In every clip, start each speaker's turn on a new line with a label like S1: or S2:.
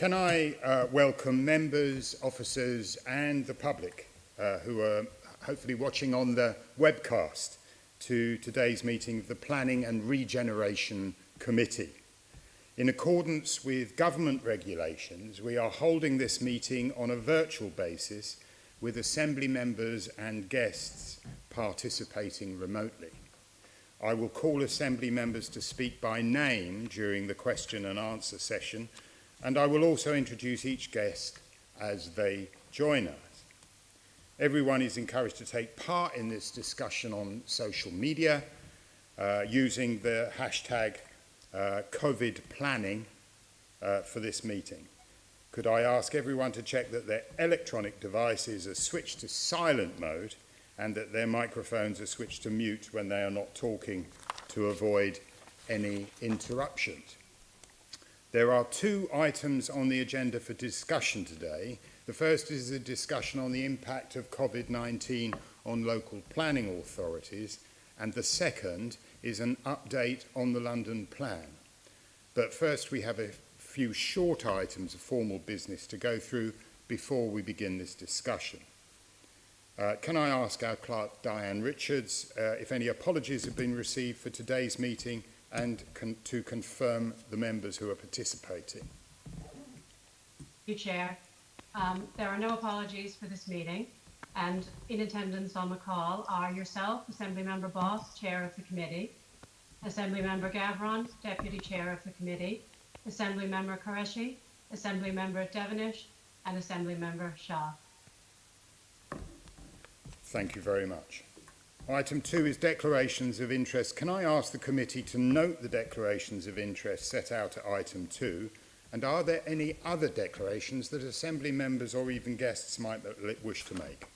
S1: Can I welcome members, officers and the public who are hopefully watching on the webcast to today's meeting of the Planning and Regeneration Committee. In accordance with government regulations, we are holding this meeting on a virtual basis with Assembly members and guests participating remotely. I will call Assembly members to speak by name during the question and answer session, and I will also introduce each guest as they join us. Everyone is encouraged to take part in this discussion on social media using the hashtag COVID planning for this meeting. Could I ask everyone to check that their electronic devices are switched to silent mode and that their microphones are switched to mute when they are not talking to avoid any interruptions. There are two items on the agenda for discussion today. The first is a discussion on the impact of COVID-19 on local planning authorities, and the second is an update on the London plan. But first we have a few short items of formal business to go through before we begin this discussion. Can I ask our clerk, Diane Richards, if any apologies have been received for today's meeting and to confirm the members who are participating?
S2: Thank you, Chair. There are no apologies for this meeting, and in attendance on the call are yourself, Assembly Member Boss, Chair of the Committee, Assembly Member Gavron, Deputy Chair of the Committee, Assembly Member Qureshi, Assembly Member Devonish, and Assembly Member Shah.
S1: Thank you very much. Item 2 is declarations of interest. Can I ask the committee to note the declarations of interest set out at item 2? And are there any other declarations that Assembly members or even guests might wish to make?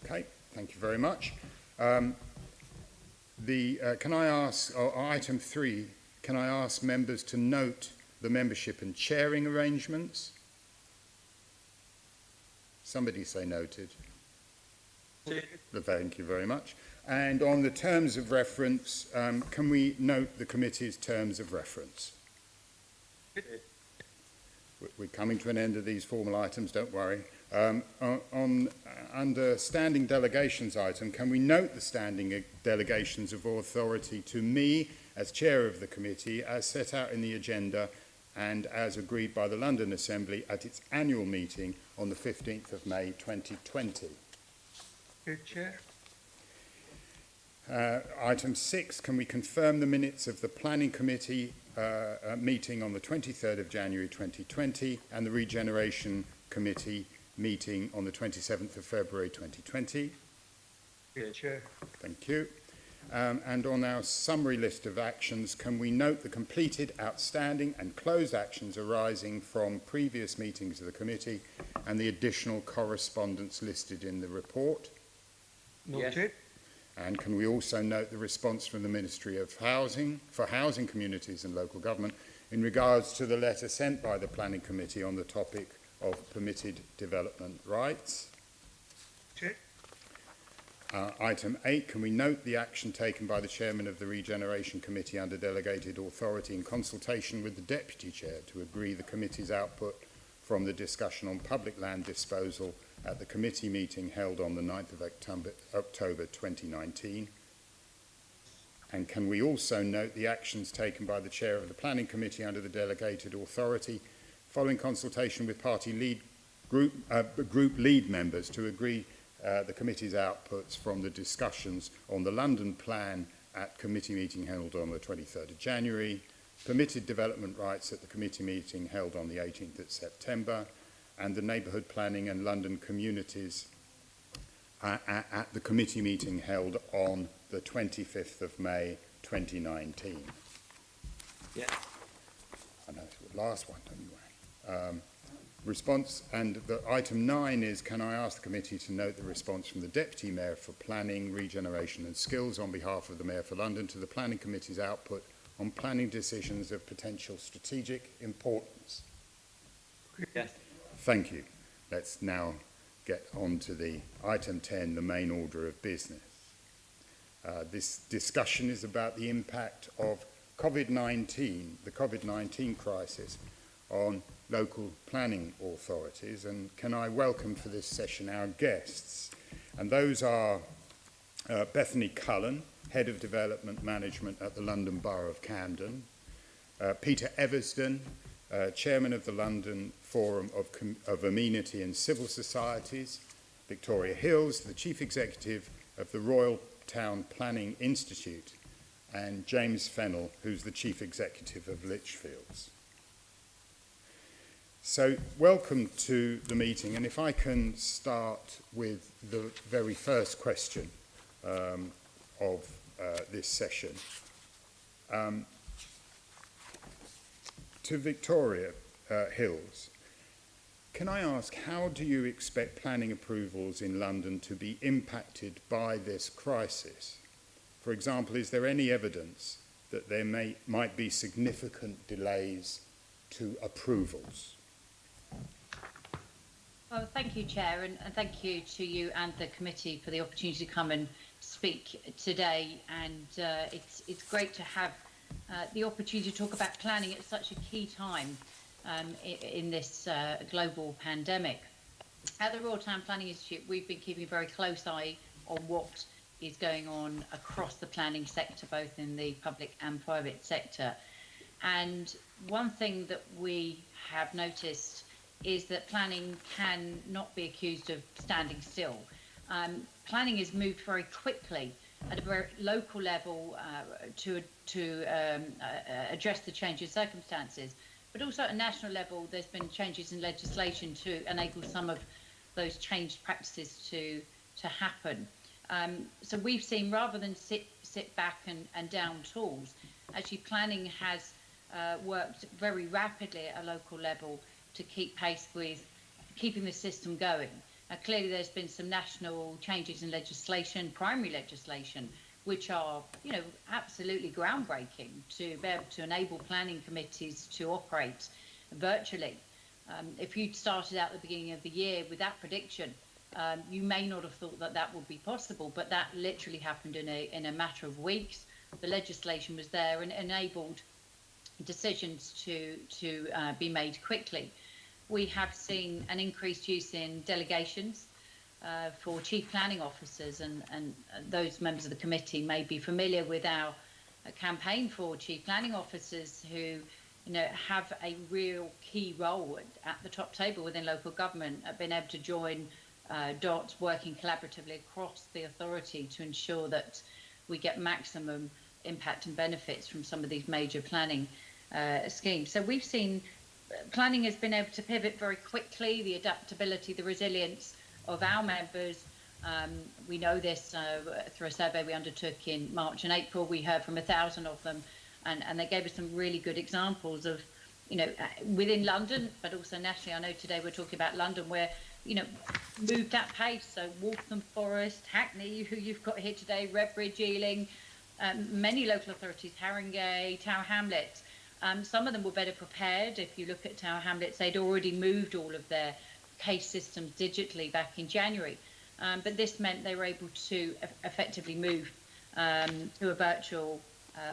S1: Okay, thank you very much. Can I ask, item 3, can I ask members to note the membership and chairing arrangements? Somebody say noted. Thank you very much. And on the terms of reference, can we note the committee's terms of reference? We're coming to an end of these formal items, don't worry. Under standing delegations item, can we note the standing delegations of authority to me as chair of the committee as set out in the agenda and as agreed by the London Assembly at its annual meeting on the 15th of May 2020?
S3: Good, Chair.
S1: Item 6, can we confirm the minutes of the Planning Committee meeting on the 23rd of January 2020 and the Regeneration Committee meeting on the 27th of February 2020?
S3: Good, Chair.
S1: Thank you. And on our summary list of actions, can we note the completed, outstanding and closed actions arising from previous meetings of the committee and the additional correspondence listed in the report?
S3: Noted. Yes.
S1: And can we also note the response from the Ministry of Housing for Housing Communities and Local Government in regards to the letter sent by the Planning Committee on the topic of permitted development rights?
S3: Check.
S1: Item 8, can we note the action taken by the Chairman of the Regeneration Committee under Delegated Authority in consultation with the Deputy Chair to agree the committee's output from the discussion on public land disposal at the committee meeting held on the 9th of October 2019? And can we also note the actions taken by the Chair of the Planning Committee under the Delegated Authority following consultation with party group lead members to agree the committee's outputs from the discussions on the London plan at committee meeting held on the 23rd of January, permitted development rights at the committee meeting held on the 18th of September, and the neighbourhood planning and London communities at the committee meeting held on the 25th of May 2019.
S3: Yeah.
S1: I know it's the last one, anyway. Response, and the item 9 is, can I ask the committee to note the response from the Deputy Mayor for Planning, Regeneration and Skills on behalf of the Mayor for London to the Planning Committee's output on planning decisions of potential strategic importance?
S3: Yes.
S1: Thank you. Let's now get on to the item 10, the main order of business. This discussion is about the impact of the COVID-19 crisis on local planning authorities. And can I welcome for this session our guests? And those are Bethany Cullen, Head of Development Management at the London Borough of Camden, Peter Eversden, Chairman of the London Forum of Amenity and Civil Societies, Victoria Hills, the Chief Executive of the Royal Town Planning Institute, and James Fennell, who's the Chief Executive of Lichfields. So welcome to the meeting, and if I can start with the very first question of this session. To Victoria Hills, can I ask, how do you expect planning approvals in London to be impacted by this crisis? For example, is there any evidence that there might be significant delays to approvals?
S4: Well, thank you, Chair, and thank you to you and the committee for the opportunity to come and speak today. And it's great to have the opportunity to talk about planning at such a key time in this global pandemic. At the Royal Town Planning Institute, we've been keeping a very close eye on what is going on across the planning sector, both in the public and private sector. And one thing that we have noticed is that planning can not be accused of standing still. Planning has moved very quickly at a very local level to address the change in circumstances, but also at a national level there's been changes in legislation to enable some of those changed practices to happen. So we've seen, rather than sit back and down tools, actually planning has worked very rapidly at a local level to keep pace with keeping the system going. Clearly there's been some national changes in legislation, primary legislation, which are, absolutely groundbreaking to be able to enable planning committees to operate virtually. If you'd started out at the beginning of the year with that prediction, you may not have thought that that would be possible, but that literally happened in a matter of weeks. The legislation was there and enabled decisions to be made quickly. We have seen an increased use in delegations for chief planning officers, and those members of the committee may be familiar with our campaign for chief planning officers who have a real key role at the top table within local government, being able to join dots, working collaboratively across the authority to ensure that we get maximum impact and benefits from some of these major planning schemes. So we've seen planning has been able to pivot very quickly, the adaptability, the resilience of our members. We know this through a survey we undertook in March and April. We heard from 1,000 of them, and they gave us some really good examples of, within London, but also nationally. I know today we're talking about London, where, moved at pace. So Waltham Forest, Hackney, who you've got here today, Redbridge, Ealing, many local authorities, Haringey, Tower Hamlets. Some of them were better prepared. If you look at Tower Hamlets, they'd already moved all of their case systems digitally back in January. But this meant they were able to effectively move to a virtual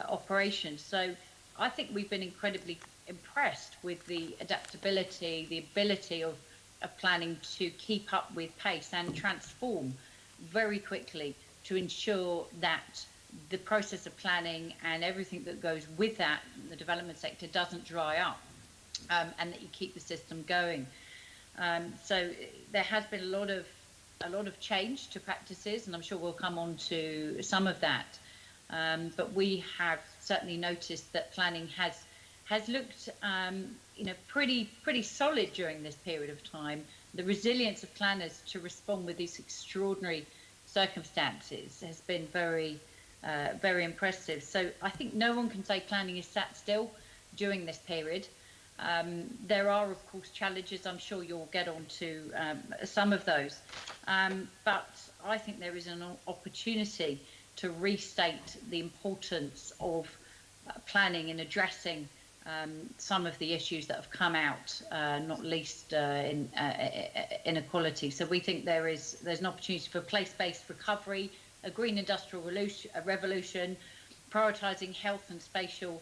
S4: operation. So I think we've been incredibly impressed with the adaptability, the ability of planning to keep up with pace and transform very quickly to ensure that the process of planning and everything that goes with that, the development sector, doesn't dry up, and that you keep the system going. So there has been a lot of change to practices, and I'm sure we'll come on to some of that. But we have certainly noticed that planning has looked, pretty solid during this period of time. The resilience of planners to respond with these extraordinary circumstances has been very impressive. So I think no one can say planning is sat still during this period. There are, of course, challenges. I'm sure you'll get on to some of those. But I think there is an opportunity to restate the importance of planning and addressing some of the issues that have come out, not least in inequality. So we think there's an opportunity for place-based recovery, a green industrial revolution, prioritising health and spatial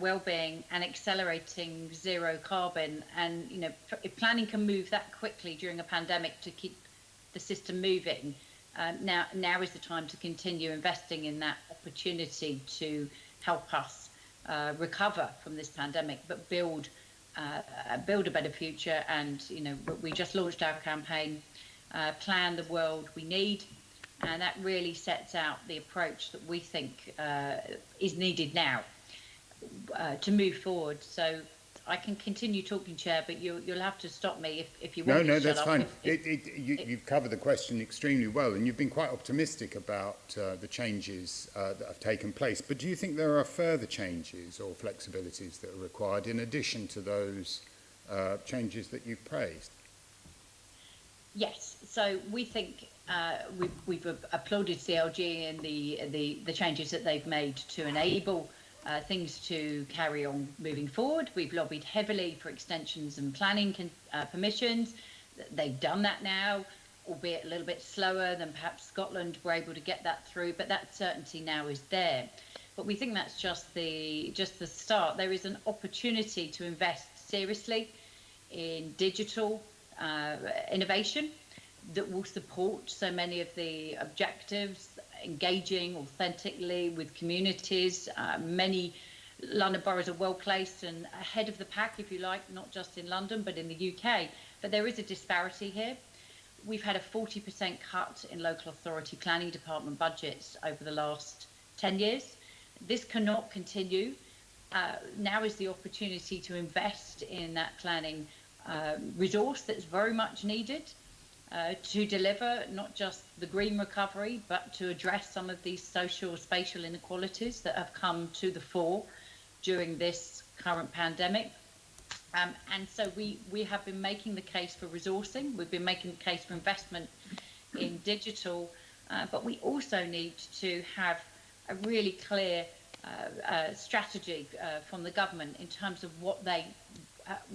S4: well-being and accelerating zero carbon. And if planning can move that quickly during a pandemic to keep the system moving, now is the time to continue investing in that opportunity to help us recover from this pandemic, but build a better future. And we just launched our campaign, Plan the World We Need, and that really sets out the approach that we think is needed now to move forward. So I can continue talking, Chair, but you'll have to stop me if you want me to shut
S1: that's
S4: up.
S1: fine. You've covered the question extremely well, and you've been quite optimistic about the changes that have taken place. But do you think there are further changes or flexibilities that are required in addition to those changes that you've praised?
S4: Yes. So we think we've applauded CLG and the changes that they've made to enable things to carry on moving forward. We've lobbied heavily for extensions and planning permissions. They've done that now, albeit a little bit slower than perhaps Scotland were able to get that through, but that certainty now is there. But we think that's just the start. There is an opportunity to invest seriously in digital innovation that will support so many of the objectives, engaging authentically with communities. Many London boroughs are well placed and ahead of the pack, if you like, not just in London, but in the UK. But there is a disparity here. We've had a 40% cut in local authority planning department budgets over the last 10 years. This cannot continue. Now is the opportunity to invest in that planning resource that's very much needed to deliver not just the green recovery, but to address some of these social, spatial inequalities that have come to the fore during this current pandemic. And so we have been making the case for resourcing. We've been making the case for investment in digital, but we also need to have a really clear strategy from the government in terms of what they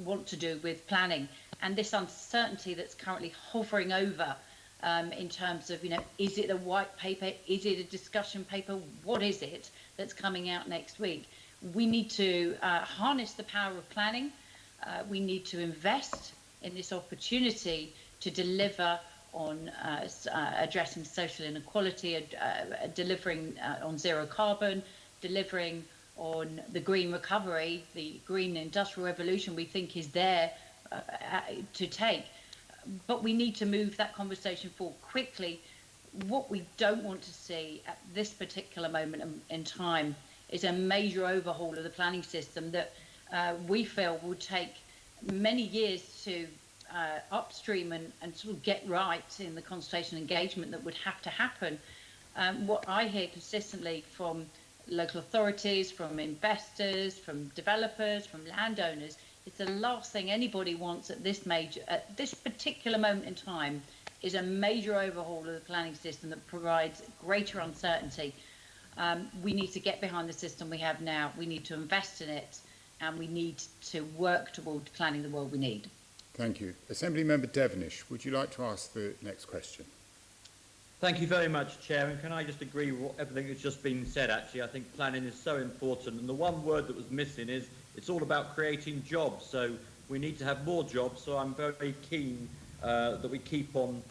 S4: want to do with planning. And this uncertainty that's currently hovering over in terms of, is it a white paper? Is it a discussion paper? What is it that's coming out next week? We need to harness the power of planning. We need to invest in this opportunity to deliver on addressing social inequality, delivering on zero carbon, delivering on the green recovery, the green industrial revolution we think is there to take. But we need to move that conversation forward quickly. What we don't want to see at this particular moment in time is a major overhaul of the planning system that we feel will take many years to upstream and sort of get right in the consultation engagement that would have to happen. What I hear consistently from local authorities, from investors, from developers, from landowners, it's the last thing anybody wants at this particular moment in time is a major overhaul of the planning system that provides greater uncertainty. We need to get behind the system we have now. We need to invest in it, and we need to work toward planning the world we need.
S1: Thank you. Assembly Member Devenish, would you like to ask the next question?
S5: Thank you very much, Chair. And can I just agree with everything that's just been said, actually? I think planning is so important. And the one word that was missing is it's all about creating jobs. So we need to have more jobs. So I'm very keen that we keep on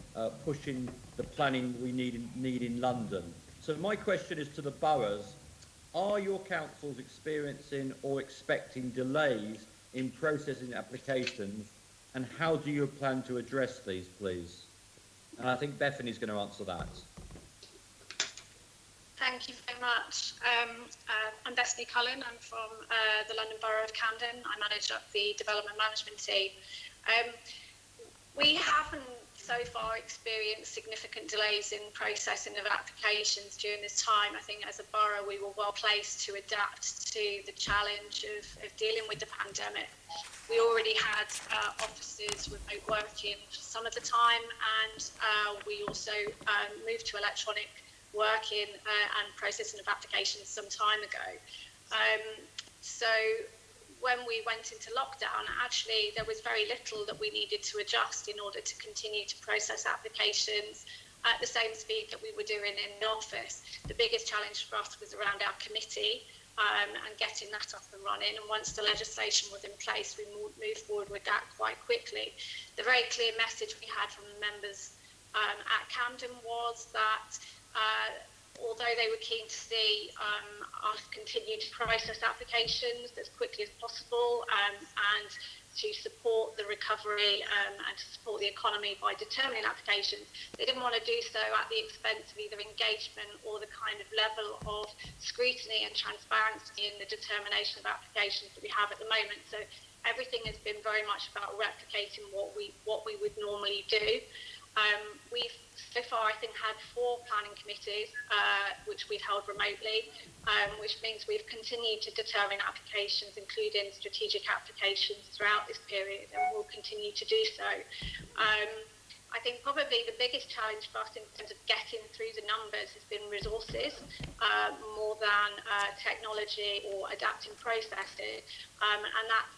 S5: pushing the planning we need in London. So my question is to the boroughs. Are your councils experiencing or expecting delays in processing applications? And how do you plan to address these, please? And I think Bethany's going to answer that.
S6: Thank you very much. I'm Bethany Cullen. I'm from the London Borough of Camden. I manage up the development management team. We haven't so far experienced significant delays in processing of applications during this time. I think as a borough we were well placed to adapt to the challenge of dealing with the pandemic. We already had offices remote working for some of the time, and we also moved to electronic working and processing of applications some time ago. So when we went into lockdown, actually there was very little that we needed to adjust in order to continue to process applications at the same speed that we were doing in the office. The biggest challenge for us was around our committee. and getting that up and running. And once the legislation was in place, we moved forward with that quite quickly. The very clear message we had from the members at Camden was that although they were keen to see us continue to process applications as quickly as possible and to support the recovery and to support the economy by determining applications, they didn't want to do so at the expense of either engagement or the kind of level of scrutiny and transparency in the determination of applications that we have at the moment. So everything has been very much about replicating what we would normally do. We've so far, I think, had 4 planning committees, which we've held remotely, which means we've continued to determine applications, including strategic applications throughout this period, and we'll continue to do so. I think probably the biggest challenge for us in terms of getting through the numbers has been resources, more than technology or adapting processes, and that's,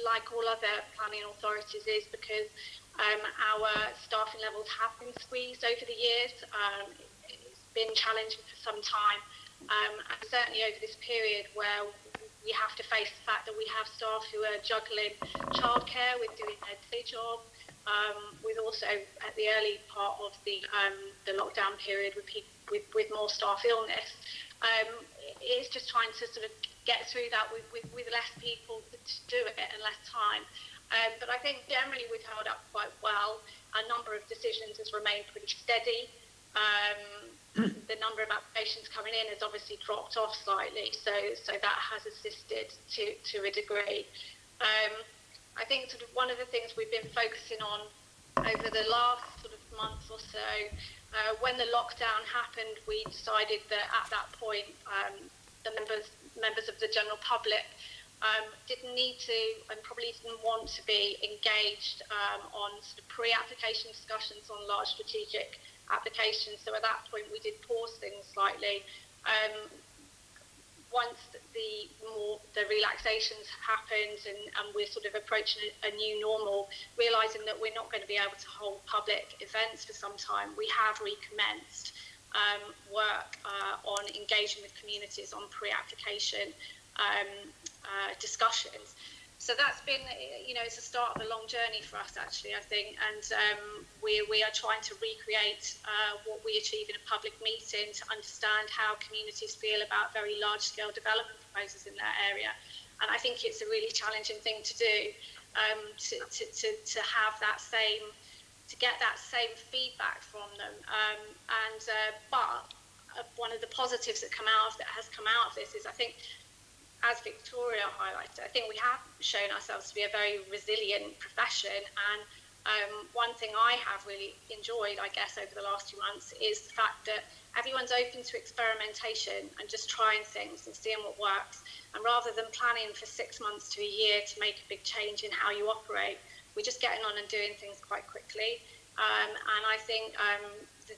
S6: like all other planning authorities, is because our staffing levels have been squeezed over the years. It's been challenging for some time, and certainly over this period where we have to face the fact that we have staff who are juggling childcare with doing their day job, with also at the early part of the lockdown period with more staff illness. It's just trying to sort of get through that with less people to do it and less time. But I think generally we've held up quite well. A number of decisions has remained pretty steady. The number of applications coming in has obviously dropped off slightly, so that has assisted to a degree. I think sort of one of the things we've been focusing on over the last sort of month or so, when the lockdown happened, we decided that at that point the members of the general public didn't need to and probably didn't want to be engaged on sort of pre-application discussions on large strategic applications. So at that point we did pause things slightly. Once the relaxations happened and we're sort of approaching a new normal, realising that we're not going to be able to hold public events for some time, we have recommenced work on engaging with communities on pre-application discussions. So that's been, it's a start of a long journey for us, actually, I think, and we are trying to recreate what we achieve in a public meeting to understand how communities feel about very large-scale development proposals in their area. And I think it's a really challenging thing to do, to have that same, to get that same feedback from them. But one of the positives that has come out of this is, I think, as Victoria highlighted, I think we have shown ourselves to be a very resilient profession, and one thing I have really enjoyed, I guess, over the last 2 months is the fact that everyone's open to experimentation and just trying things and seeing what works, and rather than planning for 6 months to a year to make a big change in how you operate, we're just getting on and doing things quite quickly, and I think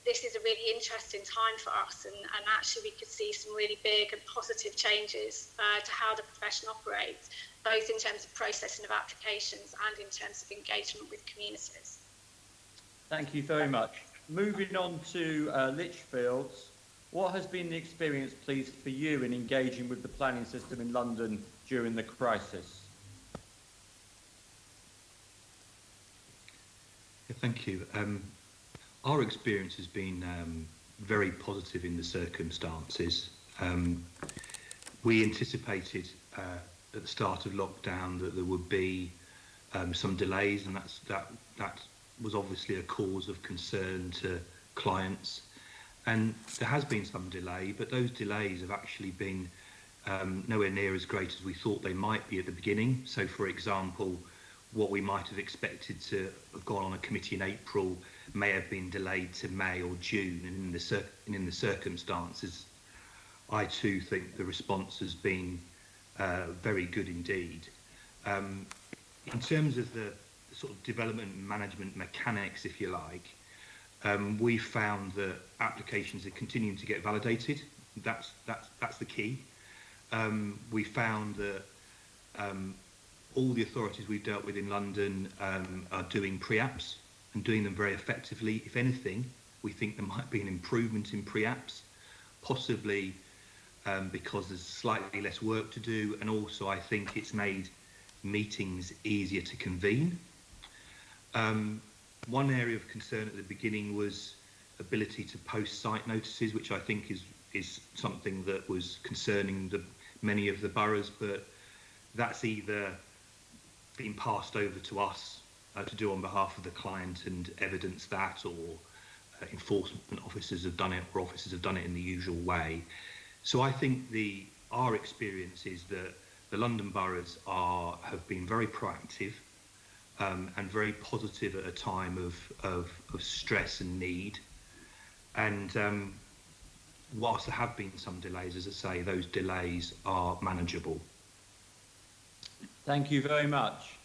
S6: this is a really interesting time for us, and actually we could see some really big and positive changes to how the profession operates, both in terms of processing of applications and in terms of engagement with communities.
S5: Thank you very much. Moving on to Lichfields, what has been the experience, please, for you in engaging with the planning system in London during the crisis?
S7: Yeah, thank you. Our experience has been very positive in the circumstances. We anticipated at the start of lockdown that there would be some delays, and that was obviously a cause of concern to clients. And there has been some delay, but those delays have actually been nowhere near as great as we thought they might be at the beginning. So, for example, what we might have expected to have gone on a committee in April may have been delayed to May or June, and in the circumstances, I too think the response has been very good indeed. In terms of the sort of development and management mechanics, if you like, we found that applications are continuing to get validated. That's the key. We found that all the authorities we've dealt with in London are doing pre-apps and doing them very effectively. If anything, we think there might be an improvement in pre-apps, possibly because there's slightly less work to do, and also I think it's made meetings easier to convene. One area of concern at the beginning was ability to post site notices, which I think is something that was concerning many of the boroughs, but that's either been passed over to us to do on behalf of the client and evidence that, or enforcement officers have done it, or officers have done it in the usual way. So I think our experience is that the London boroughs have been very proactive and very positive at a time of stress and need. And whilst there have been some delays, as I say, those delays are manageable.
S5: Thank you very much.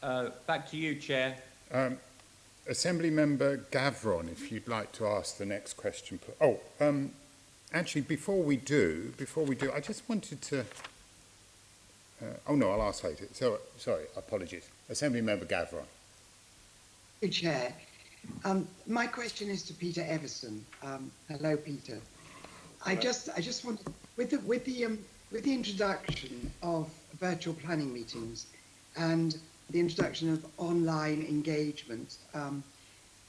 S5: Back to you, Chair.
S1: Assembly Member Gavron, if you'd like to ask the next question. Actually, before we do, I just wanted to... I'll ask later. So, sorry, apologies. Assembly Member Gavron.
S8: Chair. My question is to Peter Everson. Hello, Peter. I just wanted, with the introduction of virtual planning meetings and the introduction of online engagement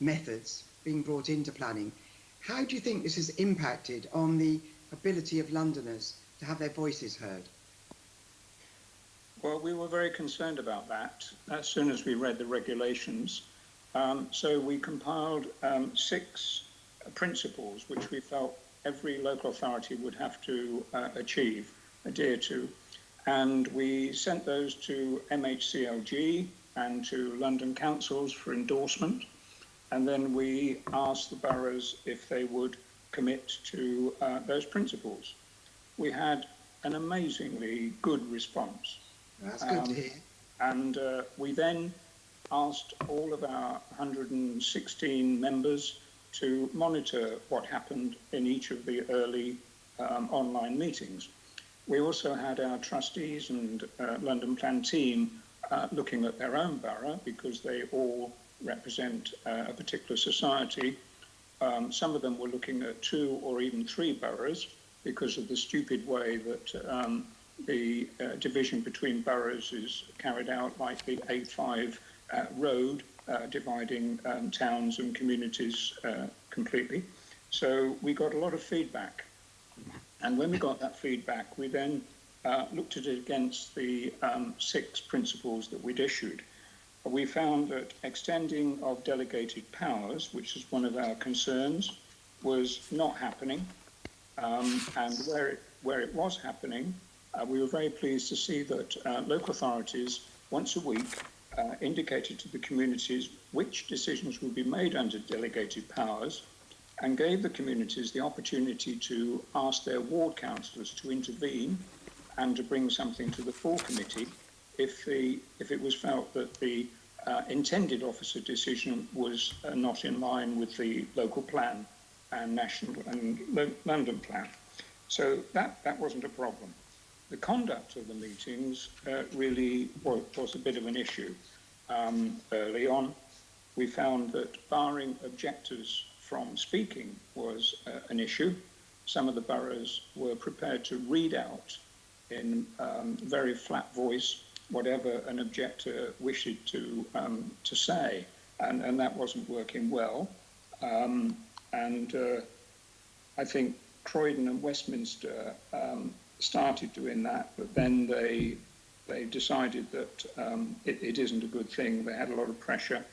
S8: methods being brought into planning, how do you think this has impacted on the ability of Londoners to have their voices heard?
S9: Well, we were very concerned about that as soon as we read the regulations. So we compiled 6 principles which we felt every local authority would have to adhere to. And we sent those to MHCLG and to London councils for endorsement. And then we asked the boroughs if they would commit to those principles. We had an amazingly good response.
S8: That's good to hear.
S9: And we then asked all of our 116 members to monitor what happened in each of the early online meetings. We also had our trustees and London Plan team looking at their own borough, because they all represent a particular society. Some of them were looking at 2 or even 3 boroughs because of the stupid way that the division between boroughs is carried out, like the A5 road dividing towns and communities completely. So we got a lot of feedback. And when we got that feedback, we then looked at it against the 6 principles that we'd issued. We found that extending of delegated powers, which is one of our concerns, was not happening. And where it was happening, we were very pleased to see that local authorities once a week indicated to the communities which decisions would be made under delegated powers, and gave the communities the opportunity to ask their ward councillors to intervene and to bring something to the full committee if it was felt that the intended officer decision was not in line with the local plan and national and London plan. So that wasn't a problem. The conduct of the meetings really was a bit of an issue. Early on, we found that barring objectors from speaking was an issue. Some of the boroughs were prepared to read out in very flat voice whatever an objector wished to say, and that wasn't working well. I think Croydon and Westminster started doing that, but then they decided that it isn't a good thing. They had a lot of pressure.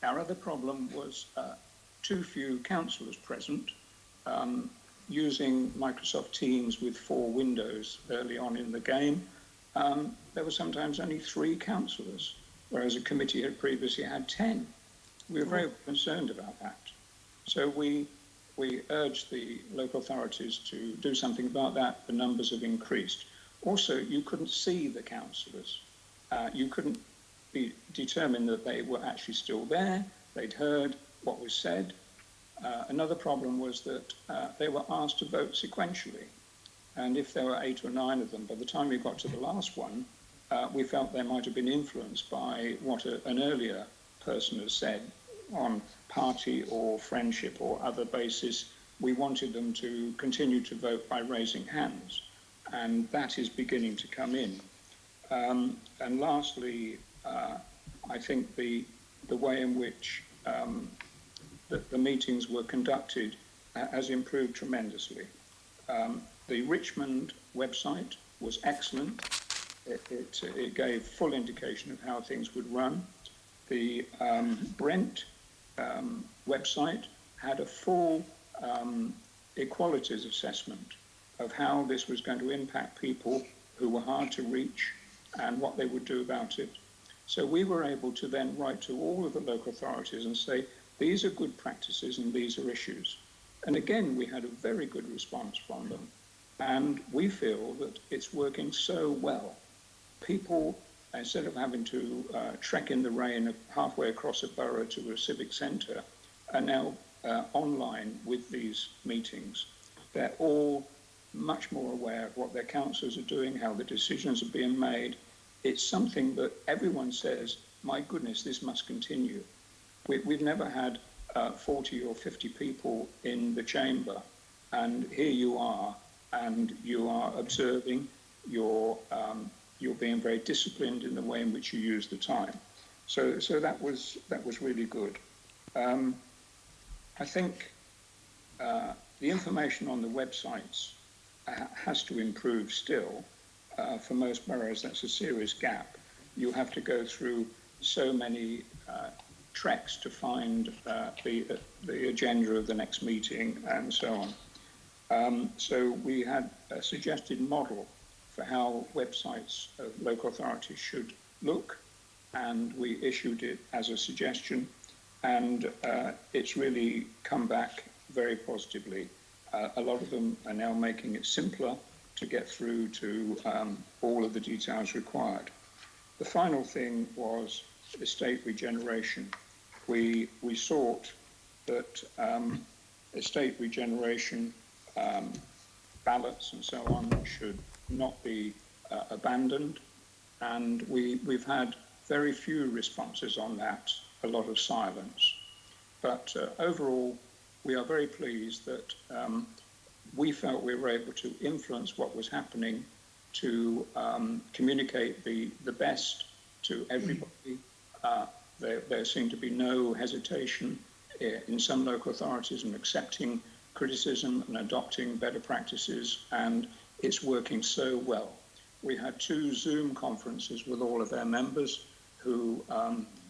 S9: Our other problem was too few councillors present. Using Microsoft Teams with 4 windows early on in the game, there were sometimes only 3 councillors, whereas a committee had previously had 10. We were very concerned about that. So we urged the local authorities to do something about that. The numbers have increased. Also, you couldn't see the councillors. You couldn't determine that they were actually still there. They'd heard what was said. Another problem was that they were asked to vote sequentially. And if there were 8 or 9 of them, by the time we got to the last one, we felt they might have been influenced by what an earlier person has said on party or friendship or other basis we wanted them to continue to vote by raising hands, and that is beginning to come in. And lastly, I think the way in which the meetings were conducted has improved tremendously. The Richmond website was excellent. It gave full indication of how things would run. The Brent website had a full equalities assessment of how this was going to impact people who were hard to reach and what they would do about it. So we were able to then write to all of the local authorities and say, these are good practices and these are issues. And again, we had a very good response from them. And we feel that it's working so well. People, instead of having to trek in the rain halfway across a borough to a civic centre, are now online with these meetings. They're all much more aware of what their councillors are doing, how the decisions are being made. It's something that everyone says, my goodness, this must continue. We've never had 40 or 50 people in the chamber, and here you are, and you are observing, you're being very disciplined in the way in which you use the time. So that was really good. I think the information on the websites has to improve still. For most boroughs, that's a serious gap. You have to go through so many treks to find the agenda of the next meeting and so on. So we had a suggested model for how websites of local authorities should look, and we issued it as a suggestion, and it's really come back very positively. A lot of them are now making it simpler to get through to all of the details required. The final thing was estate regeneration. We sought that estate regeneration ballots and so on should not be abandoned, and we've had very few responses on that, a lot of silence. But overall, we are very pleased that we felt we were able to influence what was happening, to communicate the best to everybody. There seemed to be no hesitation in some local authorities in accepting criticism and adopting better practices, and it's working so well. We had 2 Zoom conferences with all of our members who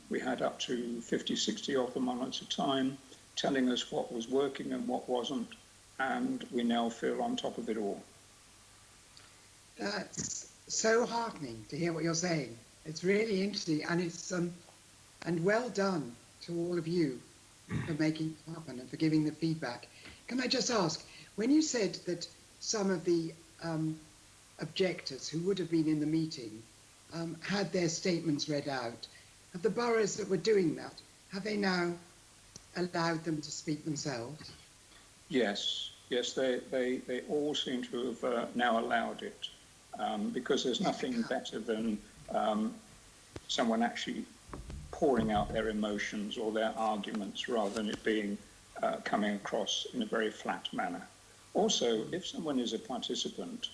S9: we had up to 50, 60 of them on at a time, telling us what was working and what wasn't, and we now feel on top of it all.
S8: That's so heartening to hear what you're saying. It's really interesting, and it's and well done to all of you for making it happen and for giving the feedback. Can I just ask, when you said that some of the objectors who would have been in the meeting had their statements read out, have the boroughs that were doing that, have they now allowed them to speak themselves?
S9: Yes, they all seem to have now allowed it, because there's nothing better than someone actually pouring out their emotions or their arguments rather than it being coming across in a very flat manner. Also, if someone is a participant,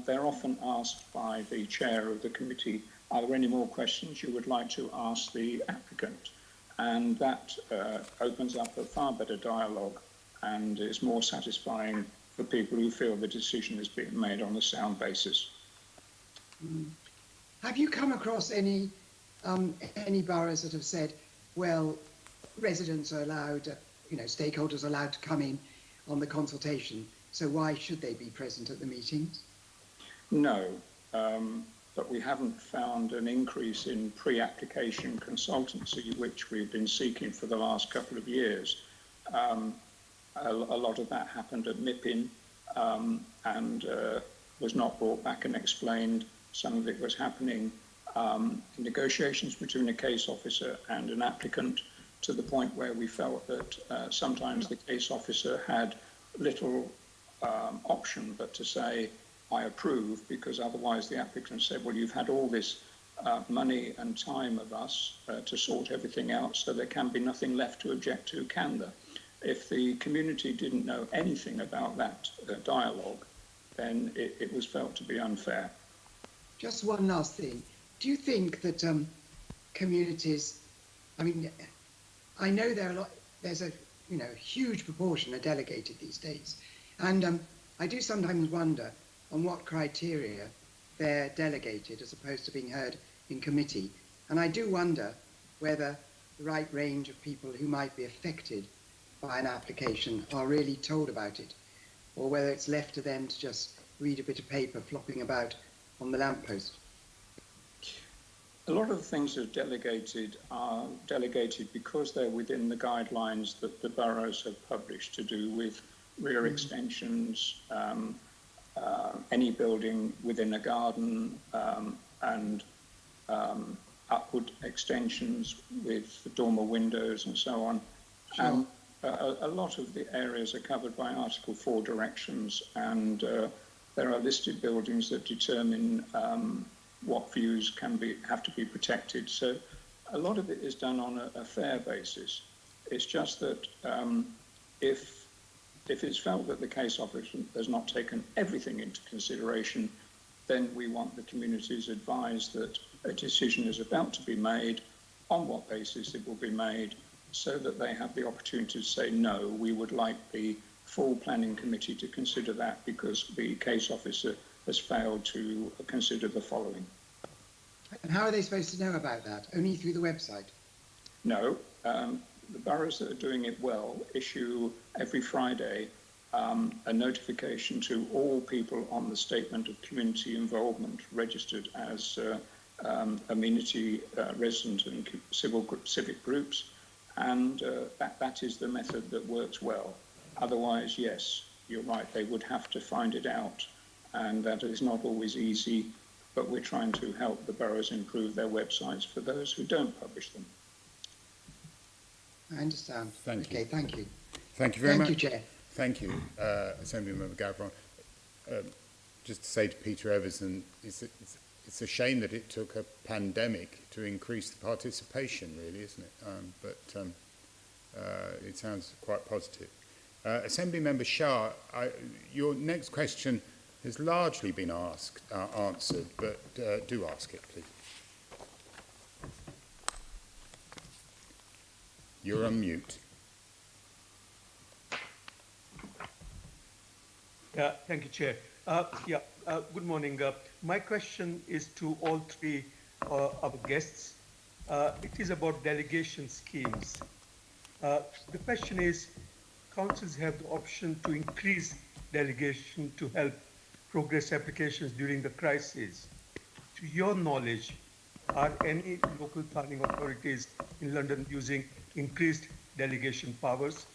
S9: they're often asked by the chair of the committee, are there any more questions you would like to ask the applicant? And that opens up a far better dialogue and is more satisfying for people who feel the decision is being made on a sound basis.
S8: Have you come across any boroughs that have said, well, residents are allowed, stakeholders are allowed to come in on the consultation, so why should they be present at the meetings? No, but we haven't found an increase in pre-application consultancy, which we've been seeking for the last couple of years. A lot of that happened at MIPIN and was not brought back and explained. Some of it was happening in negotiations between a case officer and an applicant, to the point where we felt that sometimes the case officer had little option but to say, I approve, because otherwise the applicant said, well, you've had all this money and time of us to sort everything out, so there can be nothing left to object to, can there?
S9: If the community didn't know anything about that dialogue, then it was felt to be unfair.
S8: Just one last thing. Do you think that communities, I mean, I know there's a huge proportion are delegated these days, and I do sometimes wonder on what criteria they're delegated as opposed to being heard in committee. And I do wonder whether the right range of people who might be affected by an application are really told about it, or whether it's left to them to just read a bit of paper flopping about on the lamppost.
S9: A lot of the things that are delegated because they're within the guidelines that the boroughs have published to do with rear extensions, any building within a garden, and upward extensions with the dormer windows and so on.
S8: Sure.
S9: And a lot of the areas are covered by Article 4 directions, and there are listed buildings that determine what views have to be protected. So a lot of it is done on a fair basis. It's just that if it's felt that the case officer has not taken everything into consideration, then we want the communities advised that a decision is about to be made, on what basis it will be made, so that they have the opportunity to say, no, we would like the full planning committee to consider that because the case officer has failed to consider the following.
S8: And how are they supposed to know about that? Only through the website?
S9: No, the boroughs that are doing it well issue every Friday a notification to all people on the statement of community involvement registered as amenity resident and civic groups, and that is the method that works well. Otherwise, yes, you're right, they would have to find it out, and that is not always easy, but we're trying to help the boroughs improve their websites for those who don't publish them.
S8: I understand.
S1: Thank you.
S8: Okay, thank you.
S1: Thank you very much.
S8: Thank you, Chair.
S1: Thank you, Assemblymember Gavron. Just to say to Peter Everson, it's a shame that it took a pandemic to increase the participation, really, isn't it? It sounds quite positive. Assemblymember Shah, your next question has largely been answered, but do ask it, please. You're on mute.
S3: Yeah, thank you, Chair. Good morning. My question is to all three our guests. It is about delegation schemes. The question is, councils have the option to increase delegation to help progress applications during the crisis. To your knowledge, are any local planning authorities in London using increased delegation powers?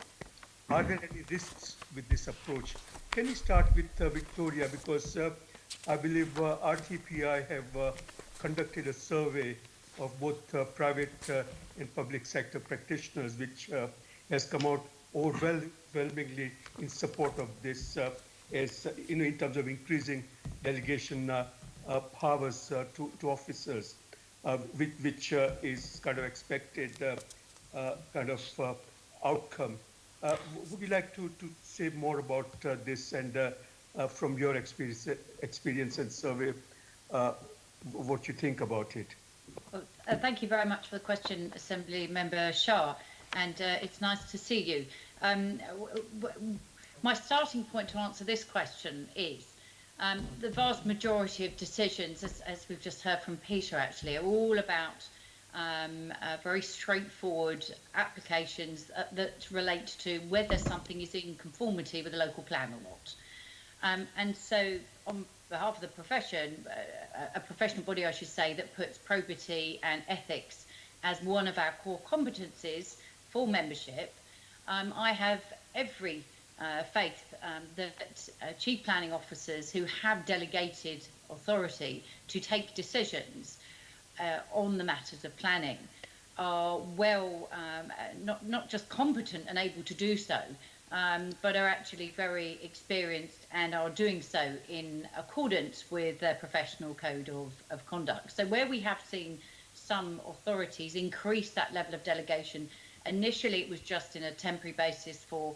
S3: Are there any risks with this approach? Can we start with Victoria, because I believe RTPI have conducted a survey of both private and public sector practitioners, which has come out overwhelmingly in support of this, in terms of increasing delegation powers to officers, which is kind of expected outcome. Would you like to say more about this, and from your experience and survey, what you think about it?
S4: Well, thank you very much for the question, Assembly Member Shah, and it's nice to see you. My starting point to answer this question is the vast majority of decisions, as we've just heard from Peter actually, are all about very straightforward applications that relate to whether something is in conformity with the local plan or not. And so on behalf of the profession, a professional body, I should say, that puts probity and ethics as one of our core competencies for membership, I have every faith that chief planning officers who have delegated authority to take decisions on the matters of planning are not just competent and able to do so, but are actually very experienced and are doing so in accordance with their professional code of conduct. So where we have seen some authorities increase that level of delegation Initially, it was just in a temporary basis for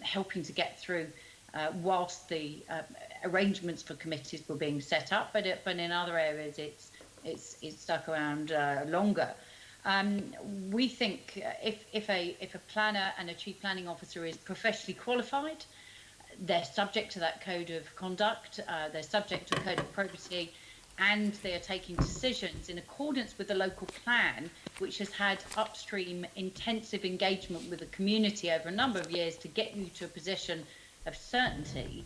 S4: helping to get through whilst the arrangements for committees were being set up, but in other areas it's stuck around longer. We think if a planner and a chief planning officer is professionally qualified, they're subject to that code of conduct, they're subject to a code of probity, and they are taking decisions in accordance with the local plan, which has had upstream intensive engagement with the community over a number of years to get you to a position of certainty.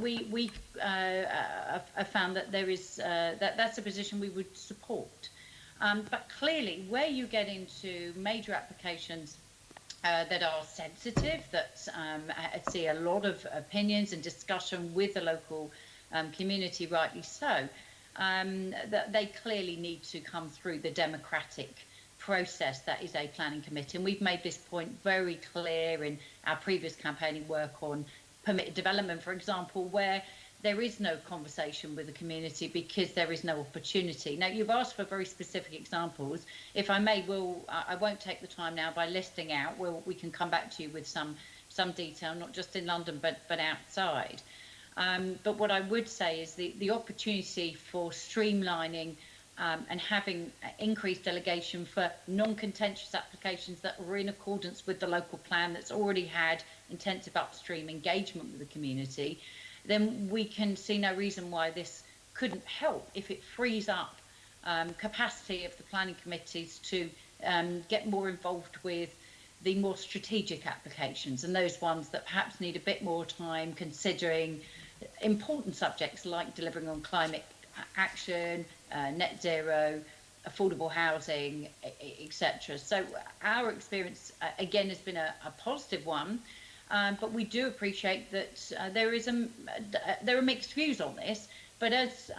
S4: We have found that there is that's a position we would support. But clearly, where you get into major applications that are sensitive, that see a lot of opinions and discussion with the local community, rightly so, that they clearly need to come through the democratic process that is a planning committee. And we've made this point very clear in our previous campaigning work on permitted development, for example, where there is no conversation with the community because there is no opportunity. Now, you've asked for very specific examples. If I may, I won't take the time now by listing out. We can come back to you with some detail, not just in London, but outside. But what I would say is the opportunity for streamlining and having increased delegation for non-contentious applications that were in accordance with the local plan that's already had intensive upstream engagement with the community, then we can see no reason why this couldn't help if it frees up capacity of the planning committees to get more involved with the more strategic applications and those ones that perhaps need a bit more time considering important subjects like delivering on climate action, net zero, affordable housing, etc. So our experience, again, has been a positive one, but we do appreciate that there are mixed views on this. But as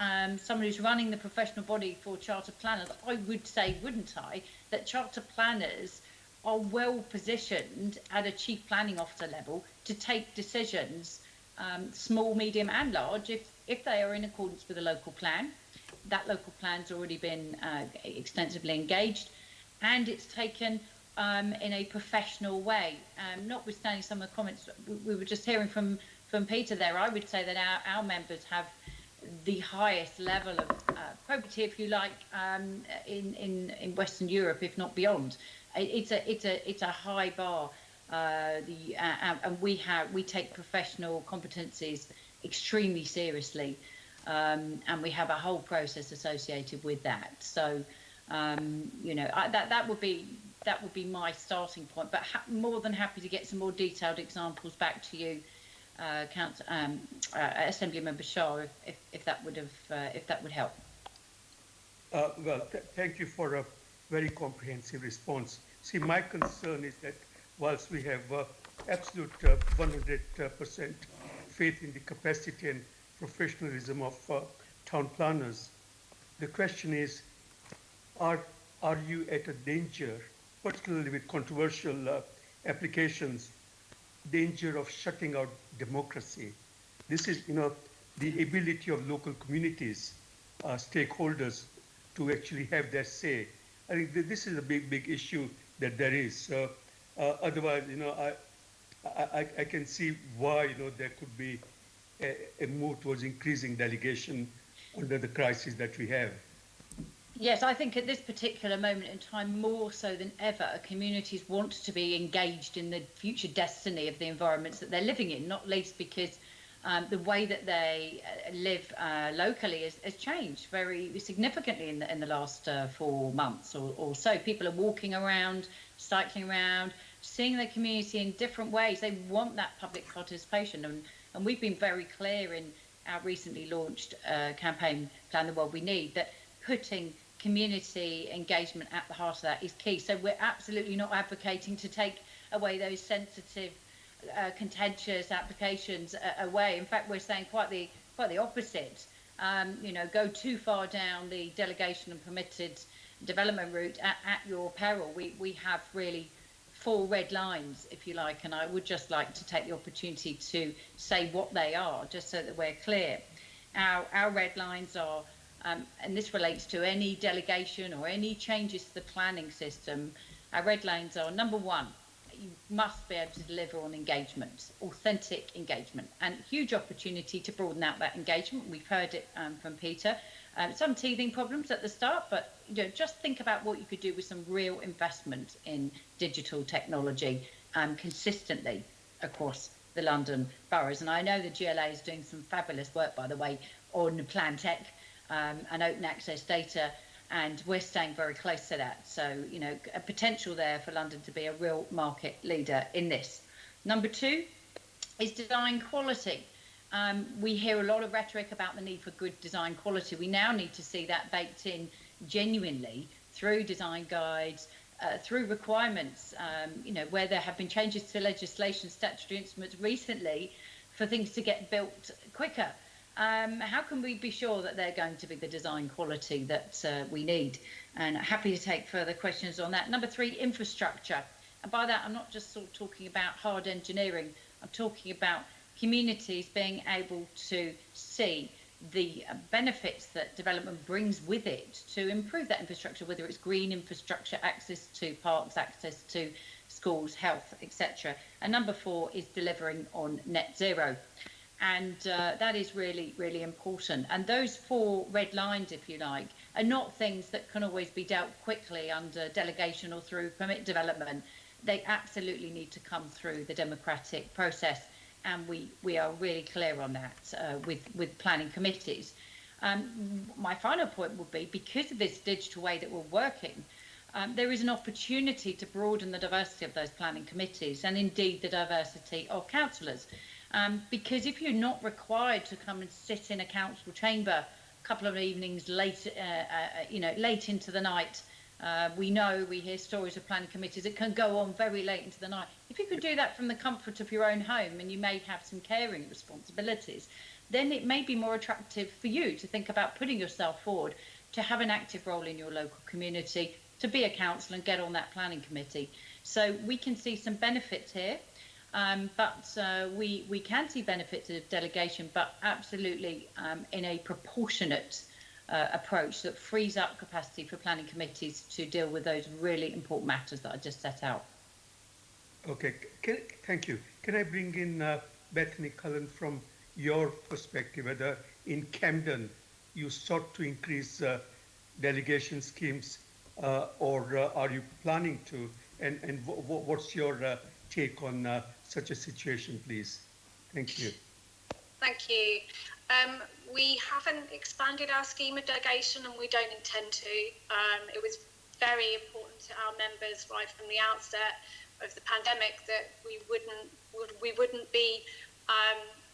S4: someone who's running the professional body for chartered planners, I would say, wouldn't I, that chartered planners are well positioned at a chief planning officer level to take decisions, small, medium and large, if they are in accordance with a local plan. That local plan's already been extensively engaged, and it's taken in a professional way. Notwithstanding some of the comments we were just hearing from Peter there, I would say that our members have the highest level of probity, if you like, in Western Europe, if not beyond. It's a high bar, and we take professional competencies extremely seriously, and we have a whole process associated with that. So, that would be my starting point. But more than happy to get some more detailed examples back to you, Assembly Member Shah, if that would help.
S3: Thank you for a very comprehensive response. See, my concern is that whilst we have absolute 100% faith in the capacity and professionalism of town planners, the question is, are you at a danger, particularly with controversial applications, danger of shutting out democracy? This is, the ability of local communities, stakeholders, to actually have their say. I think this is a big issue that there is. Otherwise, I can see why, there could be a move towards increasing delegation under the crisis that we have.
S4: Yes, I think at this particular moment in time, more so than ever, communities want to be engaged in the future destiny of the environments that they're living in, not least because the way that they live locally has changed very significantly in the last 4 months or so. People are walking around, cycling around, seeing their community in different ways. They want that public participation, and we've been very clear in our recently launched campaign, Plan the World We Need, that putting community engagement at the heart of that is key. So we're absolutely not advocating to take away those sensitive, contentious applications away. In fact, we're saying quite the opposite. Go too far down the delegation and permitted development route at your peril. We have really 4 red lines, if you like, and I would just like to take the opportunity to say what they are, just so that we're clear. Our red lines are, and this relates to any delegation or any changes to the planning system, Our red lines are, number one, you must be able to deliver on engagement, authentic engagement, and huge opportunity to broaden out that engagement. We've heard it from Peter. Some teething problems at the start, but just think about what you could do with some real investment in digital technology consistently across the London boroughs. And I know the GLA is doing some fabulous work, by the way, on Plan Tech and open access data, and we're staying very close to that. So, a potential there for London to be a real market leader in this. Number two is design quality. We hear a lot of rhetoric about the need for good design quality. We now need to see that baked in genuinely through design guides, through requirements, where there have been changes to legislation, statutory instruments recently for things to get built quicker. How can we be sure that they're going to be the design quality that we need? And happy to take further questions on that. Number three, infrastructure. And by that, I'm not just sort of talking about hard engineering. I'm talking about communities being able to see the benefits that development brings with it to improve that infrastructure, whether it's green infrastructure, access to parks, access to schools, health, etc. And number four is delivering on net zero. And that is really, really important. And those four red lines, if you like, are not things that can always be dealt quickly under delegation or through permit development. They absolutely need to come through the democratic process. And we are really clear on that with planning committees. My final point would be, because of this digital way that we're working, there is an opportunity to broaden the diversity of those planning committees and indeed the diversity of councillors. Because if you're not required to come and sit in a council chamber a couple of evenings late into the night, we hear stories of planning committees that can go on very late into the night. If you could do that from the comfort of your own home, and you may have some caring responsibilities, then it may be more attractive for you to think about putting yourself forward to have an active role in your local community, to be a councillor and get on that planning committee. So we can see some benefits here. But we can see benefits of delegation, but absolutely in a proportionate approach that frees up capacity for planning committees to deal with those really important matters that I just set out.
S3: Okay, thank you. Can I bring in Bethany Cullen from your perspective, whether in Camden you sought to increase delegation schemes or are you planning to, and what's your take on such a situation, please? Thank you.
S6: Thank you. We haven't expanded our scheme of delegation, and we don't intend to. It was very important to our members right from the outset of the pandemic that we wouldn't be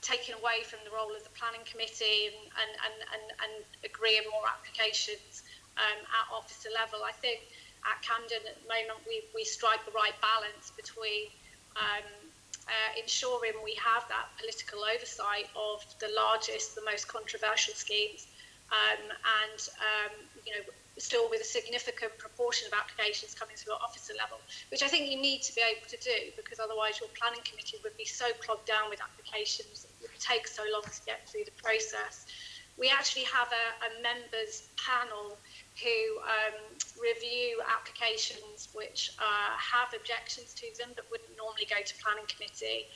S6: taken away from the role of the planning committee and agreeing more applications at officer level. I think at Camden at the moment we strike the right balance between ensuring we have that political oversight of the largest, the most controversial schemes, and still with a significant proportion of applications coming through at officer level, which I think you need to be able to do, because otherwise your planning committee would be so clogged down with applications, it would take so long to get through the process. We actually have a members panel who review applications which have objections to them but wouldn't normally go to planning committee.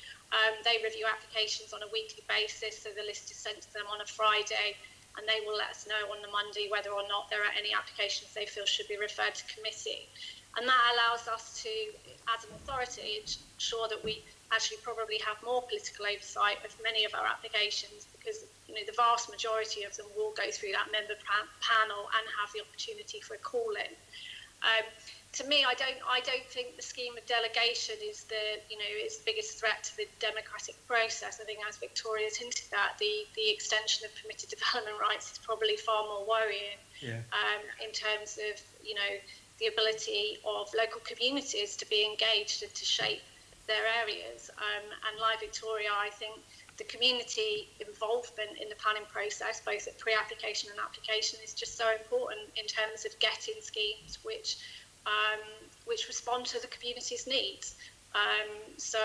S6: They review applications on a weekly basis, so the list is sent to them on a Friday, and they will let us know on the Monday whether or not there are any applications they feel should be referred to committee. And that allows us to, as an authority, ensure that we actually probably have more political oversight of many of our applications, because the vast majority of them will go through that member panel and have the opportunity for a call-in. To me, I don't think the scheme of delegation is the biggest threat to the democratic process. I think, as Victoria's hinted at, the extension of permitted development rights is probably far more worrying. In terms of the ability of local communities to be engaged and to shape their areas. And like Victoria, I think the community involvement in the planning process, both at pre-application and application, is just so important in terms of getting schemes which respond to the community's needs. So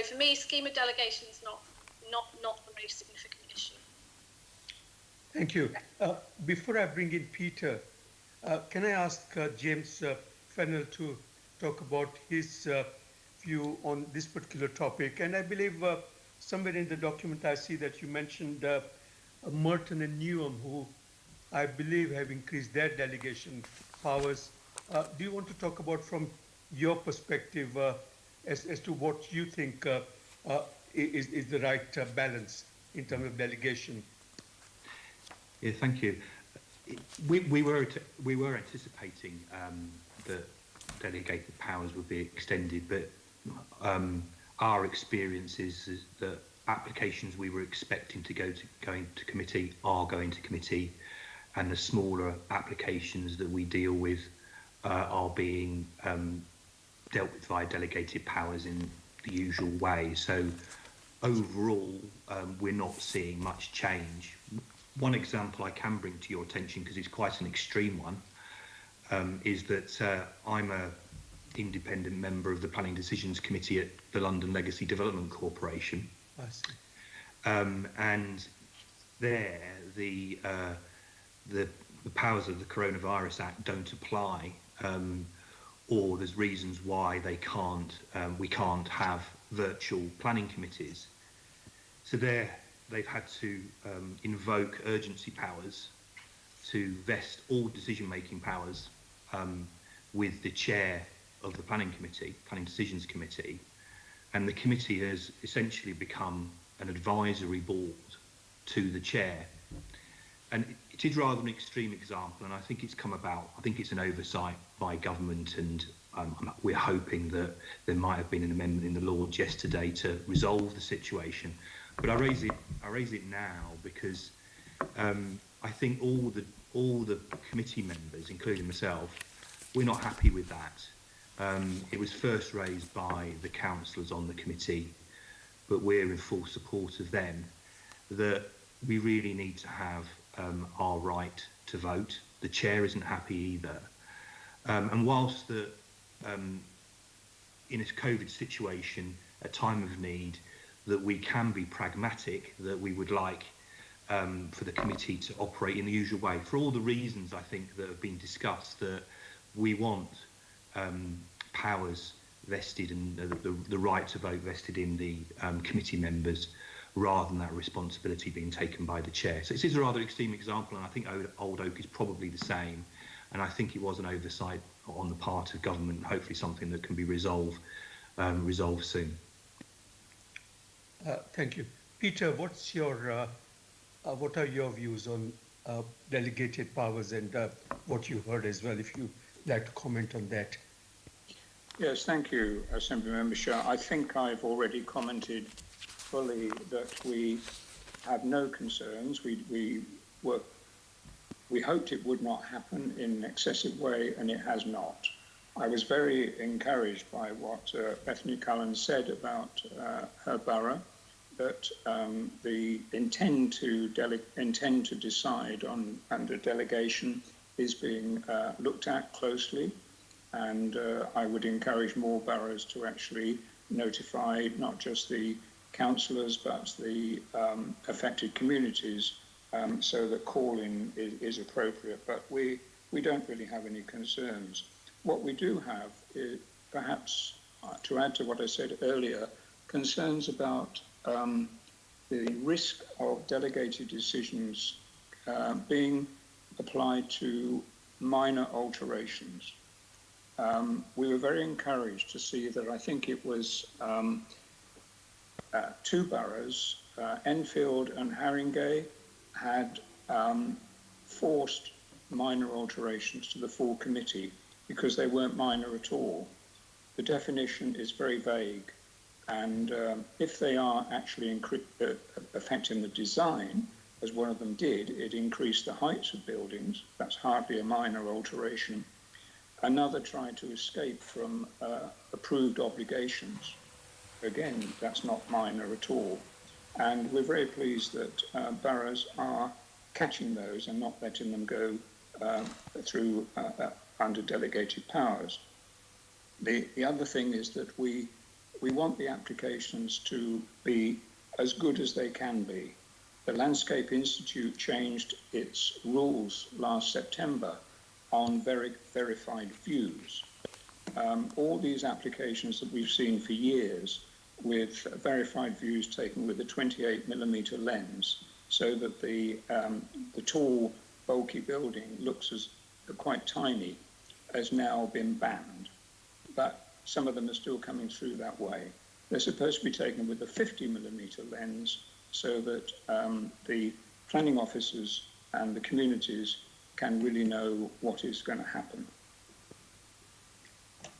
S6: for me, scheme of delegation is not the most significant issue.
S3: Thank you. Before I bring in Peter, can I ask James Fennell to talk about his view on this particular topic. And I believe somewhere in the document I see that you mentioned Merton and Newham, who I believe have increased their delegation powers. Do you want to talk about from your perspective as to what you think is the right balance in terms of delegation?
S7: Yeah, thank you. We were anticipating that delegated powers would be extended, but our experience is that applications we were expecting to going to committee are going to committee, and the smaller applications that we deal with are being dealt with via delegated powers in the usual way. So overall, we're not seeing much change. One example I can bring to your attention, because it's quite an extreme one, is that I'm a independent member of the Planning Decisions Committee at the London Legacy Development Corporation.
S3: I see.
S7: And there, the powers of the Coronavirus Act don't apply, or there's reasons why they can't. We can't have virtual planning committees. So there, they've had to invoke urgency powers to vest all decision-making powers with the chair of the Planning Decisions Committee, and the committee has essentially become an advisory board to the chair. And it is rather an extreme example, and I think it's come about. I think it's an oversight by government, and we're hoping that there might have been an amendment in the law yesterday to resolve the situation. But I raise it now because I think all the committee members, including myself, we're not happy with that. It was first raised by the councillors on the committee, but we're in full support of them, that we really need to have our right to vote. The chair isn't happy either. And whilst in a COVID situation, a time of need, that we can be pragmatic, that we would like for the committee to operate in the usual way, for all the reasons I think that have been discussed, that we want powers vested and the right to vote vested in the committee members, rather than that responsibility being taken by the chair. So this is a rather extreme example, and I think Old Oak is probably the same, and I think it was an oversight on the part of government, hopefully something that can be resolved soon.
S3: Thank you. Peter, what are your views on delegated powers and what you heard as well, if you'd like to comment on that?
S9: Yes, thank you, Assembly Member Shah. I think I've already commented fully that we have no concerns. We hoped it would not happen in an excessive way, and it has not. I was very encouraged by what Bethany Cullen said about her borough, that the intent to decide on under delegation is being looked at closely, and I would encourage more boroughs to actually notify not just the councillors but the affected communities, so that calling is appropriate. But we don't really have any concerns. What we do have is, perhaps to add to what I said earlier, concerns about the risk of delegated decisions being applied to minor alterations. We were very encouraged to see that I think it was two boroughs, Enfield and Haringey, had forced minor alterations to the full committee because they weren't minor at all. The definition is very vague, and if they are actually affecting the design, as one of them did, it increased the heights of buildings. That's hardly a minor alteration. Another tried to escape from approved obligations. Again, that's not minor at all. And we're very pleased that boroughs are catching those and not letting them go through under delegated powers. The other thing is that we want the applications to be as good as they can be. The Landscape Institute changed its rules last September on verified views. all these applications that we've seen for years with verified views taken with a 28mm lens, so that the tall, bulky building looks as quite tiny, has now been banned. But some of them are still coming through that way. They're supposed to be taken with a 50mm lens, so that the planning officers and the communities can really know what is going to happen.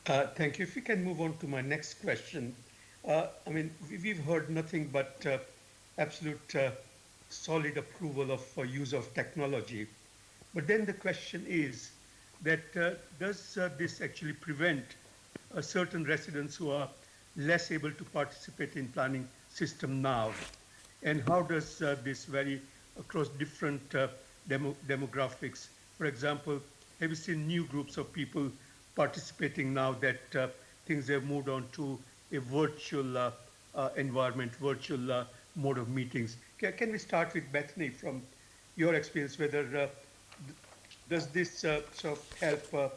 S3: Thank you. If we can move on to my next question. I mean, we've heard nothing but absolute solid approval of use of technology. But then the question is that does this actually prevent certain residents who are less able to participate in planning system now? And how does this vary across different demographics? For example, have you seen new groups of people participating now that things have moved on to a virtual environment, virtual mode of meetings? Can we start with Bethany from your experience, whether does this sort of help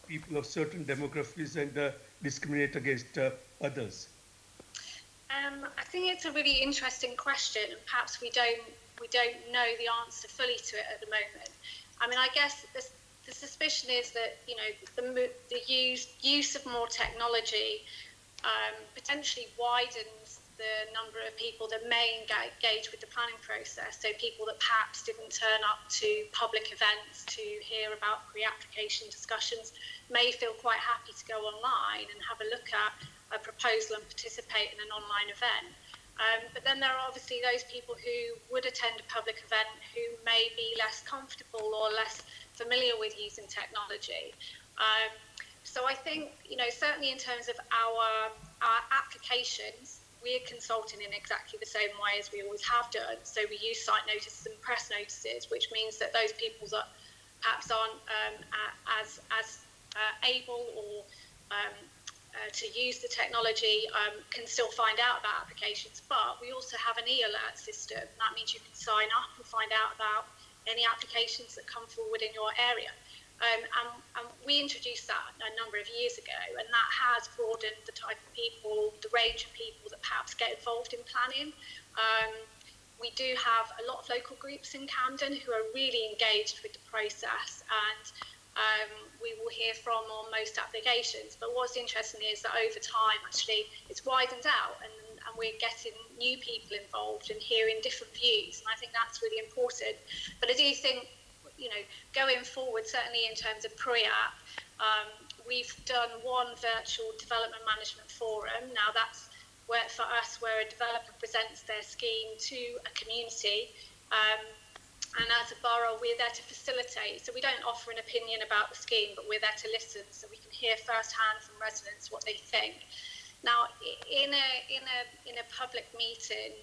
S3: people of certain demographics and discriminate against others?
S6: I think it's a really interesting question, and perhaps we don't know the answer fully to it at the moment. I mean, I guess the suspicion is that, you know, the use of more technology potentially widens the number of people that may engage with the planning process. So people that perhaps didn't turn up to public events to hear about pre-application discussions may feel quite happy to go online and have a look at a proposal and participate in an online event. But then there are obviously those people who would attend a public event who may be less comfortable or less familiar with using technology. So I think, you know, certainly in terms of our applications, we're consulting in exactly the same way as we always have done. So we use site notices and press notices, which means that those people that perhaps aren't as able or to use the technology can still find out about applications. But we also have an e-alert system. That means you can sign up and find out about any applications that come forward in your area. And we introduced that a number of years ago, and that has broadened the type of people, the range of people that perhaps get involved in planning. We do have a lot of local groups in Camden who are really engaged with the process, and we will hear from on most applications. But what's interesting is that over time, actually, it's widened out, and we're getting new people involved and hearing different views, and I think that's really important. But I do think, you know, going forward, certainly in terms of pre-app, we've done one virtual development management forum. Now that's where, for us, where a developer presents their scheme to a community, and as a borough, we're there to facilitate. So we don't offer an opinion about the scheme, but we're there to listen, so we can hear firsthand from residents what they think. Now, in a public meeting,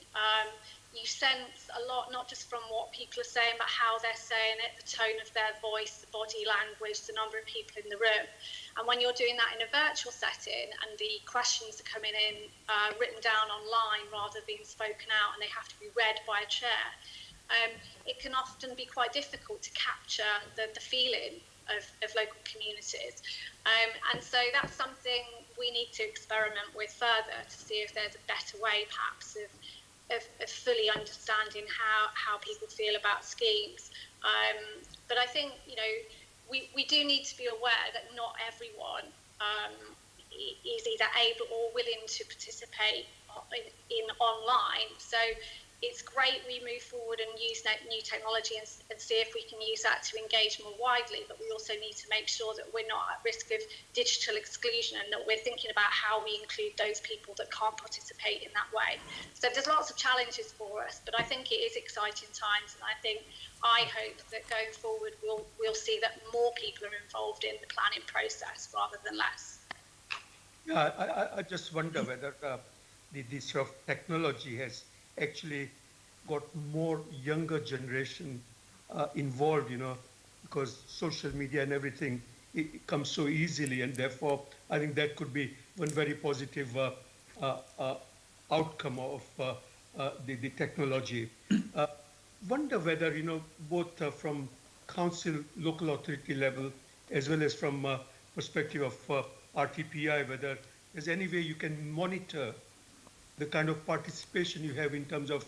S6: you sense a lot, not just from what people are saying, but how they're saying it, the tone of their voice, the body language, the number of people in the room. And when you're doing that in a virtual setting and the questions are coming in written down online rather than being spoken out, and they have to be read by a chair, it can often be quite difficult to capture the feeling of local communities. And so that's something we need to experiment with further to see if there's a better way, perhaps, of fully understanding how people feel about schemes. But I think, you know, we do need to be aware that not everyone is either able or willing to participate in online. So it's great we move forward and use new technology and see if we can use that to engage more widely, but we also need to make sure that we're not at risk of digital exclusion and that we're thinking about how we include those people that can't participate in that way. So there's lots of challenges for us, but I think it is exciting times, and I hope that going forward we'll see that more people are involved in the planning process rather than less.
S3: Yeah, I just wonder whether the sort of technology has actually got more younger generation involved, you know, because social media and everything, it comes so easily, and therefore I think that could be one very positive outcome of the technology. Wonder whether, you know, both from council, local authority level, as well as from perspective of RTPI, whether there's any way you can monitor the kind of participation you have in terms of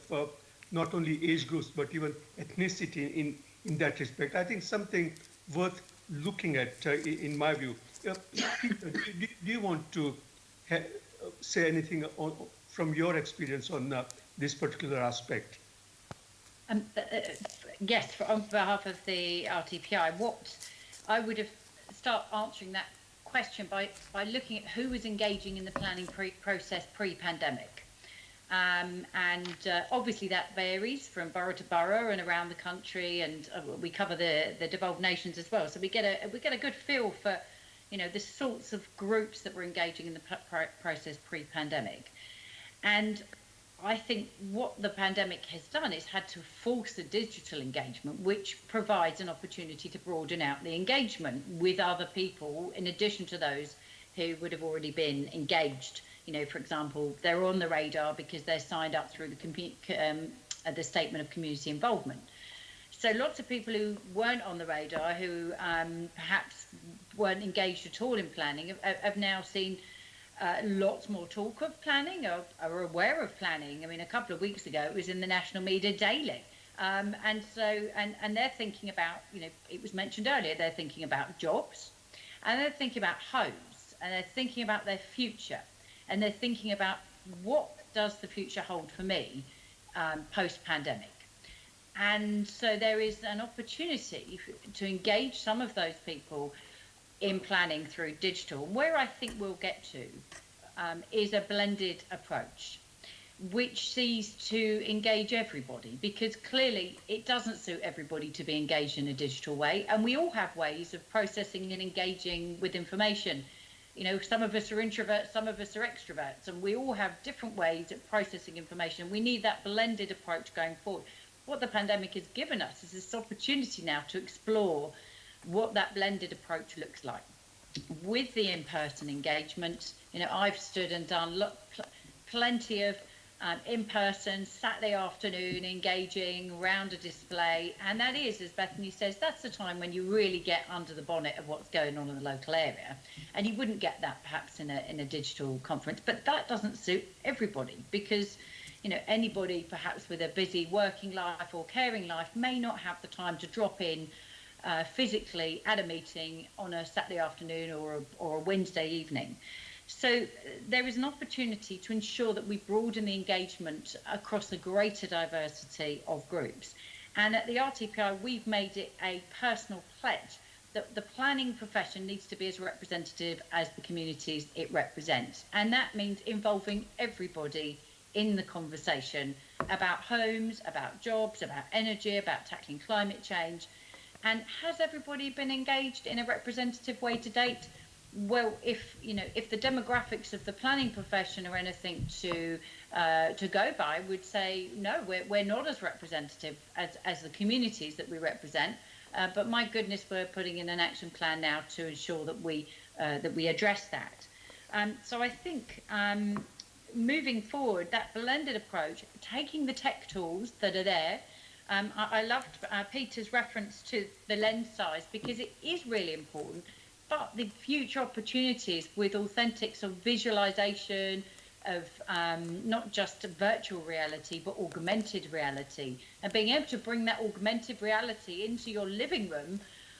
S3: not only age groups, but even ethnicity in that respect. I think something worth looking at, in my view. Peter, do you want to say anything from your experience on this particular aspect?
S4: Yes, on behalf of the RTPI, what I would have start answering that question by looking at who was engaging in the planning process pre-pandemic. Obviously that varies from borough to borough and around the country, and we cover the devolved nations as well. So we get a good feel for, the sorts of groups that were engaging in the process pre-pandemic. And I think what the pandemic has done is had to force the digital engagement, which provides an opportunity to broaden out the engagement with other people, in addition to those who would have already been engaged. For example, they're on the radar because they're signed up through the Statement of Community Involvement. So lots of people who weren't on the radar, who perhaps weren't engaged at all in planning, have now seen lots more talk of planning, or are aware of planning. I mean, a couple of weeks ago, it was in the national media daily. And they're thinking about, it was mentioned earlier, they're thinking about jobs, and they're thinking about homes, and they're thinking about their future, and they're thinking about what does the future hold for me post-pandemic. And so there is an opportunity to engage some of those people in planning through digital. Where I think we'll get to is a blended approach, which sees to engage everybody, because clearly it doesn't suit everybody to be engaged in a digital way, and we all have ways of processing and engaging with information. Some of us are introverts, some of us are extroverts, and we all have different ways of processing information. We need that blended approach going forward. What the pandemic has given us is this opportunity now to explore what that blended approach looks like. With the in-person engagement, I've stood and done plenty of in-person Saturday afternoon engaging around a display, and that is, as Bethany says, that's the time when you really get under the bonnet of what's going on in the local area, and you wouldn't get that perhaps in a digital conference. But that doesn't suit everybody, because anybody perhaps with a busy working life or caring life may not have the time to drop in physically at a meeting on a Saturday afternoon or a Wednesday evening. So there is an opportunity to ensure that we broaden the engagement across a greater diversity of groups. And at the RTPI, we've made it a personal pledge that the planning profession needs to be as representative as the communities it represents. And that means involving everybody in the conversation about homes, about jobs, about energy, about tackling climate change. And has everybody been engaged in a representative way to date? Well, if the demographics of the planning profession are anything to go by, would say no, we're not as representative as the communities that we represent. But my goodness, we're putting in an action plan now to ensure that we address that. So I think moving forward, that blended approach, taking the tech tools that are there. I loved Peter's reference to the lens size, because it is really important, but the future opportunities with authentic sort of visualization of not just virtual reality, but augmented reality, and being able to bring that augmented reality into your living room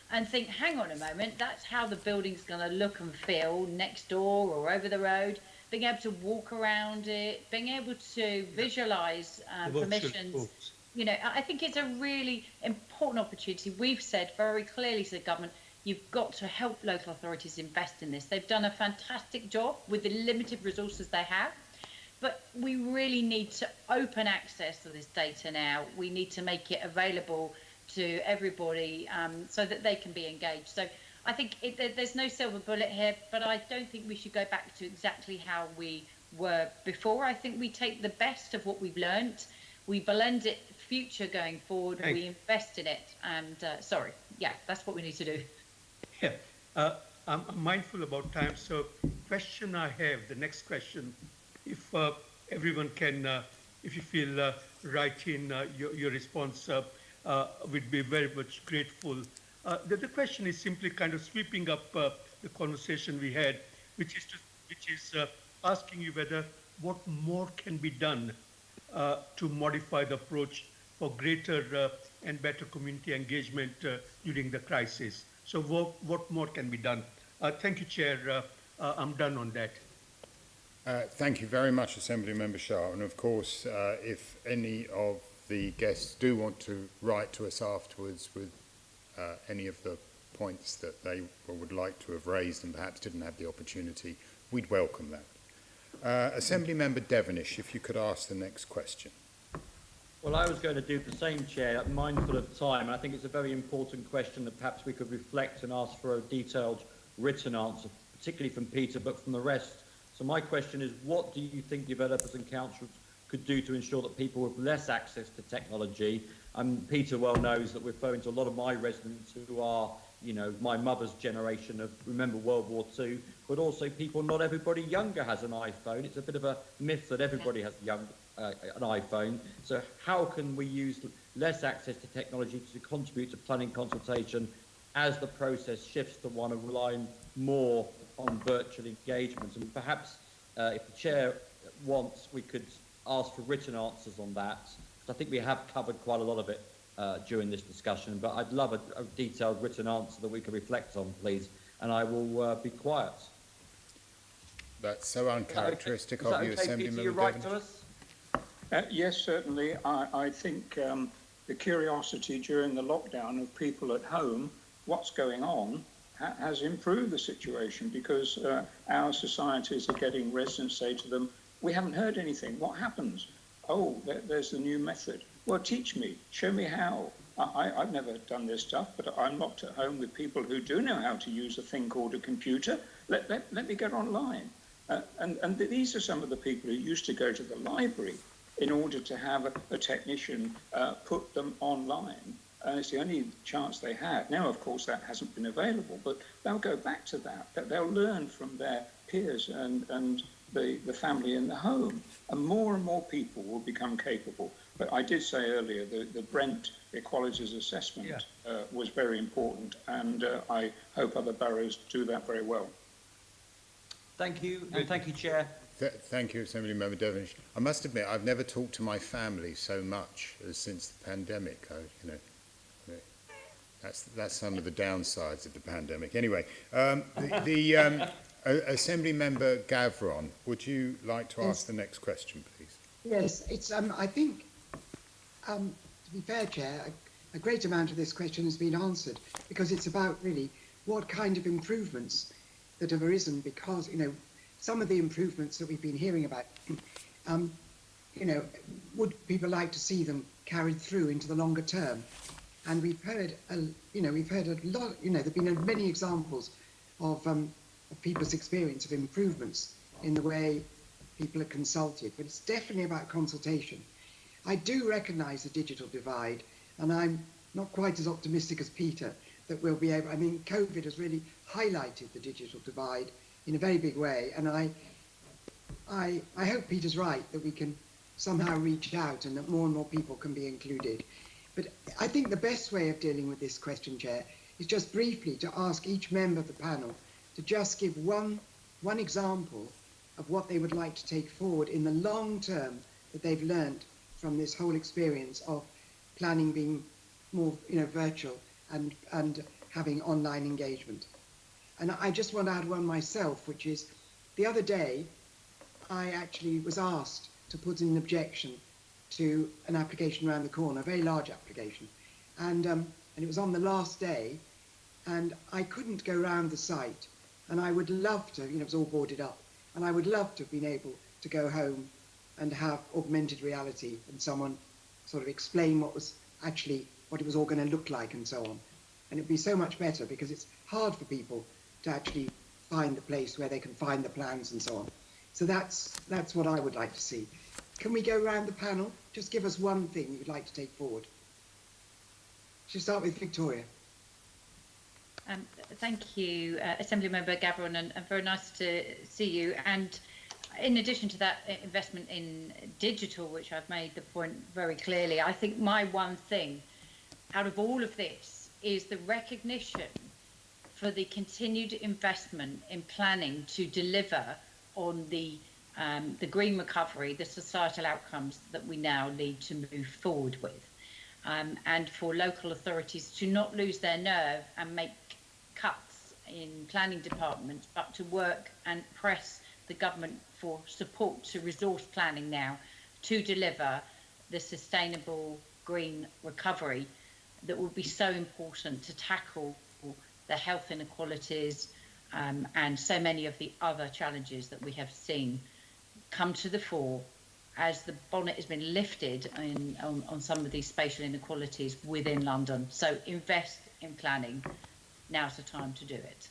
S4: and think, hang on a moment, that's how the building's going to look and feel next door or over the road. Being able to walk around it, being able to visualize permissions. I think it's a really important opportunity. We've said very clearly to the government, you've got to help local authorities invest in this. They've done a fantastic job with the limited resources they have, but we really need to open access to this data now. We need to make it available to everybody so that they can be engaged. So I think there's no silver bullet here, but I don't think we should go back to exactly how we were before. I think we take the best of what we've learned, we blend it future going forward, we invest in it, and that's what we need to do.
S3: Yeah, I'm mindful about time, so question I have, the next question, if everyone can, if you feel write in your response, we'd be very much grateful. The question is simply kind of sweeping up the conversation we had, which is asking you whether what more can be done to modify the approach for greater and better community engagement during the crisis. So what more can be done? Thank you, Chair. I'm done on that.
S1: Thank you very much, Assembly Member Shah. And of course, if any of the guests do want to write to us afterwards with any of the points that they would like to have raised and perhaps didn't have the opportunity, we'd welcome that. Assembly Member Devenish, if you could ask the next question.
S5: Well, I was going to do the same, Chair, mindful of time, and I think it's a very important question that perhaps we could reflect and ask for a detailed written answer, particularly from Peter, but from the rest. So my question is, what do you think developers and councils could do to ensure that people with less access to technology, Peter well knows that we're referring to a lot of my residents who are, you know, my mother's generation of, remember World War II, but also people, not everybody younger has an iPhone. It's a bit of a myth that everybody has an iPhone. So how can we use less access to technology to contribute to planning consultation as the process shifts to one of relying more on virtual engagement? And perhaps if the Chair wants, we could ask for written answers on that, because I think we have covered quite a lot of it during this discussion, but I'd love a detailed written answer that we can reflect on, please, and I will be quiet.
S1: That's so uncharacteristic of you, Assembly Member
S5: Peter, you write
S1: Devenish.
S5: to us?
S9: Yes, certainly. I think the curiosity during the lockdown of people at home, what's going on, has improved the situation, because our societies are getting residents say to them, we haven't heard anything. What happens? Oh, there's the new method. Well, teach me. Show me how. I've never done this stuff, but I'm locked at home with people who do know how to use a thing called a computer. Let me get online. And these are some of the people who used to go to the library in order to have a technician put them online. And it's the only chance they had. Now, of course, that hasn't been available, but they'll go back to that. They'll learn from their peers and the family in the home. And more people will become capable. But I did say earlier the Brent Equalities Assessment was very important, and I hope other boroughs do that very well.
S5: Thank you, and thank you, Chair.
S1: Thank you, Assembly Member Devenish. I must admit, I've never talked to my family so much as since the pandemic. That's some of the downsides of the pandemic. Anyway, Assembly Member Gavron, would you like to ask the next question, please?
S8: Yes, it's. I think, to be fair, Chair, a great amount of this question has been answered, because it's about really what kind of improvements that have arisen, because, you know, some of the improvements that we've been hearing about, you know, would people like to see them carried through into the longer term? And we've heard, we've heard a lot, there've been many examples of people's experience of improvements in the way people are consulted, but it's definitely about consultation. I do recognise the digital divide, and I'm not quite as optimistic as Peter that we'll be able, COVID has really highlighted the digital divide in a very big way, and I hope Peter's right that we can somehow reach out and that more and more people can be included. But I think the best way of dealing with this question, Chair, is just briefly to ask each member of the panel to just give one example of what they would like to take forward in the long term that they've learned from this whole experience of planning being more, virtual and having online engagement. And I just want to add one myself, which is the other day I actually was asked to put in an objection to an application around the corner, a very large application, and it was on the last day, and I couldn't go round the site, and I would love to, it was all boarded up, and I would love to have been able to go home and have augmented reality and someone sort of explain what it was all going to look like and so on. And it'd be so much better, because it's hard for people to actually find the place where they can find the plans and so on. So that's what I would like to see. Can we go around the panel? Just give us one thing you'd like to take forward. Should start with Victoria.
S4: Thank you, Assembly Member Gavron, and very nice to see you. And in addition to that investment in digital, which I've made the point very clearly, I think my one thing out of all of this is the recognition for the continued investment in planning to deliver on the green recovery, the societal outcomes that we now need to move forward with, and for local authorities to not lose their nerve and make cuts in planning departments, but to work and press the government for support to resource planning now to deliver the sustainable green recovery that will be so important to tackle the health inequalities and so many of the other challenges that we have seen come to the fore as the bonnet has been lifted on some of these spatial inequalities within London. So invest in planning. Now's the time to do it.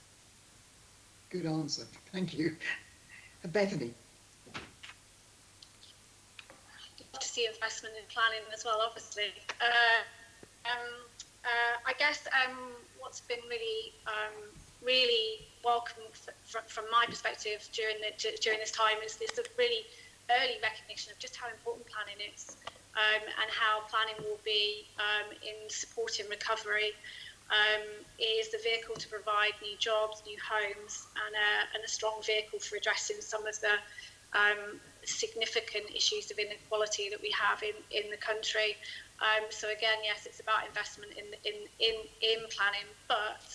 S8: Good answer. Thank you. Bethany.
S6: Love to see investment in planning as well, obviously. I guess what's been really welcome from my perspective during this time is this really early recognition of just how important planning is, and how planning will be in supporting recovery. Is the vehicle to provide new jobs, new homes, and a strong vehicle for addressing some of the significant issues of inequality that we have in the country. So again, yes, it's about investment in planning, but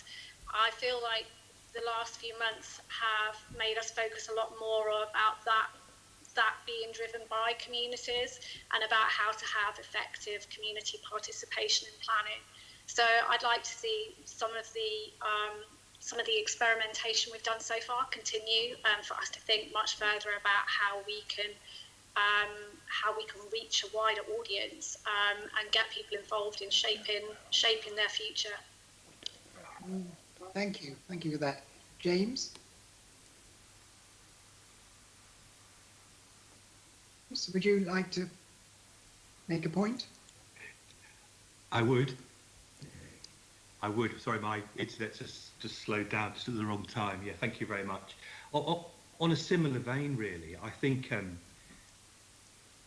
S6: I feel like the last few months have made us focus a lot more about that being driven by communities and about how to have effective community participation in planning. So I'd like to see some of the experimentation we've done so far continue, for us to think much further about how we can reach a wider audience and get people involved in shaping their future.
S8: Thank you for that. James? Would you like to make a point?
S7: I would. Sorry, my internet just slowed down just at the wrong time. Yeah, thank you very much. On a similar vein, really, I think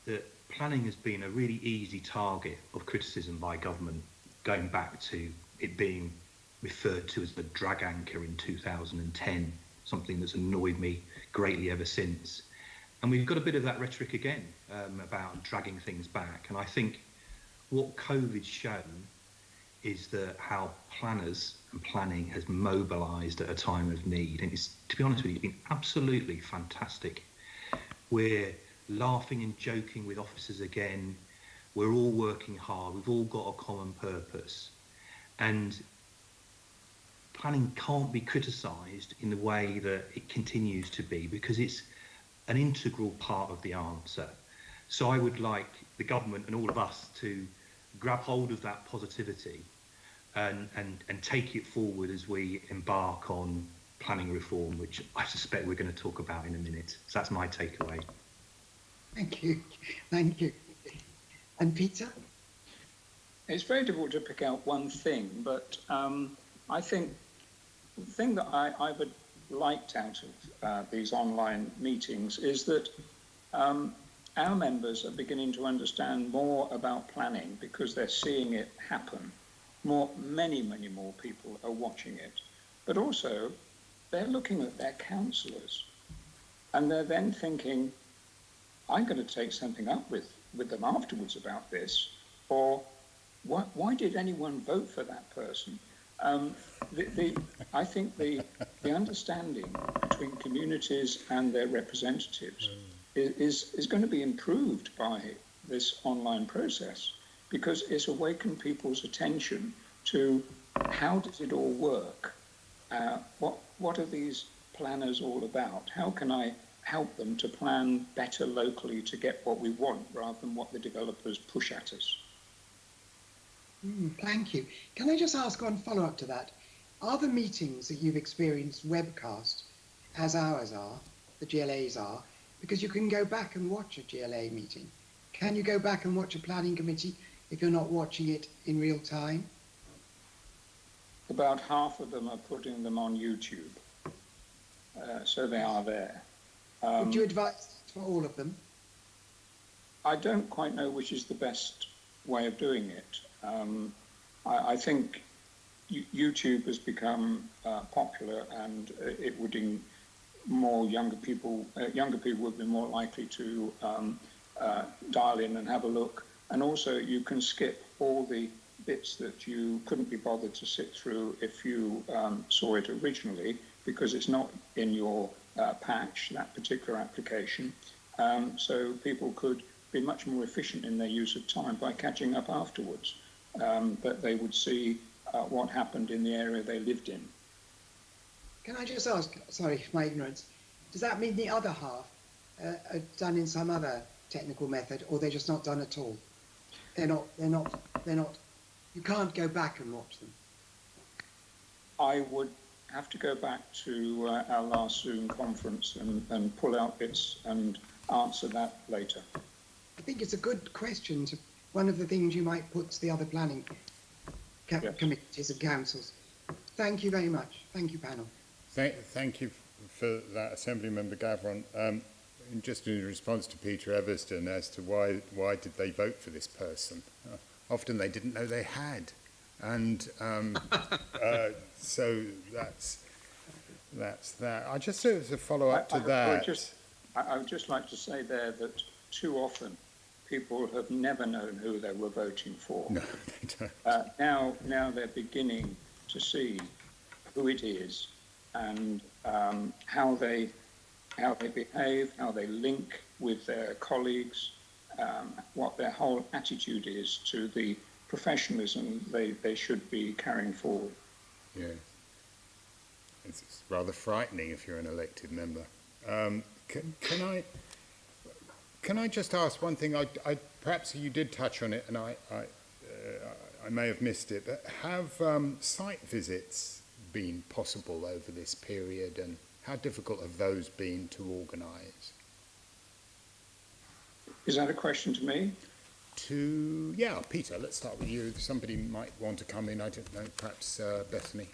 S7: that planning has been a really easy target of criticism by government, going back to it being referred to as the drag anchor in 2010, something that's annoyed me greatly ever since. And we've got a bit of that rhetoric again about dragging things back. And I think what COVID's shown is that how planners and planning has mobilised at a time of need. And it's, to be honest with you, it's been absolutely fantastic. We're laughing and joking with officers again. We're all working hard. We've all got a common purpose. And planning can't be criticised in the way that it continues to be, because it's an integral part of the answer. So I would like the government and all of us to grab hold of that positivity and take it forward as we embark on planning reform, which I suspect we're going to talk about in a minute. So that's my takeaway.
S8: Thank you. And Peter?
S9: It's very difficult to pick out one thing, but I think the thing that I've liked out of these online meetings is that our members are beginning to understand more about planning because they're seeing it happen. Many more people are watching it, but also they're looking at their councillors and they're then thinking, I'm going to take something up with them afterwards about this, or why did anyone vote for that person? I think the understanding between communities and their representatives is going to be improved by this online process, because it's awakened people's attention to how does it all work? What are these planners all about? How can I help them to plan better locally to get what we want rather than what the developers push at us?
S8: Thank you. Can I just ask one follow-up to that? Are the meetings that you've experienced webcast, as ours are, the GLAs are, because you can go back and watch a GLA meeting? Can you go back and watch a planning committee if you're not watching it in real time?
S9: About half of them are putting them on YouTube, so they are there.
S8: Would you advise for all of them?
S9: I don't quite know which is the best way of doing it. I think YouTube has become popular, and it would more younger people would be more likely to dial in and have a look. And also you can skip all the bits that you couldn't be bothered to sit through if you saw it originally, because it's not in your patch, that particular application. So people could be much more efficient in their use of time by catching up afterwards. But they would see what happened in the area they lived in.
S8: Can I just ask, sorry for my ignorance, does that mean the other half are done in some other technical method, or they're just not done at all? They're not, you can't go back and watch them.
S9: I would have to go back to our last Zoom conference and pull out bits and answer that later.
S8: I think it's a good question. One of the things you might put to the other planning committees and councils. Thank you very much. Thank you, panel.
S1: Thank you for that, Assembly Member Gavron. Just in response to Peter Everston as to why did they vote for this person? Often they didn't know they had, and so that's that. I just as a follow up to that.
S9: I would just like to say there that too often people have never known who they were voting for.
S1: No, they don't.
S9: Now they're beginning to see who it is and how they behave, how they link with their colleagues, what their whole attitude is to the professionalism they should be carrying forward.
S1: Yeah, it's rather frightening if you're an elected member. Can I just ask one thing? I perhaps you did touch on it, and I may have missed it. But have site visits been possible over this period, and how difficult have those been to organise?
S9: Is that a question to me?
S1: Yeah, Peter, let's start with you. Somebody might want to come in, I don't know, perhaps Bethany.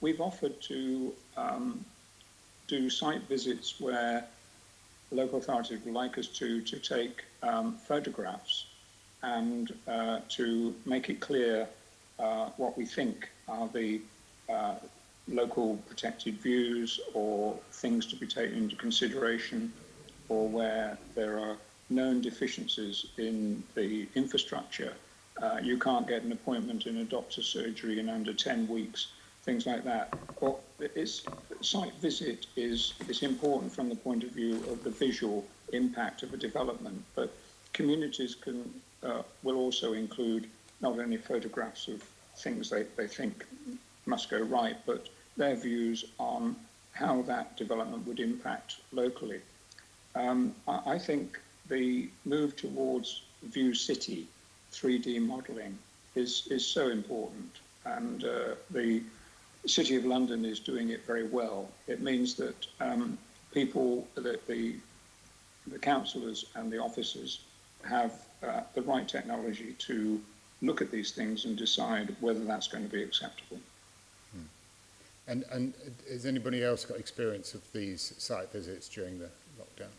S9: We've offered to do site visits where local authorities would like us to take photographs and to make it clear what we think are the local protected views or things to be taken into consideration, or where there are known deficiencies in the infrastructure. You can't get an appointment in a doctor's surgery in under 10 weeks, things like that. Or site visit is important from the point of view of the visual impact of a development, but communities will also include not only photographs of things they think must go right, but their views on how that development would impact locally. I think the move towards View City 3D modelling is so important, and the City of London is doing it very well. It means that the councillors and the officers have the right technology to look at these things and decide whether that's going to be acceptable.
S1: And has anybody else got experience of these site visits during the lockdown?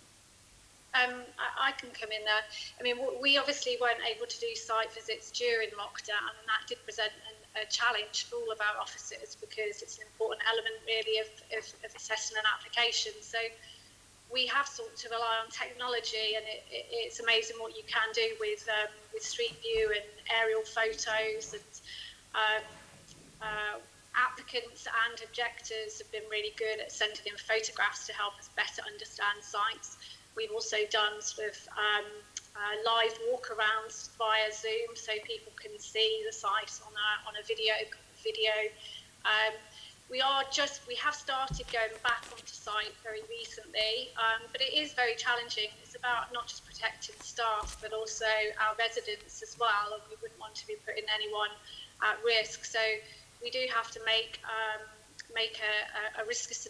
S6: I can come in there. I mean, we obviously weren't able to do site visits during lockdown, and that did present a challenge for all of our officers, because it's an important element really of assessing an application. So we have sought to rely on technology, and it's amazing what you can do with Street View and aerial photos, and applicants and objectors have been really good at sending in photographs to help us better understand sites. We've also done sort of live walkarounds via Zoom, so people can see the site on a video. We have started going back onto site very recently, but it is very challenging. It's about not just protecting staff, but also our residents as well, and we wouldn't want to be putting anyone at risk. So we do have to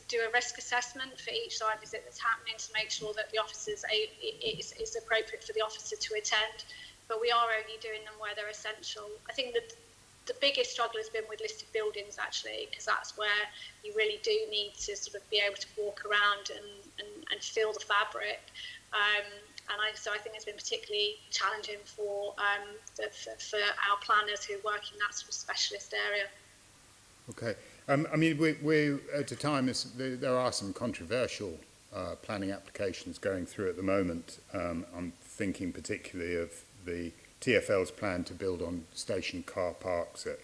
S6: do a risk assessment for each site visit that's happening to make sure that the officers it's appropriate for the officer to attend. But we are only doing them where they're essential. I think that the biggest struggle has been with listed buildings, actually, because that's where you really do need to sort of be able to walk around and feel the fabric. So I think it's been particularly challenging for our planners who work in that sort of specialist area.
S1: Okay. I mean, we're at a time, there are some controversial planning applications going through at the moment. I'm thinking particularly of the TfL's plan to build on station car parks at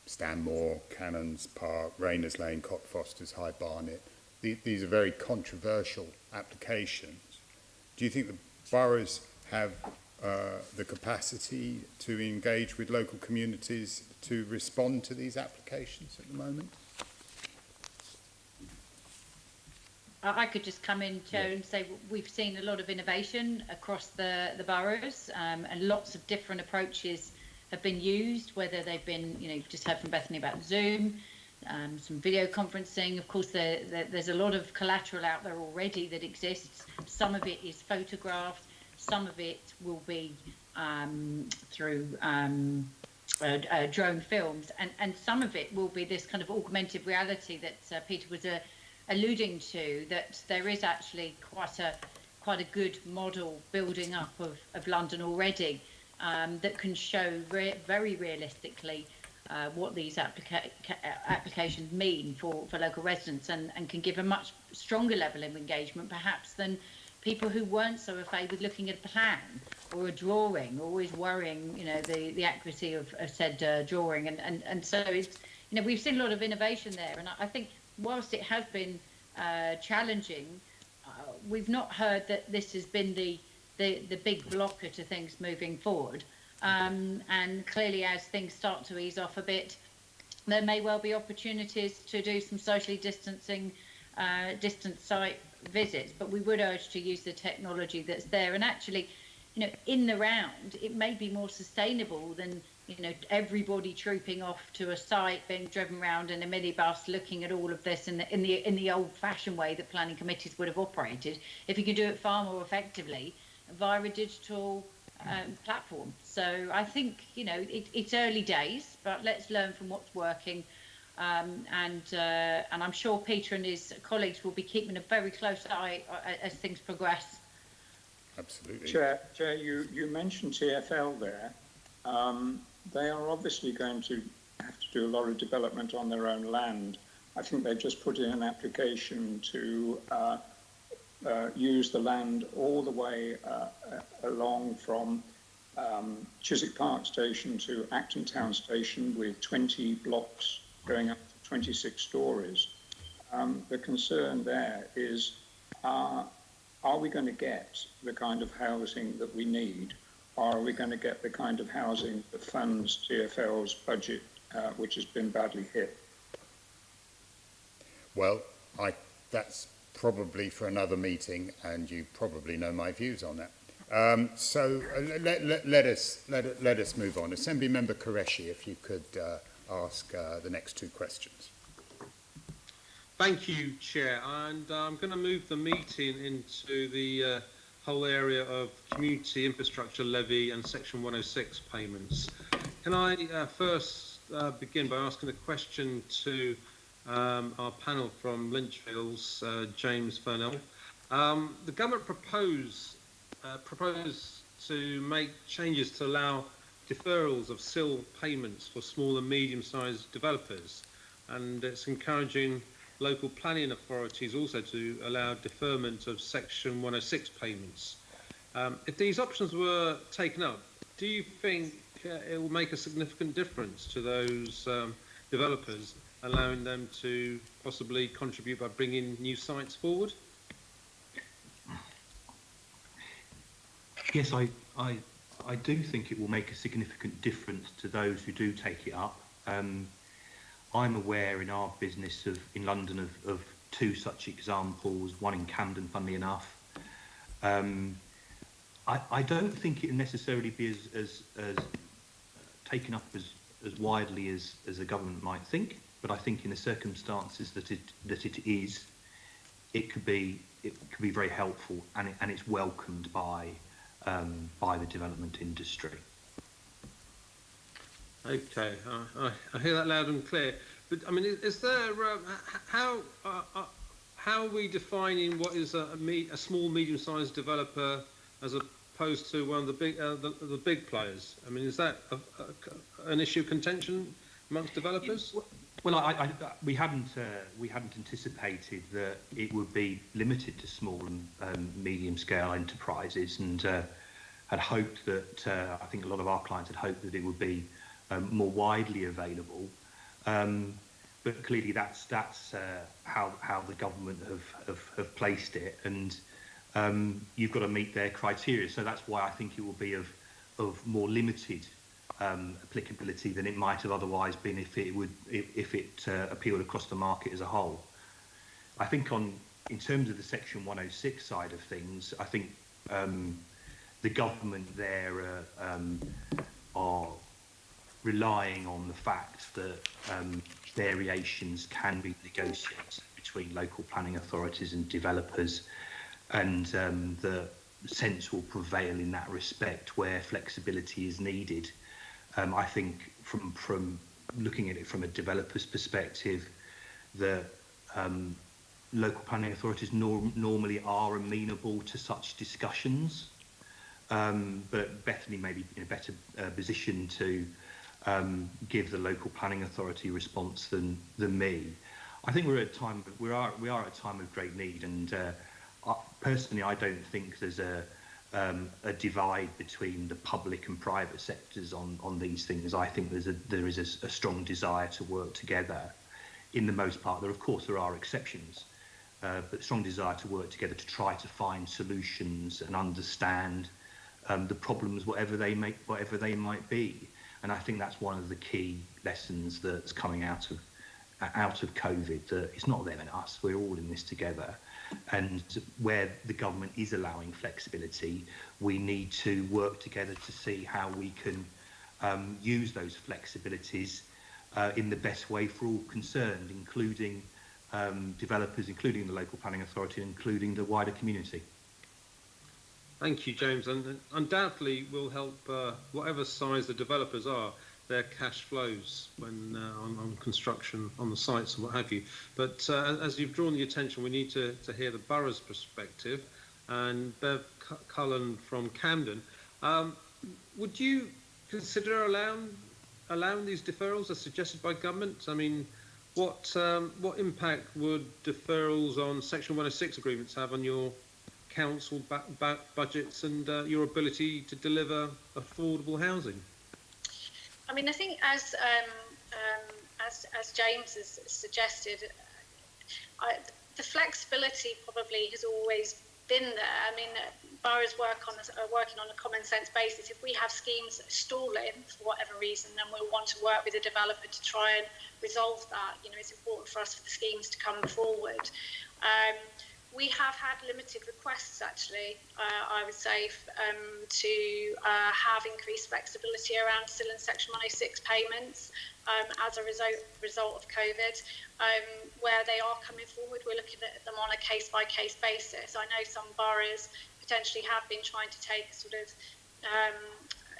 S1: Stanmore, Cannons Park, Rayners Lane, Cockfosters, High Barnet. These are very controversial applications. Do you think the boroughs have the capacity to engage with local communities to respond to these applications at the moment?
S4: I could just come in, Chair, and say we've seen a lot of innovation across the boroughs, and lots of different approaches have been used, whether they've been, you've just heard from Bethany about Zoom, some video conferencing. Of course, there's a lot of collateral out there already that exists. Some of it is photographed, some of it will be through drone films, and some of it will be this kind of augmented reality that Peter was alluding to, that there is actually quite a good model building up of London already, that can show very realistically what these applications mean for local residents, and can give a much stronger level of engagement perhaps than people who weren't so afraid with looking at a plan or a drawing, always worrying the accuracy of said drawing, and so it's we've seen a lot of innovation there, and I think whilst it has been challenging, we've not heard that this has been the big blocker to things moving forward. And clearly, as things start to ease off a bit, there may well be opportunities to do some socially distancing, distant site visits. But we would urge to use the technology that's there. And actually, in the round, it may be more sustainable than everybody trooping off to a site, being driven around in a minibus, looking at all of this in the old-fashioned way that planning committees would have operated. If you can do it far more effectively via a digital platform. So I think it's early days, but let's learn from what's working, and I'm sure Peter and his colleagues will be keeping a very close eye as things progress.
S1: Absolutely.
S9: Chair, you mentioned TfL there. They are obviously going to have to do a lot of development on their own land. I think they've just put in an application to use the land all the way along from Chiswick Park Station to Acton Town Station, with 20 blocks going up to 26 stories. The concern there is, are we going to get the kind of housing that we need? Or are we going to get the kind of housing that funds TfL's budget, which has been badly hit?
S1: Well, that's probably for another meeting, and you probably know my views on that. So let us move on. Assembly Member Qureshi, if you could ask the next two questions.
S10: Thank you, Chair. And I'm going to move the meeting into the whole area of community infrastructure levy and Section 106 payments. Can I first begin by asking a question to our panel from Lynchfield's James Furnell. The government proposed to make changes to allow deferrals of SIL payments for small and medium-sized developers, and it's encouraging local planning authorities also to allow deferment of Section 106 payments. If these options were taken up, do you think it will make a significant difference to those developers, allowing them to possibly contribute by bringing new sites forward?
S7: Yes, I do think it will make a significant difference to those who do take it up. I'm aware in our business in London of two such examples, one in Camden, funnily enough. I don't think it will necessarily be as taken up as widely as the government might think, but I think in the circumstances that it is, it could be very helpful, and it's welcomed by the development industry.
S10: Okay, I hear that loud and clear. But I mean, is there how are we defining what is a small, medium-sized developer as opposed to one of the big players? I mean, is that an issue of contention amongst developers?
S7: Well, we hadn't anticipated that it would be limited to small and medium-scale enterprises, and had hoped that I think a lot of our clients had hoped that it would be more widely available. But clearly, that's how the government have placed it, and you've got to meet their criteria. So that's why I think it will be of more limited applicability than it might have otherwise been if it appealed across the market as a whole. I think in terms of the Section 106 side of things, I think the government there are relying on the fact that variations can be negotiated between local planning authorities and developers, and the sense will prevail in that respect where flexibility is needed. I think from looking at it from a developer's perspective, the local planning authorities normally are amenable to such discussions, but Bethany may be in a better position to give the local planning authority response than me. I think we are at a time of great need, and personally, I don't think there's a divide between the public and private sectors on these things. I think there is a strong desire to work together. In the most part, there are exceptions, but strong desire to work together to try to find solutions and understand the problems, whatever they might be. And I think that's one of the key lessons that's coming out of COVID, that it's not them and us, we're all in this together. And where the government is allowing flexibility, we need to work together to see how we can use those flexibilities in the best way for all concerned, including developers, including the local planning authority, including the wider community.
S10: Thank you, James, and undoubtedly will help whatever size the developers are, their cash flows when on construction on the sites and what have you. But as you've drawn the attention, we need to hear the borough's perspective. And Bev Cullen from Camden, would you consider allowing these deferrals as suggested by government? I mean, what impact would deferrals on Section 106 agreements have on your council budgets and your ability to deliver affordable housing?
S6: I mean, I think as James has suggested, the flexibility probably has always been there. I mean, boroughs are working on a common sense basis. If we have schemes that are stalling for whatever reason, then we'll want to work with the developer to try and resolve that. You know, it's important for us for the schemes to come forward. We have had limited requests, actually, I would say, to have increased flexibility around still in Section 106 payments as a result of COVID. Where they are coming forward, we're looking at them on a case-by-case basis. I know some boroughs potentially have been trying to take a sort of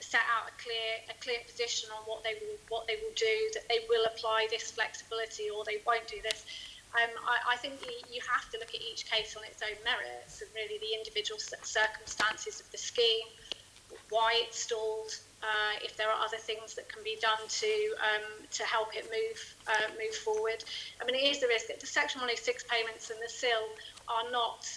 S6: set out a clear position on what they will do, that they will apply this flexibility or they won't do this. I think you have to look at each case on its own merits and really the individual circumstances of the scheme, why it's stalled, if there are other things that can be done to help it move forward. I mean, it is the risk that the Section 106 payments and the SIL are not.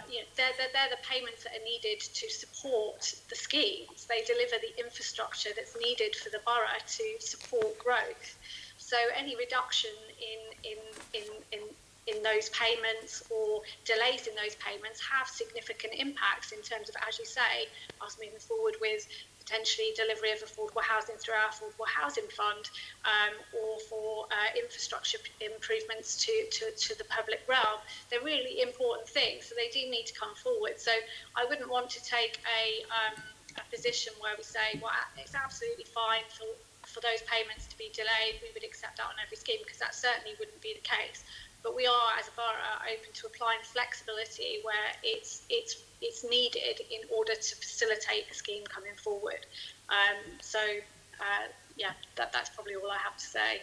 S6: They're the payments that are needed to support the schemes. They deliver the infrastructure that's needed for the borough to support growth. So any reduction in those payments or delays in those payments have significant impacts in terms of, as you say, us moving forward with potentially delivery of affordable housing through our Affordable Housing Fund, or for infrastructure improvements to the public realm. They're really important things, so they do need to come forward. So I wouldn't want to take a position where we say, well, it's absolutely fine for those payments to be delayed, we would accept that on every scheme, because that certainly wouldn't be the case. But we are, as a borough, open to applying flexibility where it's needed in order to facilitate a scheme coming forward. That's probably all I have to say.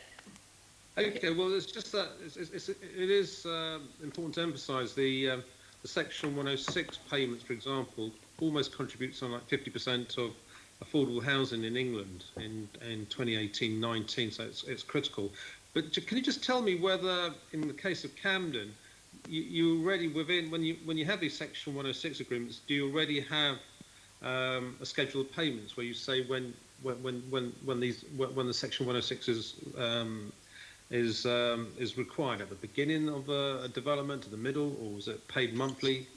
S10: Okay, well, it's just that it is important to emphasise the the Section 106 payments, for example, almost contribute something like 50% of affordable housing in England in 2018-19, so it's critical. But can you just tell me whether, in the case of Camden, you already when you have these Section 106 agreements, do you already have a schedule of payments where you say when the Section 106 is required at the beginning of a development, at the middle, or is it paid monthly?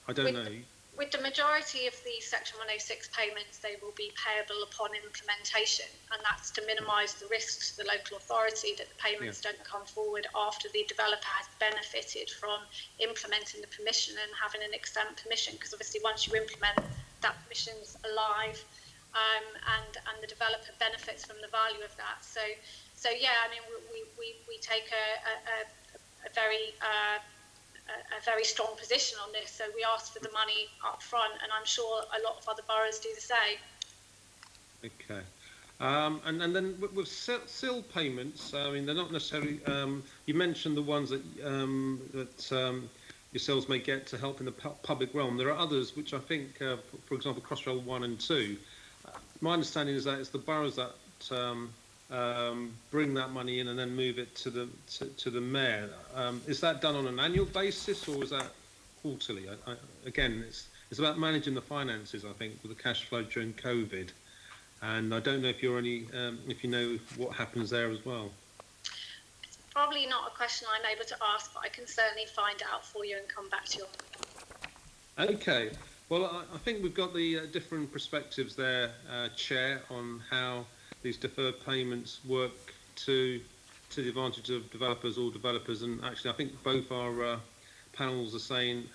S10: I don't know.
S6: With the majority of the Section 106 payments, they will be payable upon implementation, and that's to minimise the risks to the local authority that the payments don't come forward after the developer has benefited from implementing the permission and having an extant permission, because obviously once you implement, that permission's alive, and the developer benefits from the value of that. So yeah, I mean, we take a very strong position on this. So we ask for the money up front, and I'm sure a lot of other boroughs do the same.
S10: Okay. And then with SIL payments, I mean, they're not necessarily, you mentioned the ones that yourselves may get to help in the public realm. There are others which I think, for example, Crossrail 1 and 2. My understanding is that it's the boroughs that bring that money in and then move it to the mayor. Is that done on an annual basis, or is that quarterly? Again, it's about managing the finances, I think, with the cash flow during COVID. And I don't know if if you know what happens there as well.
S6: It's probably not a question I'm able to ask, but I can certainly find out for you and come back to you.
S10: Okay. Well, I think we've got the different perspectives there, Chair, on how these deferred payments work to the advantage of developers, all developers, and actually I think both our panels are saying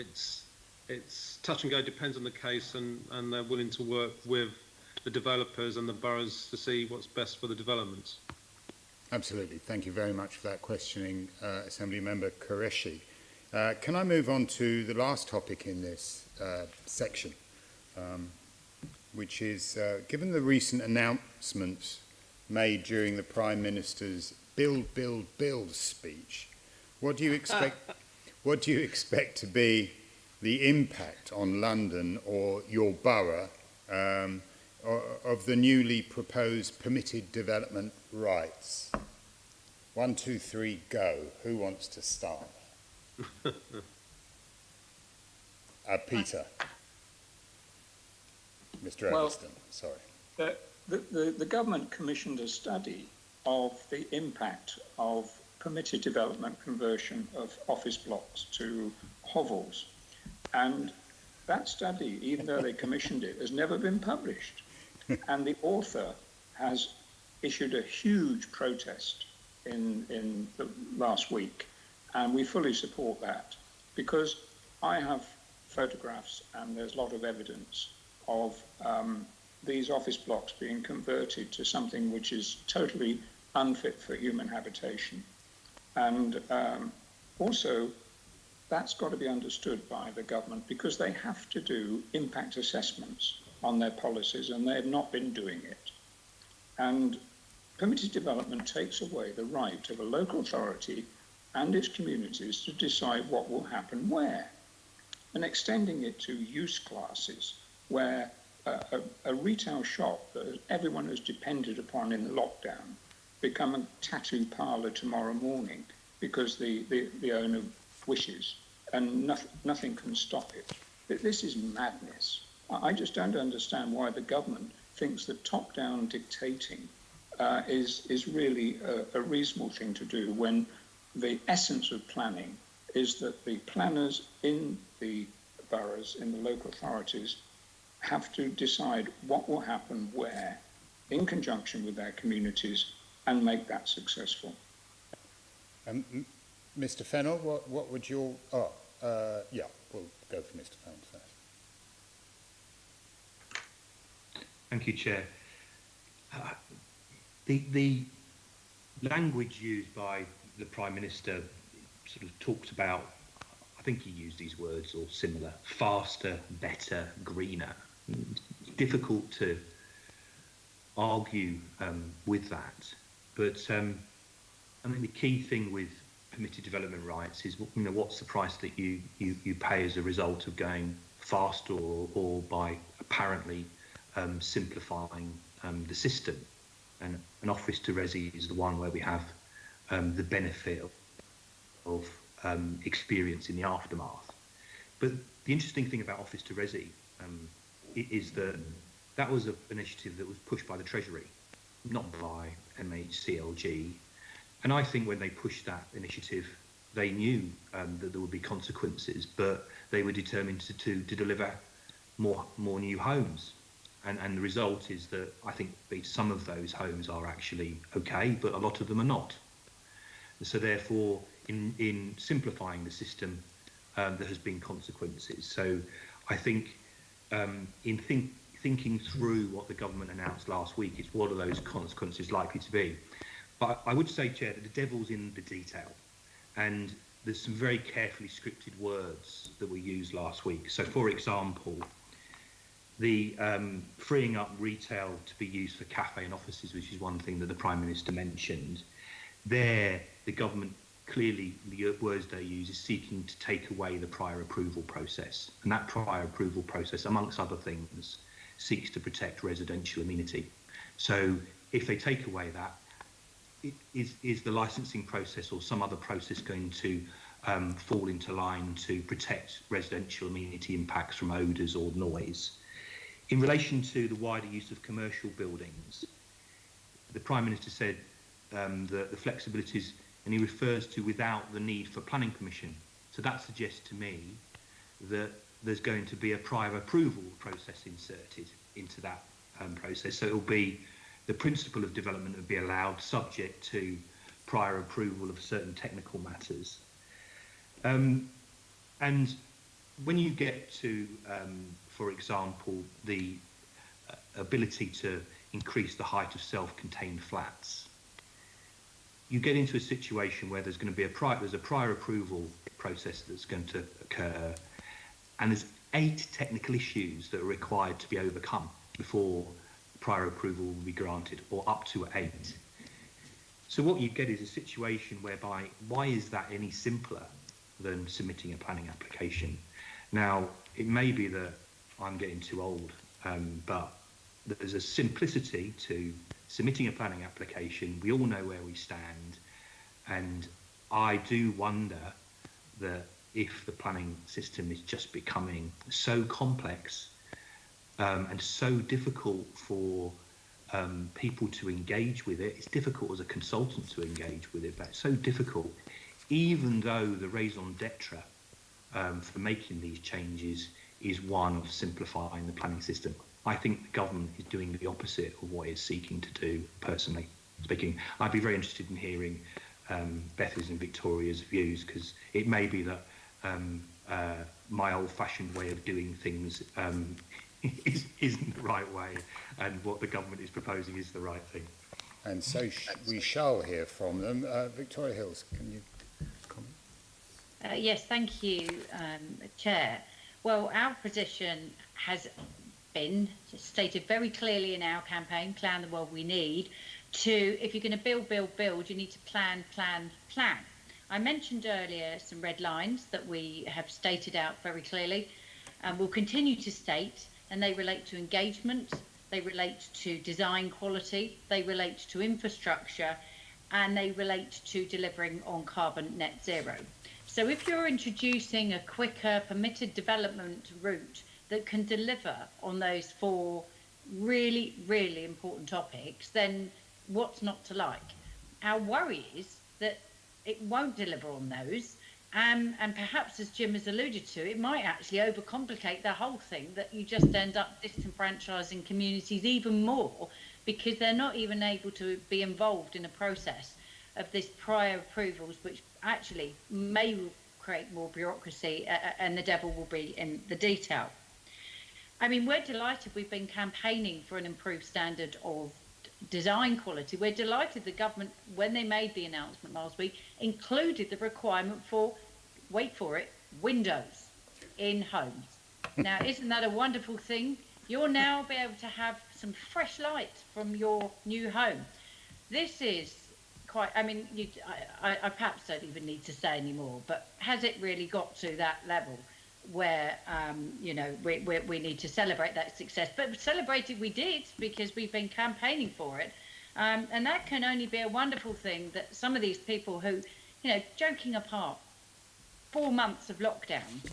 S10: it's touch and go, depends on the case, and they're willing to work with the developers and the boroughs to see what's best for the developments.
S1: Absolutely. Thank you very much for that questioning, Assembly Member Qureshi. Can I move on to the last topic in this section, which is, given the recent announcements made during the Prime Minister's Build, Build, Build speech, what do you expect to be the impact on London or your borough of the newly proposed permitted development rights? 1, 2, 3, go. Who wants to start? Peter. Mr. Everston, sorry.
S9: The government commissioned a study of the impact of permitted development conversion of office blocks to hovels. And that study, even though they commissioned it, has never been published. And the author has issued a huge protest in the last week. And we fully support that, because I have photographs and there's a lot of evidence of these office blocks being converted to something which is totally unfit for human habitation. And also, that's got to be understood by the government, because they have to do impact assessments on their policies, and they have not been doing it. And permitted development takes away the right of a local authority and its communities to decide what will happen where. And extending it to use classes where a retail shop that everyone has depended upon in the lockdown become a tattoo parlour tomorrow morning because the owner wishes, and nothing can stop it. This is madness. I just don't understand why the government thinks that top-down dictating is really a reasonable thing to do, when the essence of planning is that the planners in the boroughs, in the local authorities, have to decide what will happen where, in conjunction with their communities, and make that successful.
S1: Mr. Fennell, what would your... yeah, we'll go for Mr. Fennell first.
S7: Thank you, Chair. The language used by the Prime Minister sort of talked about, I think he used these words or similar: faster, better, greener. It's difficult to argue with that, but I think the key thing with permitted development rights is, what's the price that you pay as a result of going fast or by apparently simplifying the system. And an office to resi is the one where we have the benefit of experience in the aftermath. But the interesting thing about office to resi is that that was an initiative that was pushed by the Treasury, not by MHCLG. And I think when they pushed that initiative, they knew that there would be consequences, but they were determined to deliver more new homes. And the result is that I think some of those homes are actually okay, but a lot of them are not. So therefore, in simplifying the system, there has been consequences. So I think thinking through what the government announced last week is what are those consequences likely to be. But I would say, Chair, that the devil's in the detail. And there's some very carefully scripted words that were used last week. So, for example, the freeing up retail to be used for cafe and offices, which is one thing that the Prime Minister mentioned. There, the government clearly, the words they use, is seeking to take away the prior approval process. And that prior approval process, amongst other things, seeks to protect residential amenity. So if they take away that, is the licensing process or some other process going to fall into line to protect residential amenity impacts from odours or noise? In relation to the wider use of commercial buildings, the Prime Minister said that the flexibilities, and he refers to without the need for planning permission. So that suggests to me that there's going to be a prior approval process inserted into that process. So it will be the principle of development will be allowed subject to prior approval of certain technical matters. And when you get to, for example, the ability to increase the height of self-contained flats, you get into a situation where there's going to be a prior approval process that's going to occur, and there's 8 technical issues that are required to be overcome before prior approval will be granted, or up to 8. So what you get is a situation whereby, why is that any simpler than submitting a planning application? Now, it may be that I'm getting too old, but there's a simplicity to submitting a planning application. We all know where we stand, and I do wonder that if the planning system is just becoming so complex and so difficult for people to engage with it. It's difficult as a consultant to engage with it, but it's so difficult, even though the raison d'etre for making these changes is one of simplifying the planning system. I think the government is doing the opposite of what it's seeking to do, personally speaking. I'd be very interested in hearing Beth's and Victoria's views, because it may be that my old-fashioned way of doing things isn't the right way, and what the government is proposing is the right thing.
S1: And so we shall hear from them. Victoria Hills, can you comment?
S4: Yes, thank you, Chair. Well, our position has been stated very clearly in our campaign, Plan the World We Need, to, if you're going to build, you need to plan. I mentioned earlier some red lines that we have stated out very clearly, and will continue to state, and they relate to engagement, they relate to design quality, they relate to infrastructure, and they relate to delivering on carbon net zero. So if you're introducing a quicker permitted development route that can deliver on those 4 really, really important topics, then what's not to like? Our worry is that it won't deliver on those, and perhaps, as Jim has alluded to, it might actually overcomplicate the whole thing, that you just end up disenfranchising communities even more, because they're not even able to be involved in a process of this prior approvals, which actually may create more bureaucracy, and the devil will be in the detail. I mean, we're delighted we've been campaigning for an improved standard of design quality. We're delighted the government, when they made the announcement last week, included the requirement for, wait for it, windows in homes. Now, isn't that a wonderful thing? You'll now be able to have some fresh light from your new home. This is quite, I mean, I perhaps don't even need to say anymore, but has it really got to that level where, you know, we need to celebrate that success? But celebrate it we did, because we've been campaigning for it. And that can only be a wonderful thing, that some of these people who, you know, joking apart, 4 months of lockdown,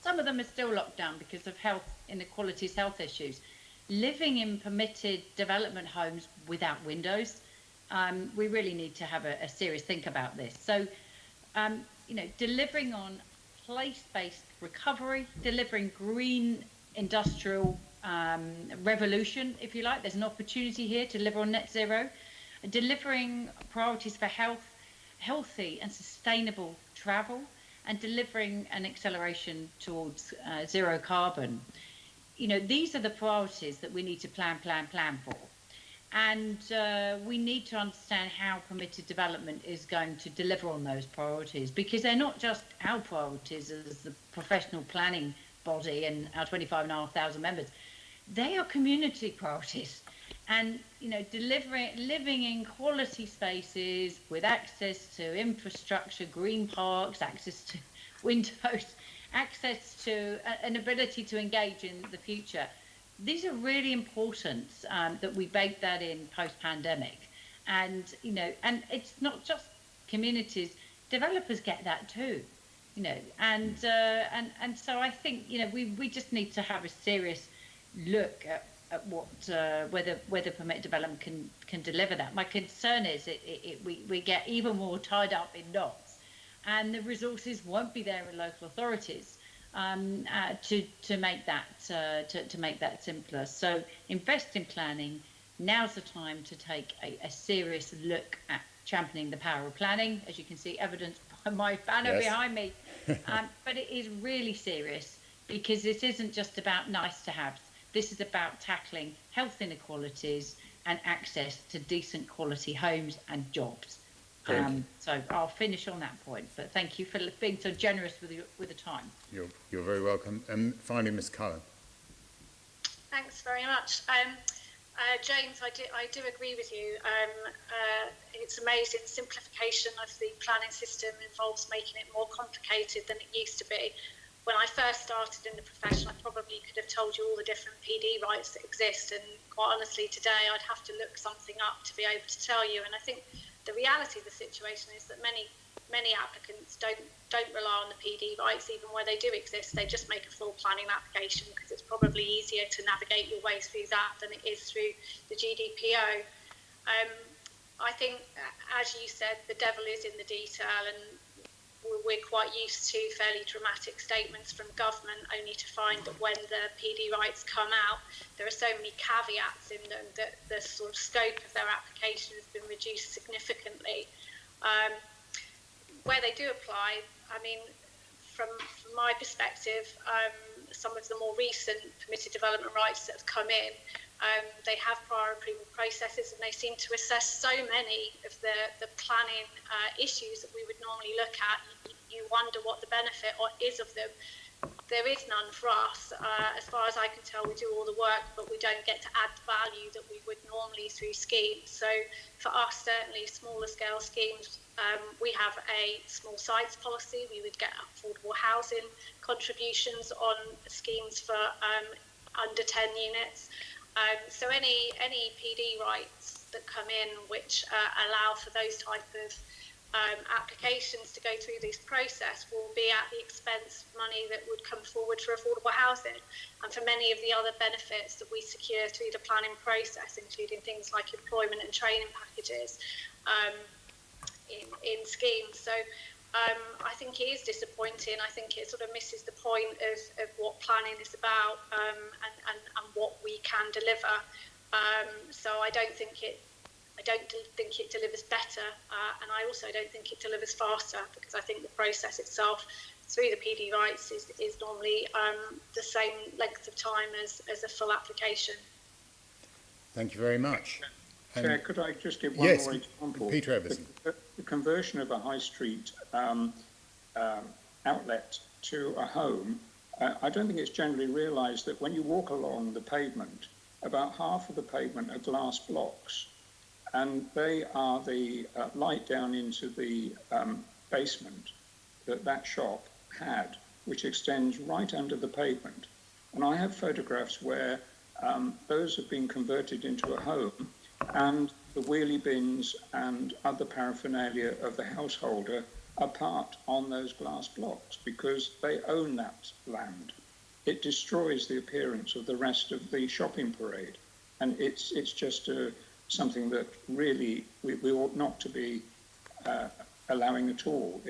S4: some of them are still locked down because of health inequalities, health issues, living in permitted development homes without windows. We really need to have a serious think about this. So, you know, delivering on place-based recovery, delivering green industrial revolution, if you like. There's an opportunity here to deliver on net zero, delivering priorities for healthy and sustainable travel, and delivering an acceleration towards zero carbon. You know, these are the priorities that we need to plan for. And we need to understand how permitted development is going to deliver on those priorities, because they're not just our priorities as the professional planning body and our 25,500 members. They are community priorities. And, you know, living in quality spaces with access to infrastructure, green parks, access to windows, access to an ability to engage in the future. These are really important, that we bake that in post-pandemic. And, you know, and it's not just communities, developers get that too, you know, and so I think, you know, we just need to have a serious look at what whether permit development can deliver that. My concern is we get even more tied up in knots, and the resources won't be there in local authorities to make that simpler. So invest in planning. Now's the time to take a serious look at championing the power of planning. As you can see, evidenced by my banner behind me. But it is really serious, because this isn't just about nice to haves. This is about tackling health inequalities and access to decent quality homes and jobs. So I'll finish on that point, but thank you for being so generous with the time.
S1: You're very welcome. And finally, Ms. Cullen.
S6: Thanks very much. James, I do agree with you. It's amazing. Simplification of the planning system involves making it more complicated than it used to be. When I first started in the profession, I probably could have told you all the different PD rights that exist, and quite honestly, today I'd have to look something up to be able to tell you. And I think the reality of the situation is that many applicants don't rely on the PD rights, even where they do exist. They just make a full planning application, because it's probably easier to navigate your way through that than it is through the GDPO. I think, as you said, the devil is in the detail, and we're quite used to fairly dramatic statements from government, only to find that when the PD rights come out, there are so many caveats in them that the sort of scope of their application has been reduced significantly. Where they do apply, I mean, from my perspective, some of the more recent permitted development rights that have come in, they have prior approval processes, and they seem to assess so many of the planning issues that we would normally look at. You wonder what the benefit is of them. There is none for us. As far as I can tell, we do all the work, but we don't get to add the value that we would normally through schemes. So for us, certainly smaller scale schemes, we have a small sites policy. We would get affordable housing contributions on schemes for under 10 units. So any PD rights that come in which allow for those type of applications to go through this process will be at the expense of money that would come forward for affordable housing and for many of the other benefits that we secure through the planning process, including things like employment and training packages in schemes. So I think it is disappointing. I think it sort of misses the point of what planning is about and what we can deliver. So I don't think it delivers better, and I also don't think it delivers faster, because I think the process itself through the PD rights is normally the same length of time as a full application.
S1: Thank you very much.
S9: Chair, could I just give one more example?
S1: Peter Everson.
S9: The conversion of a high street outlet to a home, I don't think it's generally realised that when you walk along the pavement, about half of the pavement are glass blocks. and they are the light down into the basement that shop had, which extends right under the pavement. And I have photographs where those have been converted into a home, and the wheelie bins and other paraphernalia of the householder are parked on those glass blocks because they own that land. It destroys the appearance of the rest of the shopping parade, and it's just something that really we ought not to be allowing at all.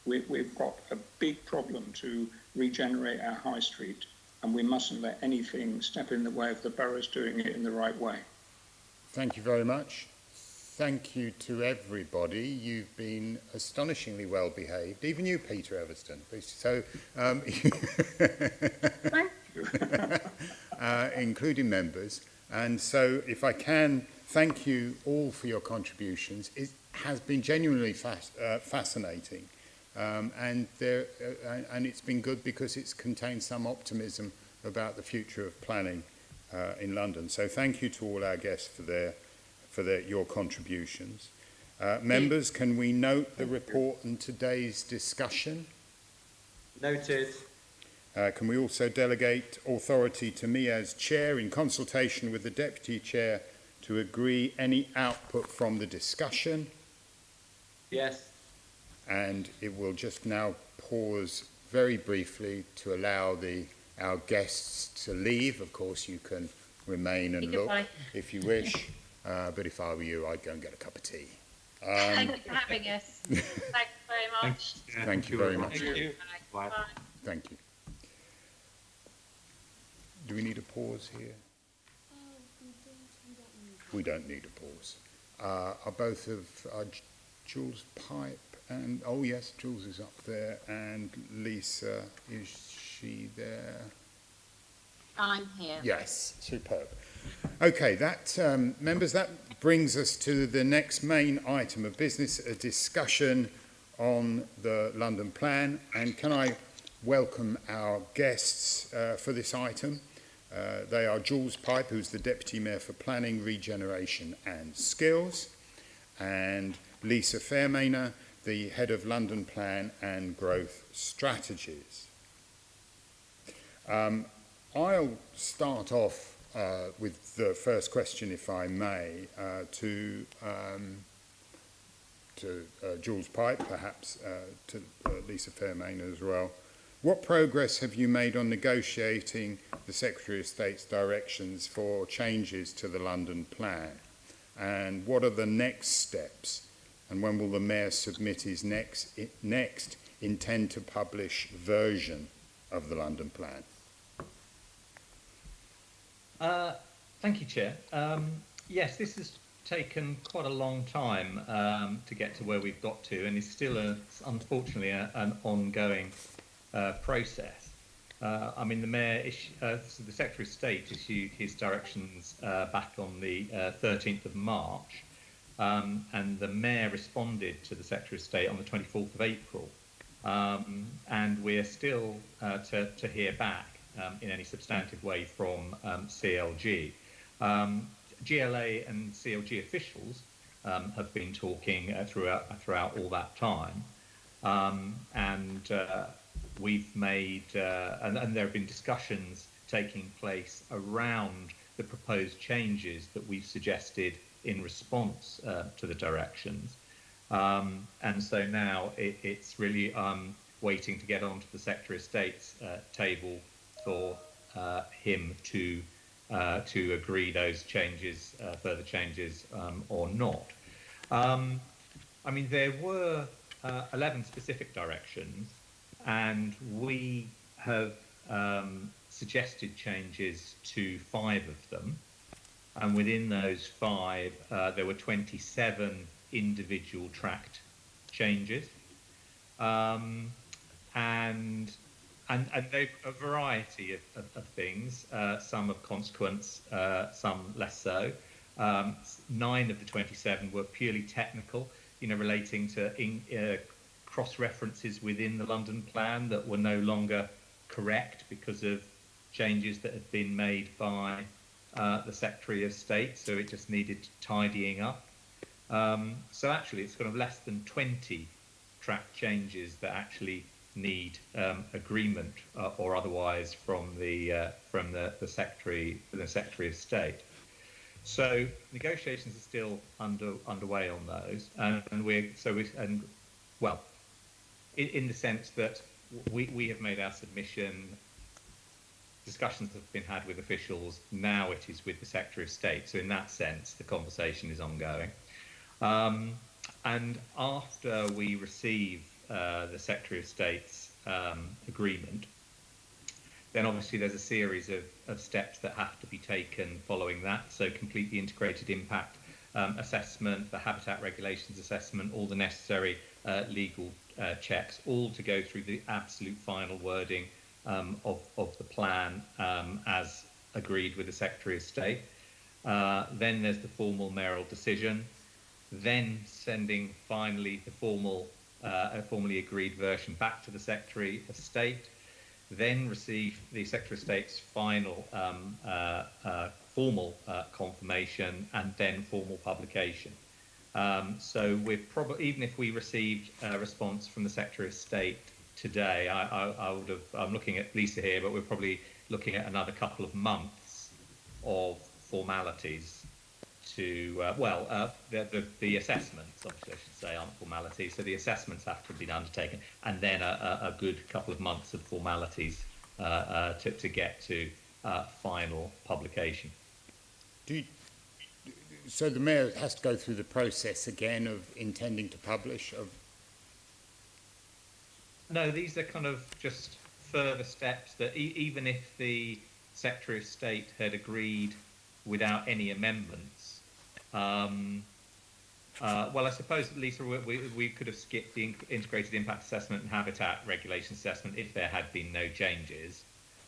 S9: We've got a big problem to regenerate our high street, and we mustn't let anything step in the way of the borough's doing it in the right way.
S1: Thank you very much. Thank you to everybody. You've been astonishingly well behaved, even you, Peter Everston. So,
S9: Thank you.
S1: including members. And so, if I can thank you all for your contributions. It has been genuinely fascinating, and it's been good because it's contained some optimism about the future of planning in London. So, thank you to all our guests for your contributions. Members, can we note the report and today's discussion?
S5: Noted.
S1: Can we also delegate authority to me as chair in consultation with the deputy chair to agree any output from the discussion?
S5: Yes.
S1: And it will just now pause very briefly to allow our guests to leave. Of course, you can remain and look if you wish. But if I were you, I'd go and get a cup of tea.
S4: Thank you for having us.
S6: Thank you very much.
S1: Thank you very much.
S3: Thank you.
S9: Bye.
S6: Bye.
S1: Thank you. Do we need a pause here? We don't need a pause. Are both of Jules Pipe and, oh yes, Jules is up there, and Lisa, is she there?
S11: I'm here.
S1: Yes, superb. Okay, members, that brings us to the next main item of business, a discussion on the London Plan. And can I welcome our guests for this item? They are Jules Pipe, who's the Deputy Mayor for Planning, Regeneration and Skills, and Lisa Fairmainer, the Head of London Plan and Growth Strategies. I'll start off with the first question, if I may, to Jules Pipe, perhaps to Lisa Fairmainer as well. What progress have you made on negotiating the Secretary of State's directions for changes to the London Plan? And what are the next steps? And when will the Mayor submit his next intend to publish version of the London Plan?
S12: Thank you, Chair. Yes, this has taken quite a long time to get to where we've got to, and it's still, unfortunately, an ongoing process. I mean, the Mayor, the Secretary of State issued his directions back on the 13th of March, and the Mayor responded to the Secretary of State on the 24th of April, and we're still to hear back in any substantive way from CLG. GLA and CLG officials have been talking throughout all that time, and we've made and there have been discussions taking place around the proposed changes that we've suggested in response to the directions, and so now it's really waiting to get onto the Secretary of State's table for him to agree those changes, further changes, or not. I mean, there were 11 specific directions, and we have suggested changes to 5 of them. And within those 5, there were 27 individual tracked changes. And they've a variety of things, some of consequence, some less so. 9 of the 27 were purely technical, relating to cross-references within the London Plan that were no longer correct because of changes that had been made by the Secretary of State, so it just needed tidying up. So actually, it's kind of less than 20 track changes that actually need agreement or otherwise from the Secretary of State. So negotiations are still underway on those, in the sense that we have made our submission. Discussions have been had with officials. Now it is with the Secretary of State. So in that sense, the conversation is ongoing. And after we receive the Secretary of State's agreement, then obviously there's a series of steps that have to be taken following that. So complete the integrated impact assessment, the habitat regulations assessment, all the necessary legal checks, all to go through the absolute final wording of the plan as agreed with the Secretary of State. Then there's the formal mayoral decision, then sending finally the formally agreed version back to the Secretary of State, then receive the Secretary of State's final formal confirmation, and then formal publication. So we're probably, even if we received a response from the Secretary of State today, I'm looking at Lisa here, but we're probably looking at another couple of months of formalities to, the assessments, obviously I should say, aren't formalities, so the assessments have to be undertaken, and then a good couple of months of formalities to get to final publication.
S1: So the Mayor has to go through the process again of intending to publish?
S12: No, these are kind of just further steps that even if the Secretary of State had agreed without any amendments, I suppose, Lisa, we could have skipped the integrated impact assessment and habitat regulation assessment if there had been no changes,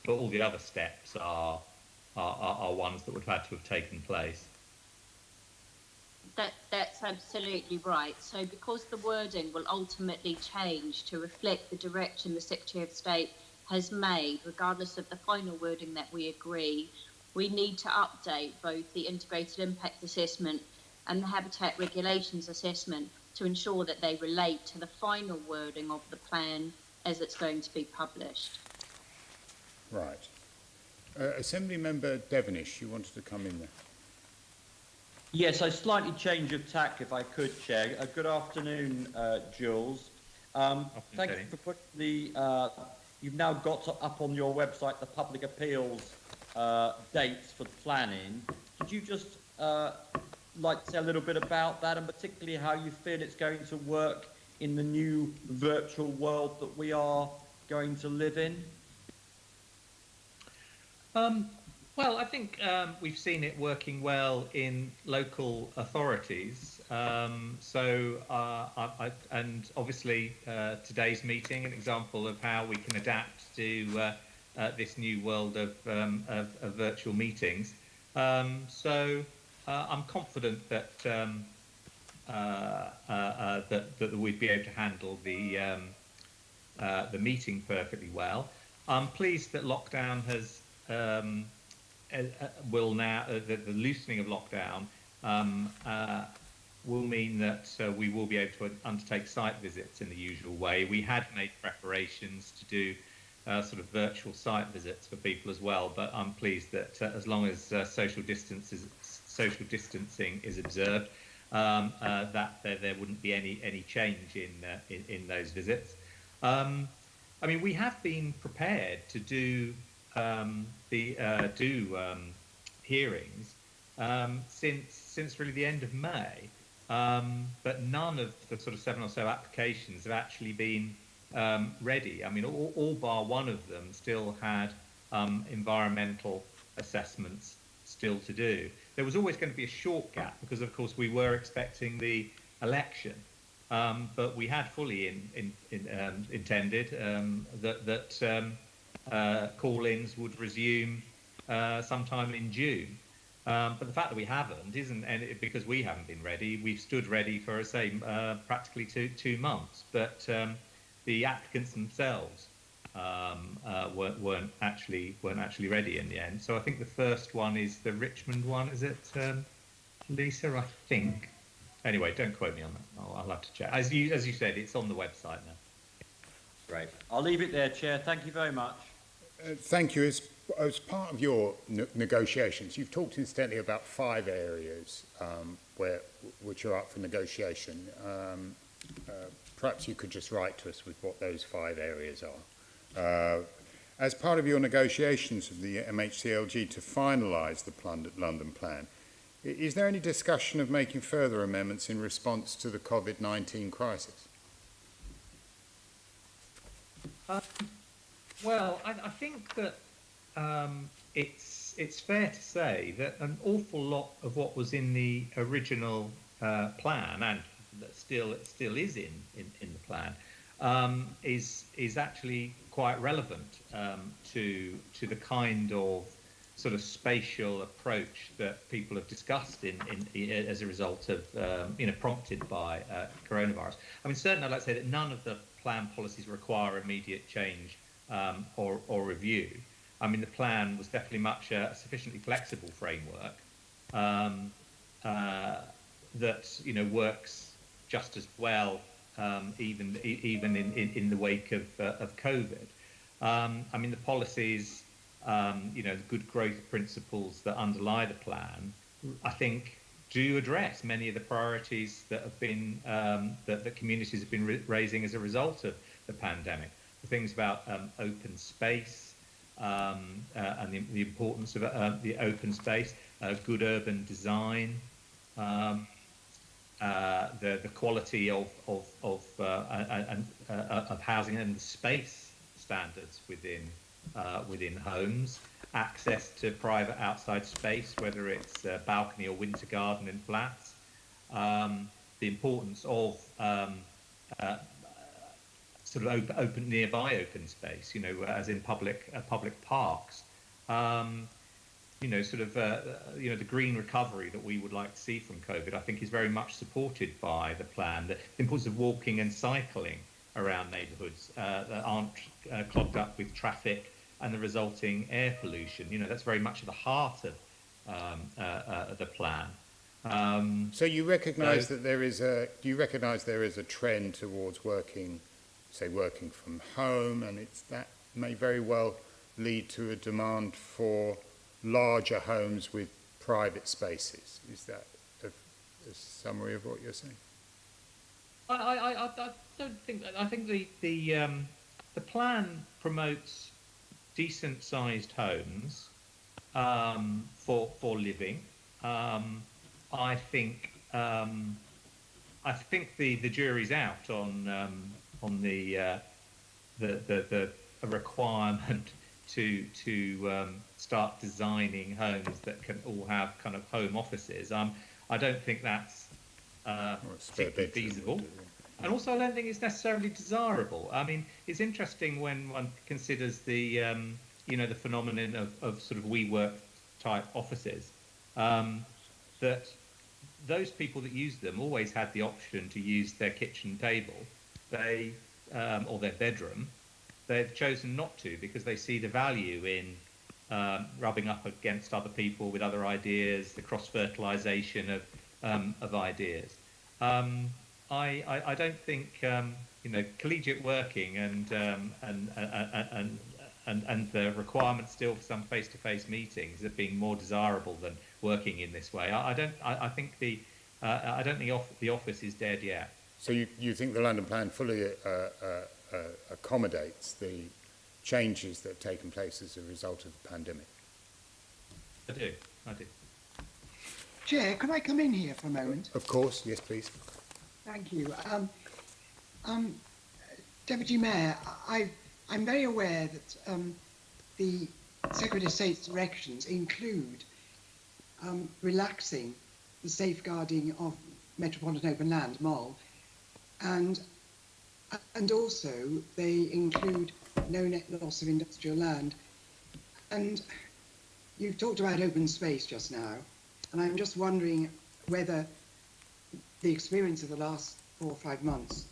S12: but all the other steps are ones that would have had to have taken place.
S11: That's absolutely right. So because the wording will ultimately change to reflect the direction the Secretary of State has made, regardless of the final wording that we agree, we need to update both the integrated impact assessment and the habitat regulations assessment to ensure that they relate to the final wording of the plan as it's going to be published.
S1: Right. Assembly Member Devenish, you wanted to come in there.
S5: Yes, a slightly change of tack, if I could, Chair. Good afternoon, Jules. Thank you for putting the. You've now got up on your website the public appeals dates for planning. Could you just like to say a little bit about that, and particularly how you feel it's going to work in the new virtual world that we are going to live in?
S12: Well, I think we've seen it working well in local authorities. And obviously today's meeting, an example of how we can adapt to this new world of virtual meetings. I'm confident that that we'd be able to handle the meeting perfectly well. I'm pleased that lockdown has. Will now the loosening of lockdown will mean that we will be able to undertake site visits in the usual way. We had made preparations to do sort of virtual site visits for people as well, but I'm pleased that as long as social distancing is observed, that there wouldn't be any change in those visits. I mean, we have been prepared to do hearings since really the end of May, but none of the sort of 7 or so applications have actually been ready. I mean, all bar one of them still had environmental assessments still to do. There was always going to be a short gap because, of course, we were expecting the election. But we had fully intended that call-ins would resume sometime in June. But the fact that we haven't isn't because we haven't been ready. We've stood ready for, practically two months. But the applicants themselves weren't actually ready in the end. So I think the first one is the Richmond one, is it, Lisa? I think. Anyway, don't quote me on that. I'll have to check. As you said, it's on the website now.
S5: Great. I'll leave it there, Chair. Thank you very much.
S1: Thank you. As part of your negotiations, you've talked incidentally about 5 areas which are up for negotiation. Perhaps you could just write to us with what those 5 areas are. As part of your negotiations of the MHCLG to finalise the London Plan, is there any discussion of making further amendments in response to the COVID-19 crisis?
S12: Well, I think that it's fair to say that an awful lot of what was in the original plan, and that still is in the plan, is actually quite relevant to the kind of sort of spatial approach that people have discussed as a result of prompted by coronavirus. I mean, certainly I'd like to say that none of the plan policies require immediate change or review. I mean, the plan was definitely much a sufficiently flexible framework that works just as well even in the wake of COVID. I mean, the policies, the good growth principles that underlie the plan, I think, do address many of the priorities that have been that communities have been raising as a result of the pandemic. The things about open space and the importance of the open space, good urban design, the quality of housing and the space standards within homes, access to private outside space, whether it's a balcony or winter garden in flats, the importance of sort of nearby open space, as in public parks, the green recovery that we would like to see from COVID, I think is very much supported by the plan. The importance of walking and cycling around neighbourhoods that aren't clogged up with traffic and the resulting air pollution. That's very much at the heart of the plan.
S1: So you recognise that there is a trend towards working from home, and that may very well lead to a demand for larger homes with private spaces. Is that a summary of what you're saying?
S12: I don't think that. I think the plan promotes decent-sized homes for living. I think the jury's out on the requirement to start designing homes that can all have kind of home offices. I don't think that's particularly feasible. And also, I don't think it's necessarily desirable. I mean, it's interesting when one considers the the phenomenon of sort of WeWork type offices, that those people that use them always had the option to use their kitchen table, or their bedroom. They've chosen not to because they see the value in rubbing up against other people with other ideas, the cross-fertilization of ideas. I don't think collegiate working and the requirement still for some face-to-face meetings are being more desirable than working in this way. I don't think the office is dead yet.
S1: So you think the London Plan fully accommodates the changes that have taken place as a result of the pandemic?
S12: I do.
S8: Chair, can I come in here for a moment?
S1: Of course, yes, please.
S8: Thank you. Deputy Mayor, I'm very aware that the Secretary of State's directions include relaxing the safeguarding of Metropolitan Open Land, MOL, and also they include no net loss of industrial land. And you've talked about open space just now, and I'm just wondering whether the experience of the last 4 or 5 months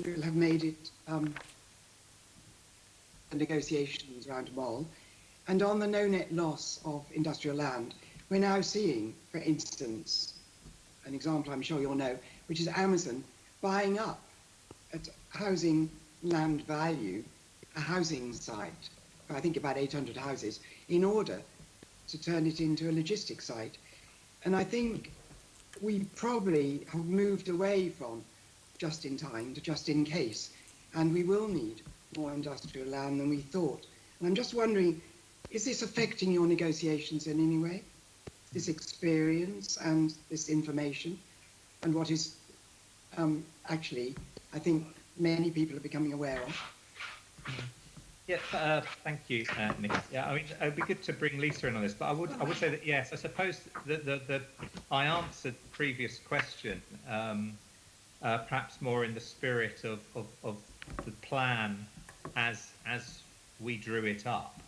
S8: will have made it negotiations around Mol. And on the no net loss of industrial land, we're now seeing, for instance, an example I'm sure you'll know, which is Amazon buying up at housing land value, a housing site, I think about 800 houses, in order to turn it into a logistics site. And I think we probably have moved away from just in time to just in case, and we will need more industrial land than we thought. And I'm just wondering, is this affecting your negotiations in any way? This experience and this information, and what is actually, I think many people are becoming aware of.
S12: Yeah, thank you, Nick. Yeah, I mean, it would be good to bring Lisa in on this, but I would say that yes, I suppose that I answered the previous question, perhaps more in the spirit of the plan as we drew it up,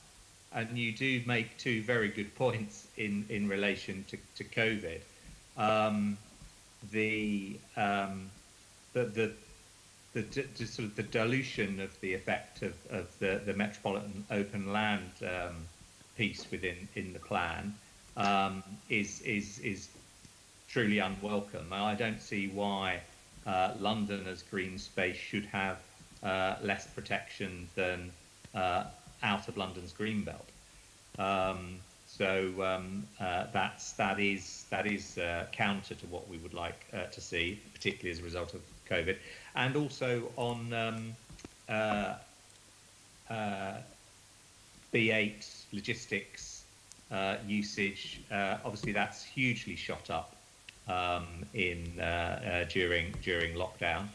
S12: and you do make two very good points in relation to COVID. The sort of the dilution of the effect of the metropolitan open land piece in the plan is truly unwelcome. I don't see why London as green space should have less protection than out of London's green belt. That is counter to what we would like to see, particularly as a result of COVID. And also on B8 logistics usage, obviously that's hugely shot up during lockdown.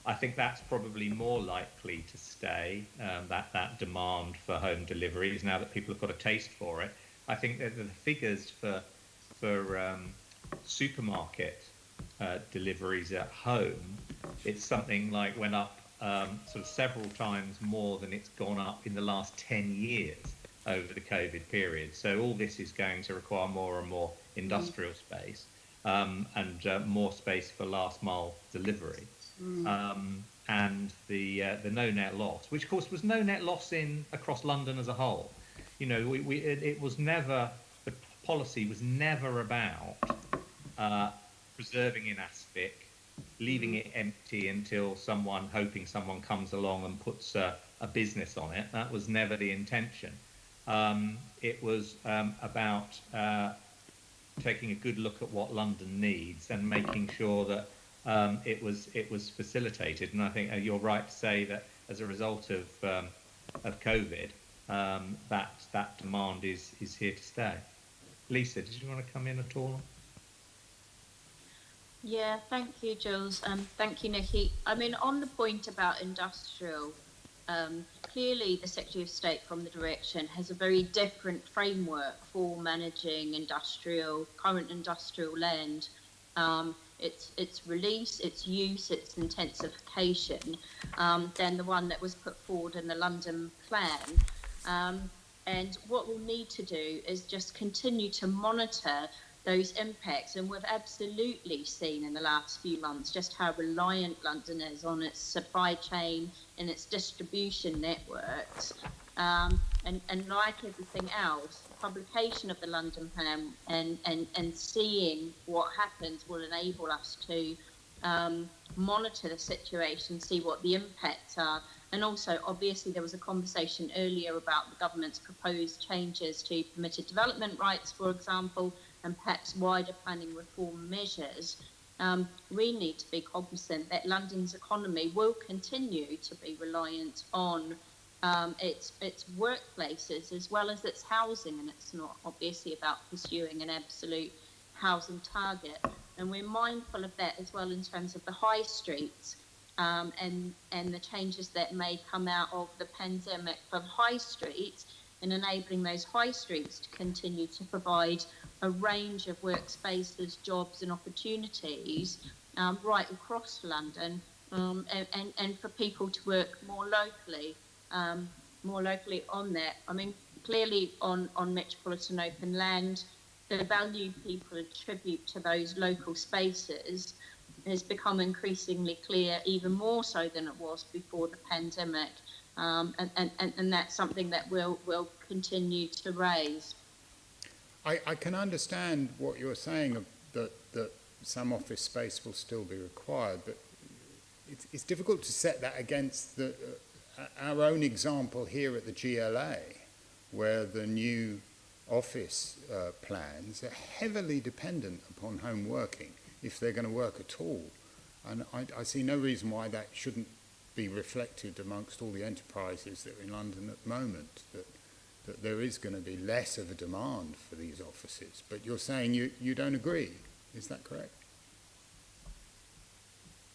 S12: I think that's probably more likely to stay, that demand for home deliveries, now that people have got a taste for it. I think that the figures for supermarket deliveries at home, it's something like went up sort of several times more than it's gone up in the last 10 years over the COVID period. So all this is going to require more and more industrial space and more space for last mile delivery. And the no net loss, which of course was no net loss across London as a whole. You know, it was never, the policy was never about preserving in Aspic, leaving it empty until hoping someone comes along and puts a business on it. That was never the intention. It was about taking a good look at what London needs and making sure that it was facilitated. And I think you're right to say that as a result of COVID, that demand is here to stay. Lisa, did you want to come in at all?
S11: Yeah, thank you, Jules. Thank you, Nikki. I mean, on the point about industrial, clearly the Secretary of State from the direction has a very different framework for managing current industrial land. Its release, its use, its intensification than the one that was put forward in the London plan. And what we'll need to do is just continue to monitor those impacts. And we've absolutely seen in the last few months just how reliant London is on its supply chain and its distribution networks. And like everything else, publication of the London plan and seeing what happens will enable us to monitor the situation, see what the impacts are. And also, obviously, there was a conversation earlier about the government's proposed changes to permitted development rights, for example, and perhaps wider planning reform measures. We need to be cognizant that London's economy will continue to be reliant on its workplaces as well as its housing, and it's not obviously about pursuing an absolute housing target. And we're mindful of that as well in terms of the high streets and the changes that may come out of the pandemic for high streets, and enabling those high streets to continue to provide a range of workspaces, jobs and opportunities right across London, and for people to work more locally on that. I mean, clearly on metropolitan open land, the value people attribute to those local spaces has become increasingly clear, even more so than it was before the pandemic. And that's something that we'll continue to raise.
S1: I can understand what you're saying, that some office space will still be required, but it's difficult to set that against our own example here at the GLA, where the new office plans are heavily dependent upon home working, if they're going to work at all. And I see no reason why that shouldn't be reflected amongst all the enterprises that are in London at the moment, that there is going to be less of a demand for these offices. But you're saying you don't agree, is that correct?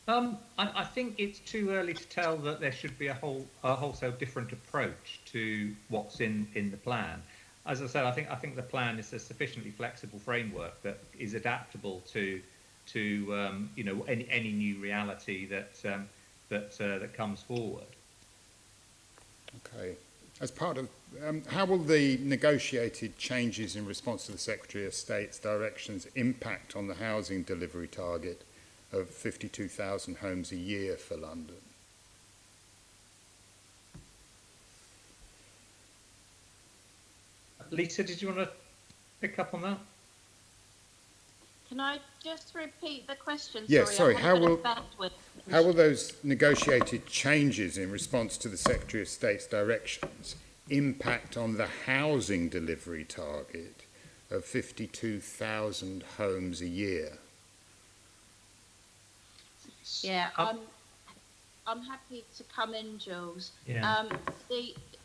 S12: I think it's too early to tell that there should be a wholesale different approach to what's in the plan. As I said, I think the plan is a sufficiently flexible framework that is adaptable to any new reality that comes forward.
S1: Okay. As part of, how will the negotiated changes in response to the Secretary of State's directions impact on the housing delivery target of 52,000 homes a year for London?
S12: Lisa, did you want to pick up on that?
S11: Can I just repeat the question?
S1: Yes, sorry. How will those negotiated changes in response to the Secretary of State's directions impact on the housing delivery target of 52,000 homes a year?
S11: Yeah, I'm happy to come in, Jules.
S12: Yeah.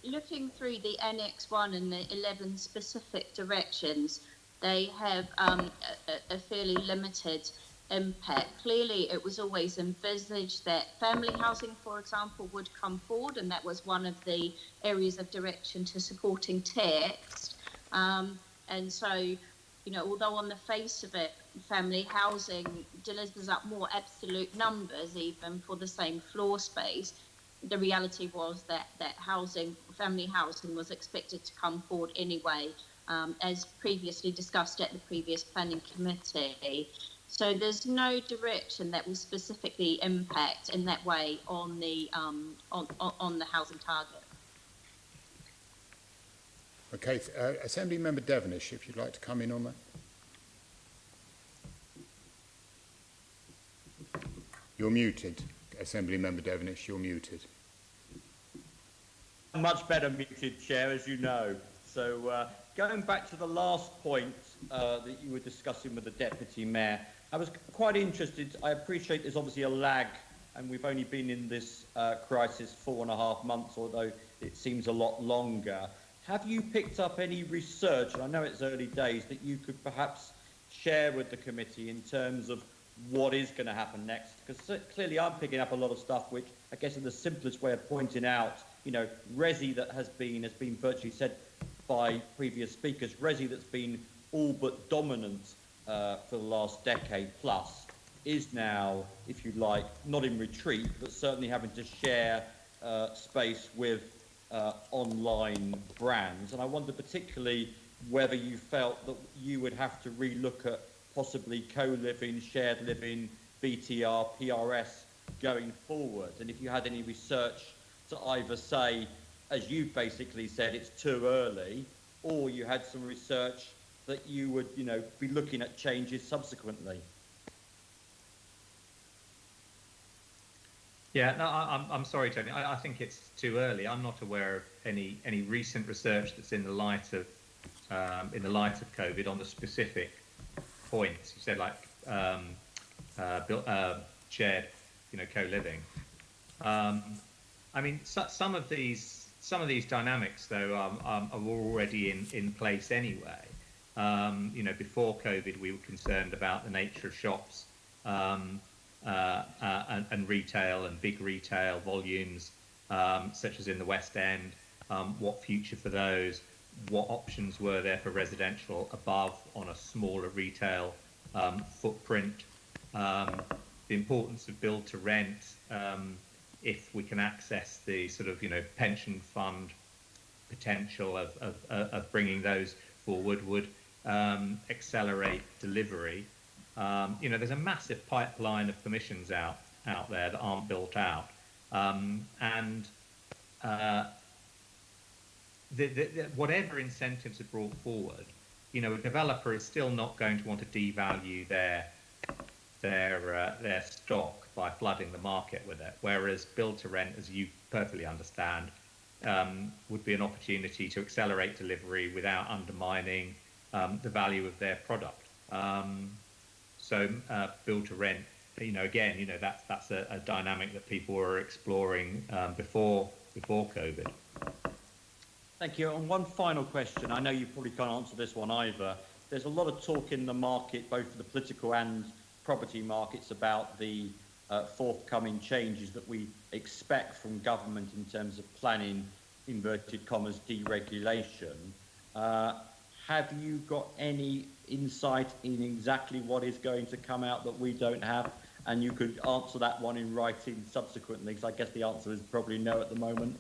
S11: Looking through the Annex 1 and the 11 specific directions, they have a fairly limited impact. Clearly, it was always envisaged that family housing, for example, would come forward, and that was one of the areas of direction to supporting text. And so, although on the face of it, family housing delivers up more absolute numbers even for the same floor space, the reality was that family housing was expected to come forward anyway, as previously discussed at the previous planning committee. So there's no direction that will specifically impact in that way on the housing target.
S1: Okay, Assembly Member Devenish, if you'd like to come in on that. You're muted, Assembly Member Devenish, you're muted.
S5: Much better muted, Chair, as you know. So going back to the last point that you were discussing with the Deputy Mayor, I was quite interested. I appreciate there's obviously a lag, and we've only been in this crisis 4.5 months, although it seems a lot longer. Have you picked up any research, and I know it's early days, that you could perhaps share with the committee in terms of what is going to happen next? Because clearly I'm picking up a lot of stuff which I guess in the simplest way of pointing out, resi that has been virtually said by previous speakers, resi that's been all but dominant for the last decade plus is now, if you like, not in retreat, but certainly having to share space with online brands. And I wonder particularly whether you felt that you would have to relook at possibly co-living, shared living, BTR, PRS going forward. And if you had any research to either say, as you basically said, it's too early, or you had some research that you would, be looking at changes subsequently.
S12: Yeah, no, I'm sorry, Tony. I think it's too early. I'm not aware of any recent research that's in the light of COVID on the specific points. You said like shared, co-living. I mean, some of these dynamics though are already in place anyway. Before COVID, we were concerned about the nature of shops. And retail and big retail volumes, such as in the West End, what future for those, what options were there for residential above on a smaller retail footprint, the importance of build to rent, if we can access the sort of, pension fund potential of bringing those forward would accelerate delivery. There's a massive pipeline of permissions out there that aren't built out, and whatever incentives are brought forward, a developer is still not going to want to devalue their stock by flooding the market with it, whereas build to rent, as you perfectly understand, would be an opportunity to accelerate delivery without undermining the value of their product. So build to rent, again, that's a dynamic that people were exploring before COVID.
S5: Thank you. And one final question. I know you probably can't answer this one either. There's a lot of talk in the market, both the political and property markets, about the forthcoming changes that we expect from government in terms of planning, inverted commas, deregulation. Have you got any insight in exactly what is going to come out that we don't have? And you could answer that one in writing subsequently, because I guess the answer is probably no at the moment.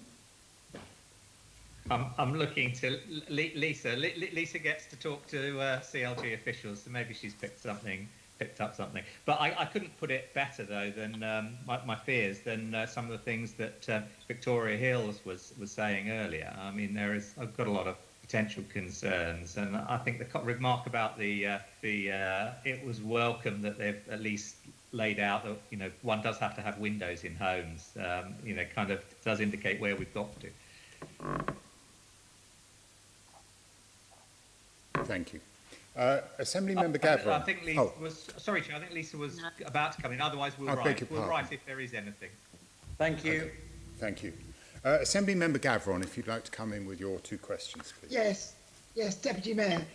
S12: I'm looking to Lisa. Lisa gets to talk to CLG officials, so maybe she's picked up something. But I couldn't put it better though than my fears than some of the things that Victoria Hills was saying earlier. I mean, I've got a lot of potential concerns, and I think the remark about it was welcome that they've at least laid out that one does have to have windows in homes. Kind of does indicate where we've got to.
S1: Thank you. Assemblymember Gavron.
S12: I think Lisa was... Sorry, Chair, I think Lisa was about to come in. Otherwise, we'll write if there is anything.
S5: Thank you.
S1: Okay. Thank you. Assemblymember Gavron, if you'd like to come in with your two questions, please.
S8: Yes, Deputy Mayor.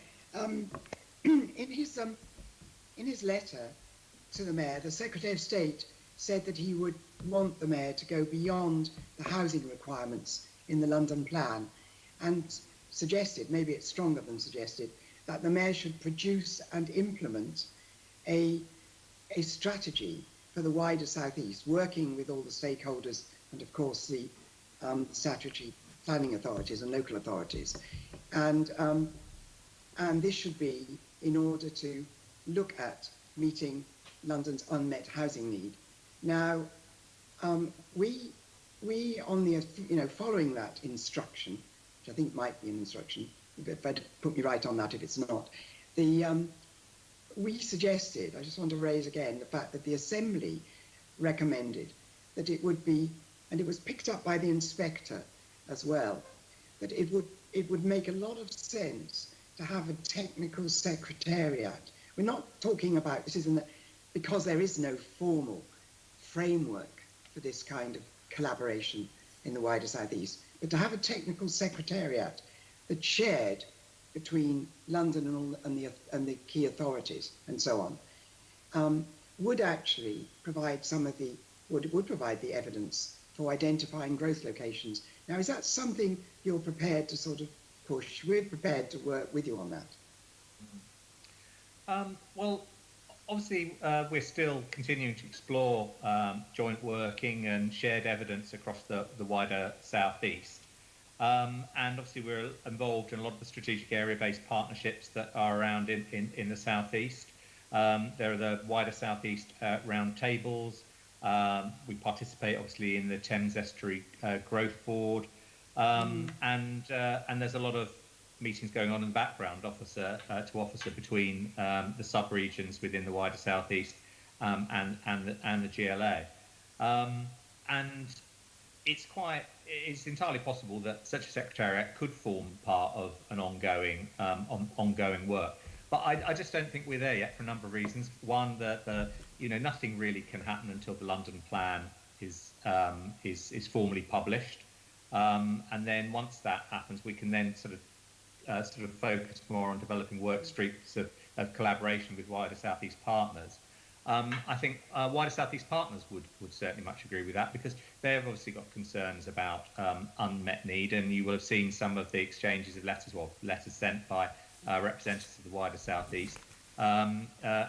S8: In his letter to the Mayor, the Secretary of State said that he would want the Mayor to go beyond the housing requirements in the London Plan, and suggested, maybe it's stronger than suggested, that the Mayor should produce and implement a strategy for the wider South East, working with all the stakeholders and, of course, the statutory planning authorities and local authorities. And this should be in order to look at meeting London's unmet housing need. Now, we on the, following that instruction, which I think might be an instruction, if I'd put me right on that if it's not, we suggested, I just want to raise again the fact that the Assembly recommended that it would be, and it was picked up by the inspector as well, that it would make a lot of sense to have a technical secretariat. We're not talking about, this isn't, because there is no formal framework for this kind of collaboration in the wider South East, but to have a technical secretariat that's shared between London and the key authorities and so on, would actually provide would provide the evidence for identifying growth locations. Now, is that something you're prepared to sort of push? We're prepared to work with you on that.
S12: Well, obviously, we're still continuing to explore joint working and shared evidence across the wider South East. And obviously, we're involved in a lot of the strategic area-based partnerships that are around in the South East. There are the wider South East round tables. We participate, obviously, in the Thames Estuary Growth Board. And there's a lot of meetings going on in the background, officer to officer, between the sub-regions within the wider South East and the GLA. And it's entirely possible that such a secretariat could form part of an ongoing work. But I just don't think we're there yet for a number of reasons. One, that nothing really can happen until the London Plan is formally published, and then once that happens, we can then sort of focus more on developing work streams of collaboration with wider South East partners. I think wider South East partners would certainly much agree with that, because they've obviously got concerns about unmet need, and you will have seen some of the exchanges of letters sent by representatives of the wider South East,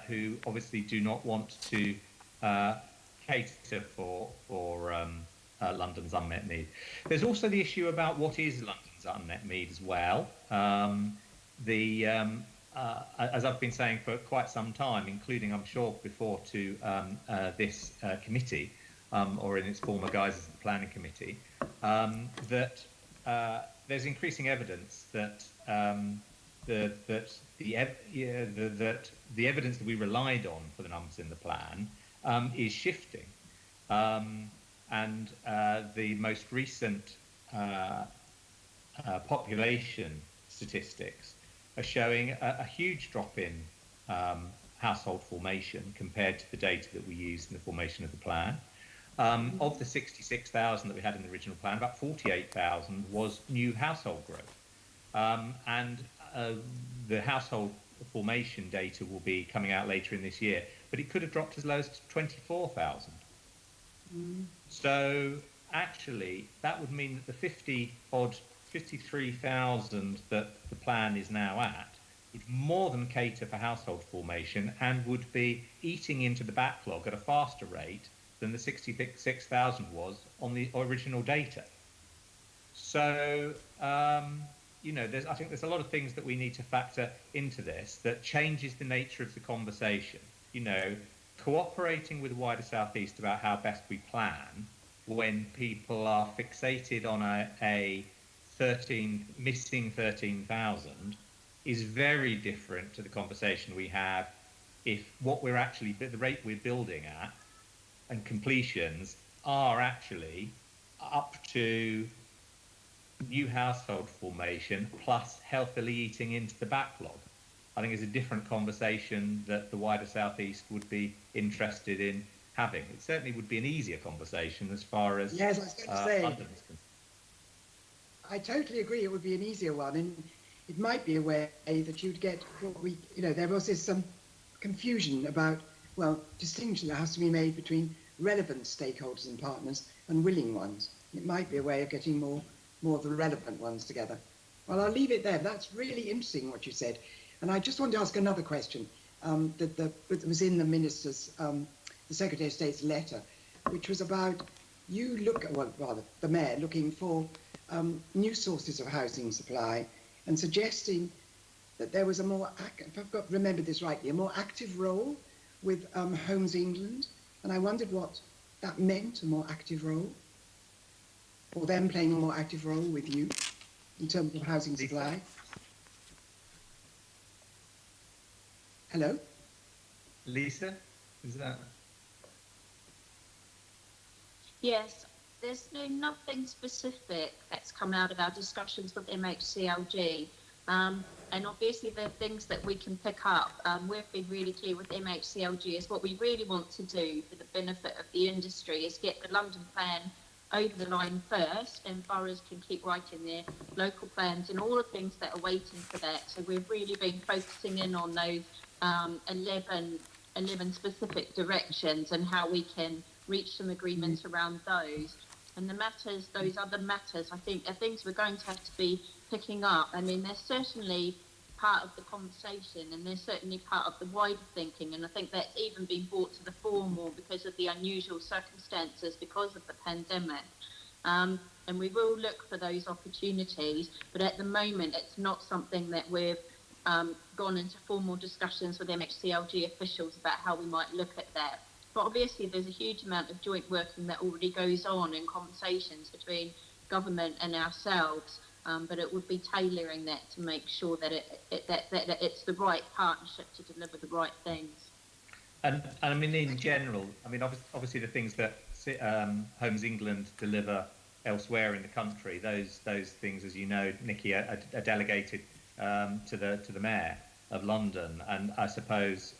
S12: who obviously do not want to cater for London's unmet need. There's also the issue about what is London's unmet need as well. As I've been saying for quite some time, including, I'm sure, before to this committee, or in its former guise as the Planning Committee, that there's increasing evidence that that the evidence that we relied on for the numbers in the plan is shifting, and the most recent population statistics are showing a huge drop in household formation compared to the data that we used in the formation of the plan. Of the 66,000 that we had in the original plan, about 48,000 was new household growth. And the household formation data will be coming out later in this year, but it could have dropped as low as 24,000. So actually, that would mean that the 53,000 that the plan is now at would more than cater for household formation and would be eating into the backlog at a faster rate than the 66,000 was on the original data. So, you know, I think there's a lot of things that we need to factor into this that changes the nature of the conversation. You know, cooperating with the wider South East about how best we plan when people are fixated on missing 13,000 is very different to the conversation we have if what we're actually, the rate we're building at and completions are actually up to new household formation plus healthily eating into the backlog. I think it's a different conversation that the wider South East would be interested in having. It certainly would be an easier conversation as far as
S8: yes, I was going to say,
S12: London is concerned.
S8: I totally agree. It would be an easier one, and it might be a way that you'd get what we, you know, there was some confusion about, well, distinction that has to be made between relevant stakeholders and partners and willing ones. It might be a way of getting more of the relevant ones together. Well, I'll leave it there. That's really interesting what you said. And I just want to ask another question that was in the Minister's, the Secretary of State's letter, which was about the Mayor looking for new sources of housing supply and suggesting that there was a more, if I've got remembered this rightly, a more active role with Homes England. And I wondered what that meant, a more active role, or them playing a more active role with you in terms of housing supply. Hello?
S12: Lisa, is that?
S11: Yes, there's nothing specific that's come out of our discussions with MHCLG. And obviously there are things that we can pick up. We've been really clear with MHCLG is what we really want to do for the benefit of the industry is get the London plan over the line first, and boroughs can keep writing their local plans and all the things that are waiting for that. So we've really been focusing in on those 11 specific directions and how we can reach some agreements around those. And the matters, those other matters, I think are things we're going to have to be picking up. I mean, they're certainly part of the conversation and they're certainly part of the wider thinking. And I think that's even been brought to the fore more because of the unusual circumstances because of the pandemic. And we will look for those opportunities, but at the moment, it's not something that we've gone into formal discussions with MHCLG officials about how we might look at that. But obviously, there's a huge amount of joint working that already goes on in conversations between government and ourselves. But it would be tailoring that to make sure that that it's the right partnership to deliver the right things.
S12: And I mean, in general, I mean, obviously the things that Homes England deliver elsewhere in the country, those things, as you know, Nikki, are delegated to the Mayor of London. And I suppose,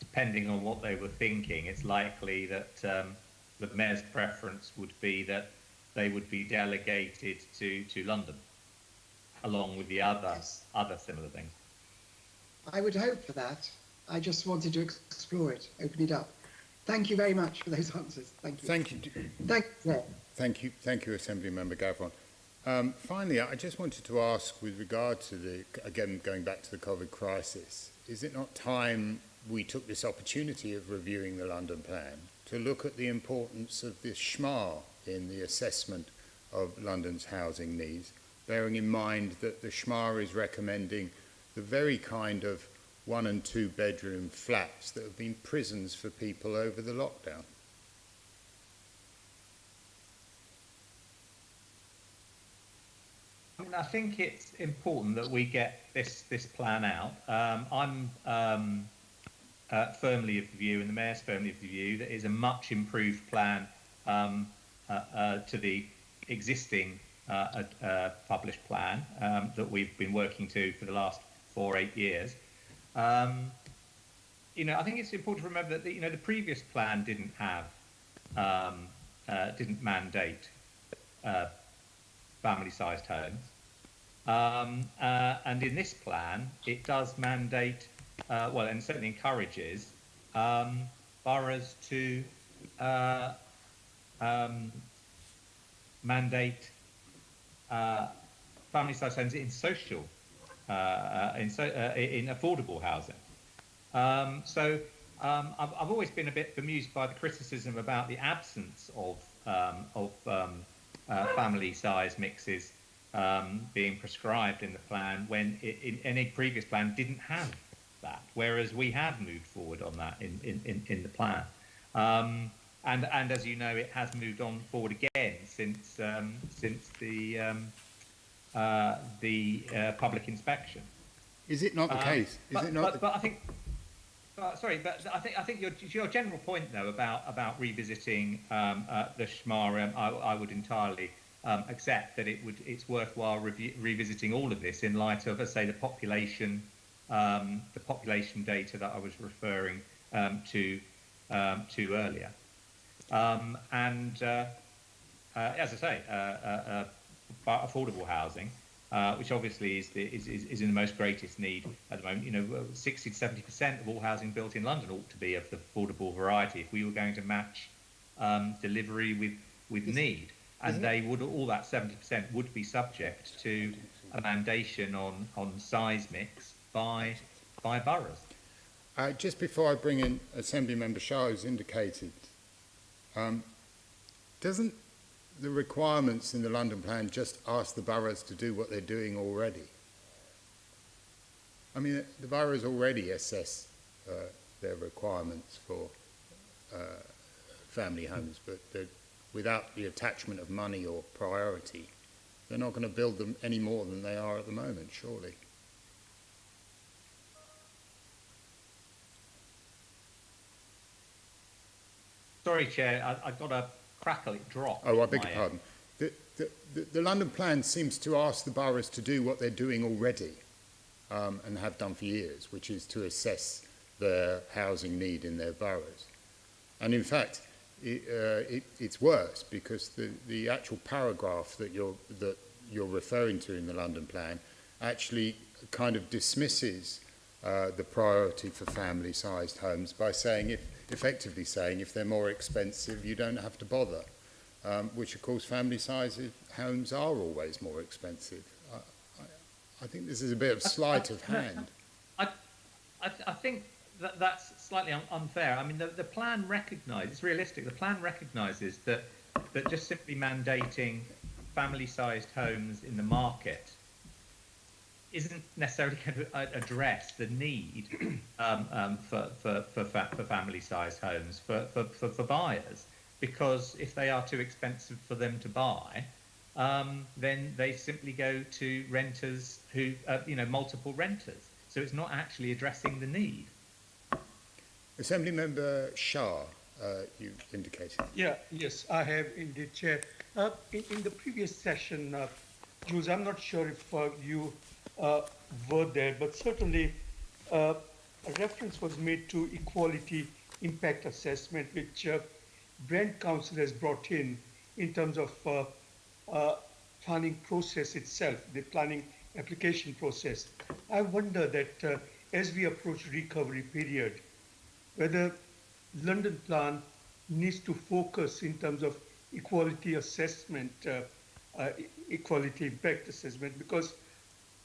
S12: depending on what they were thinking, it's likely that the Mayor's preference would be that they would be delegated to London, along with the other similar things.
S8: I would hope for that. I just wanted to explore it, open it up. Thank you very much for those answers. Thank you.
S1: Thank you. Thank you, Assembly Member Gavron. Finally, I just wanted to ask, with regard to again, going back to the COVID crisis, is it not time we took this opportunity of reviewing the London plan to look at the importance of the SHMAR in the assessment of London's housing needs, bearing in mind that the SHMAR is recommending the very kind of 1 and 2 bedroom flats that have been prisons for people over the lockdown?
S12: mean, I think it's important that we get this plan out. I'm firmly of the view, and the Mayor's firmly of the view, that is a much improved plan to the existing published plan that we've been working to for the last 4 or 8 years. You know, I think it's important to remember that the previous plan didn't have didn't mandate family-sized homes, and in this plan it does mandate, well, and certainly encourages boroughs to mandate family-sized homes in social, in affordable housing. I've always been a bit bemused by the criticism about the absence of family size mixes being prescribed in the plan when in any previous plan didn't have that, whereas we have moved forward on that in the plan. And as you know, it has moved on forward again since the public inspection.
S1: Is it not the case? Is it not?
S12: But I think. Sorry, but I think your general point though about revisiting the SHMA, I would entirely accept that it's worthwhile revisiting all of this in light of, as I say, the population data that I was referring to earlier, and as I say, affordable housing. Which obviously is in the most greatest need at the moment. You know, 60 to 70% of all housing built in London ought to be of the affordable variety if we were going to match delivery with need, and they would, all that 70% would be subject to a mandation on size mix by boroughs.
S1: Just before I bring in Assembly Member Shah, who's indicated, doesn't the requirements in the London plan just ask the boroughs to do what they're doing already? I mean, the boroughs already assess their requirements for family homes, but without the attachment of money or priority, they're not going to build them any more than they are at the moment, surely.
S12: Sorry, Chair, I got a crackle, it dropped.
S1: Oh, I beg your pardon. The London plan seems to ask the boroughs to do what they're doing already and have done for years, which is to assess their housing need in their boroughs. And in fact, it's worse because the actual paragraph that you're referring to in the London plan actually kind of dismisses the priority for family-sized homes by saying, effectively saying, if they're more expensive, you don't have to bother. Which, of course, family-sized homes are always more expensive. I think this is a bit of sleight of hand.
S12: I think that's slightly unfair. I mean, the plan recognises, it's realistic, the plan recognises that just simply mandating family-sized homes in the market isn't necessarily going to address the need for family-sized homes for buyers, because if they are too expensive for them to buy, then they simply go to renters who, multiple renters. So it's not actually addressing the need.
S1: Assembly Member Shah, you indicated.
S3: Yes, I have indeed, Chair. In the previous session, Jules, I'm not sure if you were there, but certainly a reference was made to equality impact assessment, which Brent Council has brought in terms of planning process itself, the planning application process. I wonder that as we approach recovery period, whether London plan needs to focus in terms of equality assessment, equality impact assessment, because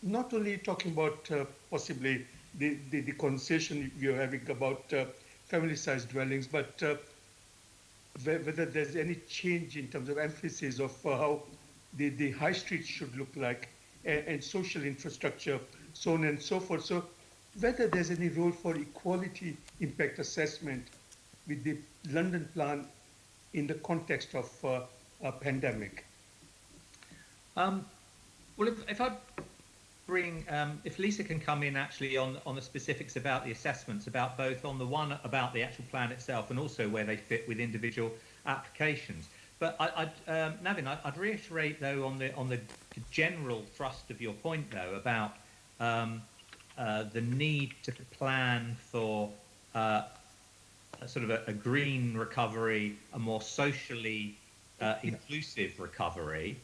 S3: not only talking about possibly the conversation you're having about family-sized dwellings, but whether there's any change in terms of emphasis of how the high street should look like and social infrastructure, so on and so forth. So whether there's any role for equality impact assessment with the London plan in the context of a pandemic.
S12: Well, if I bring, if Lisa can come in actually on the specifics about the assessments, about both on the one about the actual plan itself and also where they fit with individual applications. But Navin, I'd reiterate though on the general thrust of your point though about the need to plan for a sort of a green recovery, a more socially inclusive recovery.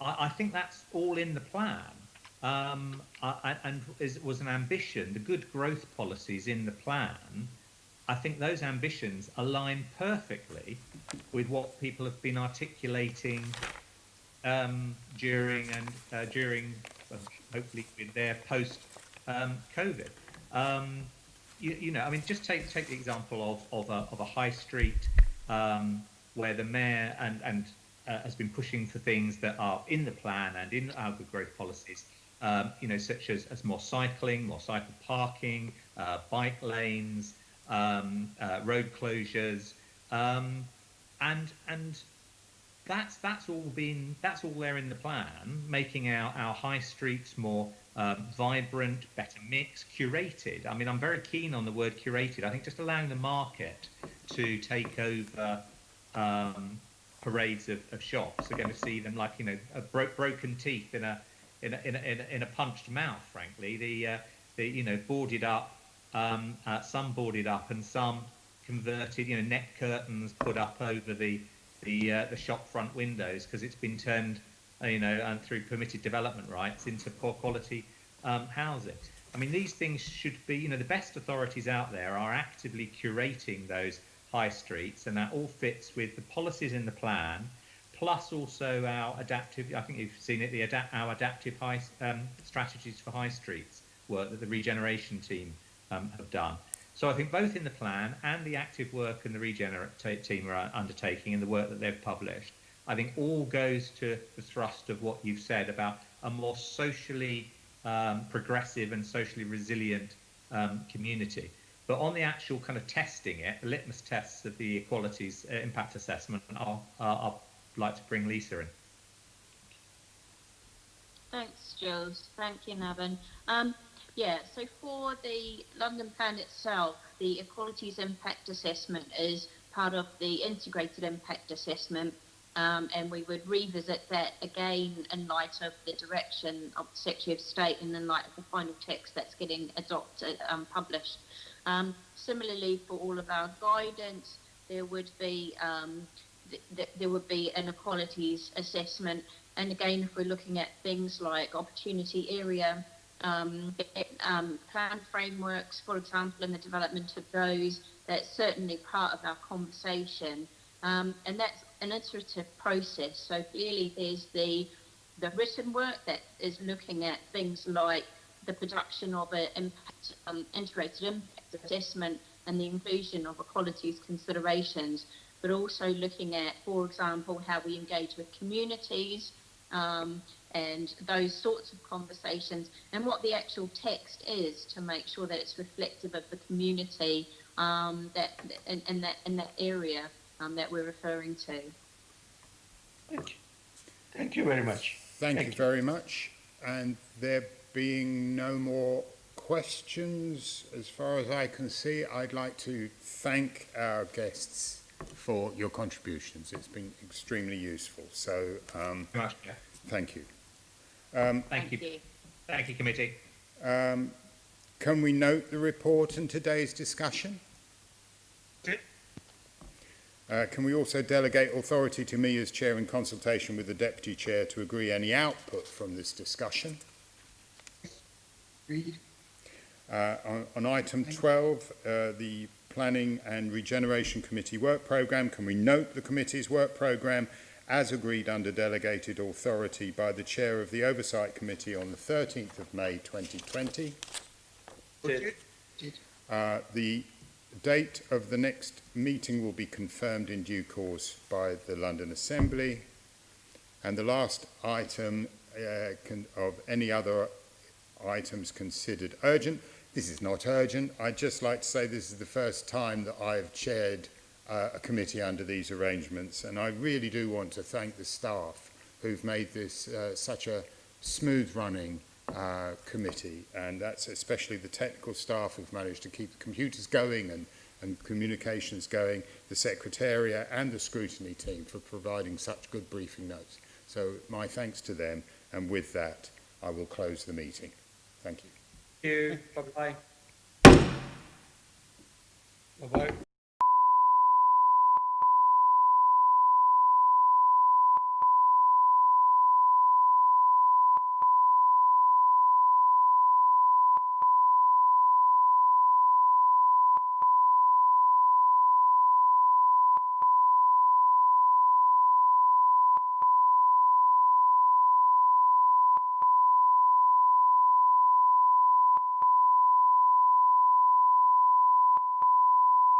S12: I think that's all in the plan, and was an ambition. The good growth policies in the plan, I think those ambitions align perfectly with what people have been articulating during hopefully with their post COVID. You know, I mean, just take the example of a high street where the mayor and has been pushing for things that are in the plan and in our good growth policies, you know, such as more cycling, more cycle parking, bike lanes, road closures, and that's all there in the plan, making our high streets more vibrant, better mix, curated. I mean, I'm very keen on the word curated. I think just allowing the market to take over parades of shops are going to see them like, you know, broken teeth in a punched mouth. Frankly, the you know, boarded up, some boarded up and some converted, you know, net curtains put up over the shop front windows because it's been turned, you know, and through permitted development rights into poor quality housing. I mean, these things should be, you know, the best authorities out there are actively curating those high streets, and that all fits with the policies in the plan, plus also our adaptive, I think you've seen it, our adaptive high strategies for high streets work that the Regeneration team have done. So I think both in the plan and the active work and the Regenerate team are undertaking and the work that they've published, I think all goes to the thrust of what you've said about a more socially progressive and socially resilient community. But on the actual kind of testing it, the litmus tests of the equalities impact assessment, I'll like to bring Lisa in.
S11: Thanks, Jules. Thank you, Navin. Yeah, so for the London plan itself, the equalities impact assessment is part of the integrated impact assessment, and we would revisit that again in light of the direction of the Secretary of State and in light of the final text that's getting adopted, published. Similarly, for all of our guidance, there would be an equalities assessment. And again, if we're looking at things like opportunity area, plan frameworks, for example, and the development of those, that's certainly part of our conversation. And that's an iterative process. So clearly there's the written work that is looking at things like the production of an impact, integrated impact assessment and the inclusion of equalities considerations, but also looking at, for example, how we engage with communities, and those sorts of conversations, and what the actual text is to make sure that it's reflective of the community that in that area that we're referring to.
S9: Thank you. Thank you very much.
S1: Thank you very much. And there being no more questions, as far as I can see, I'd like to thank our guests for your contributions. It's been extremely useful. So, thank you.
S12: Thank you. Thank you, committee.
S1: Can we note the report and today's discussion? Can we also delegate authority to me as chair in consultation with the deputy chair to agree any output from this discussion?
S8: Agreed.
S1: On item 12, the Planning and Regeneration Committee work programme, can we note the committee's work programme as agreed under delegated authority by the chair of the Oversight Committee on the 13th of May 2020? The date of the next meeting will be confirmed in due course by the London Assembly. And the last item of any other items considered urgent. This is not urgent. I'd just like to say this is the first time that I've chaired a committee under these arrangements, and I really do want to thank the staff who've made this such a smooth-running committee, and that's especially the technical staff who've managed to keep the computers going and communications going, the Secretariat and the scrutiny team for providing such good briefing notes. So my thanks to them, and with that, I will close the meeting. Thank you.
S3: Thank you. Bye-bye. Bye-bye.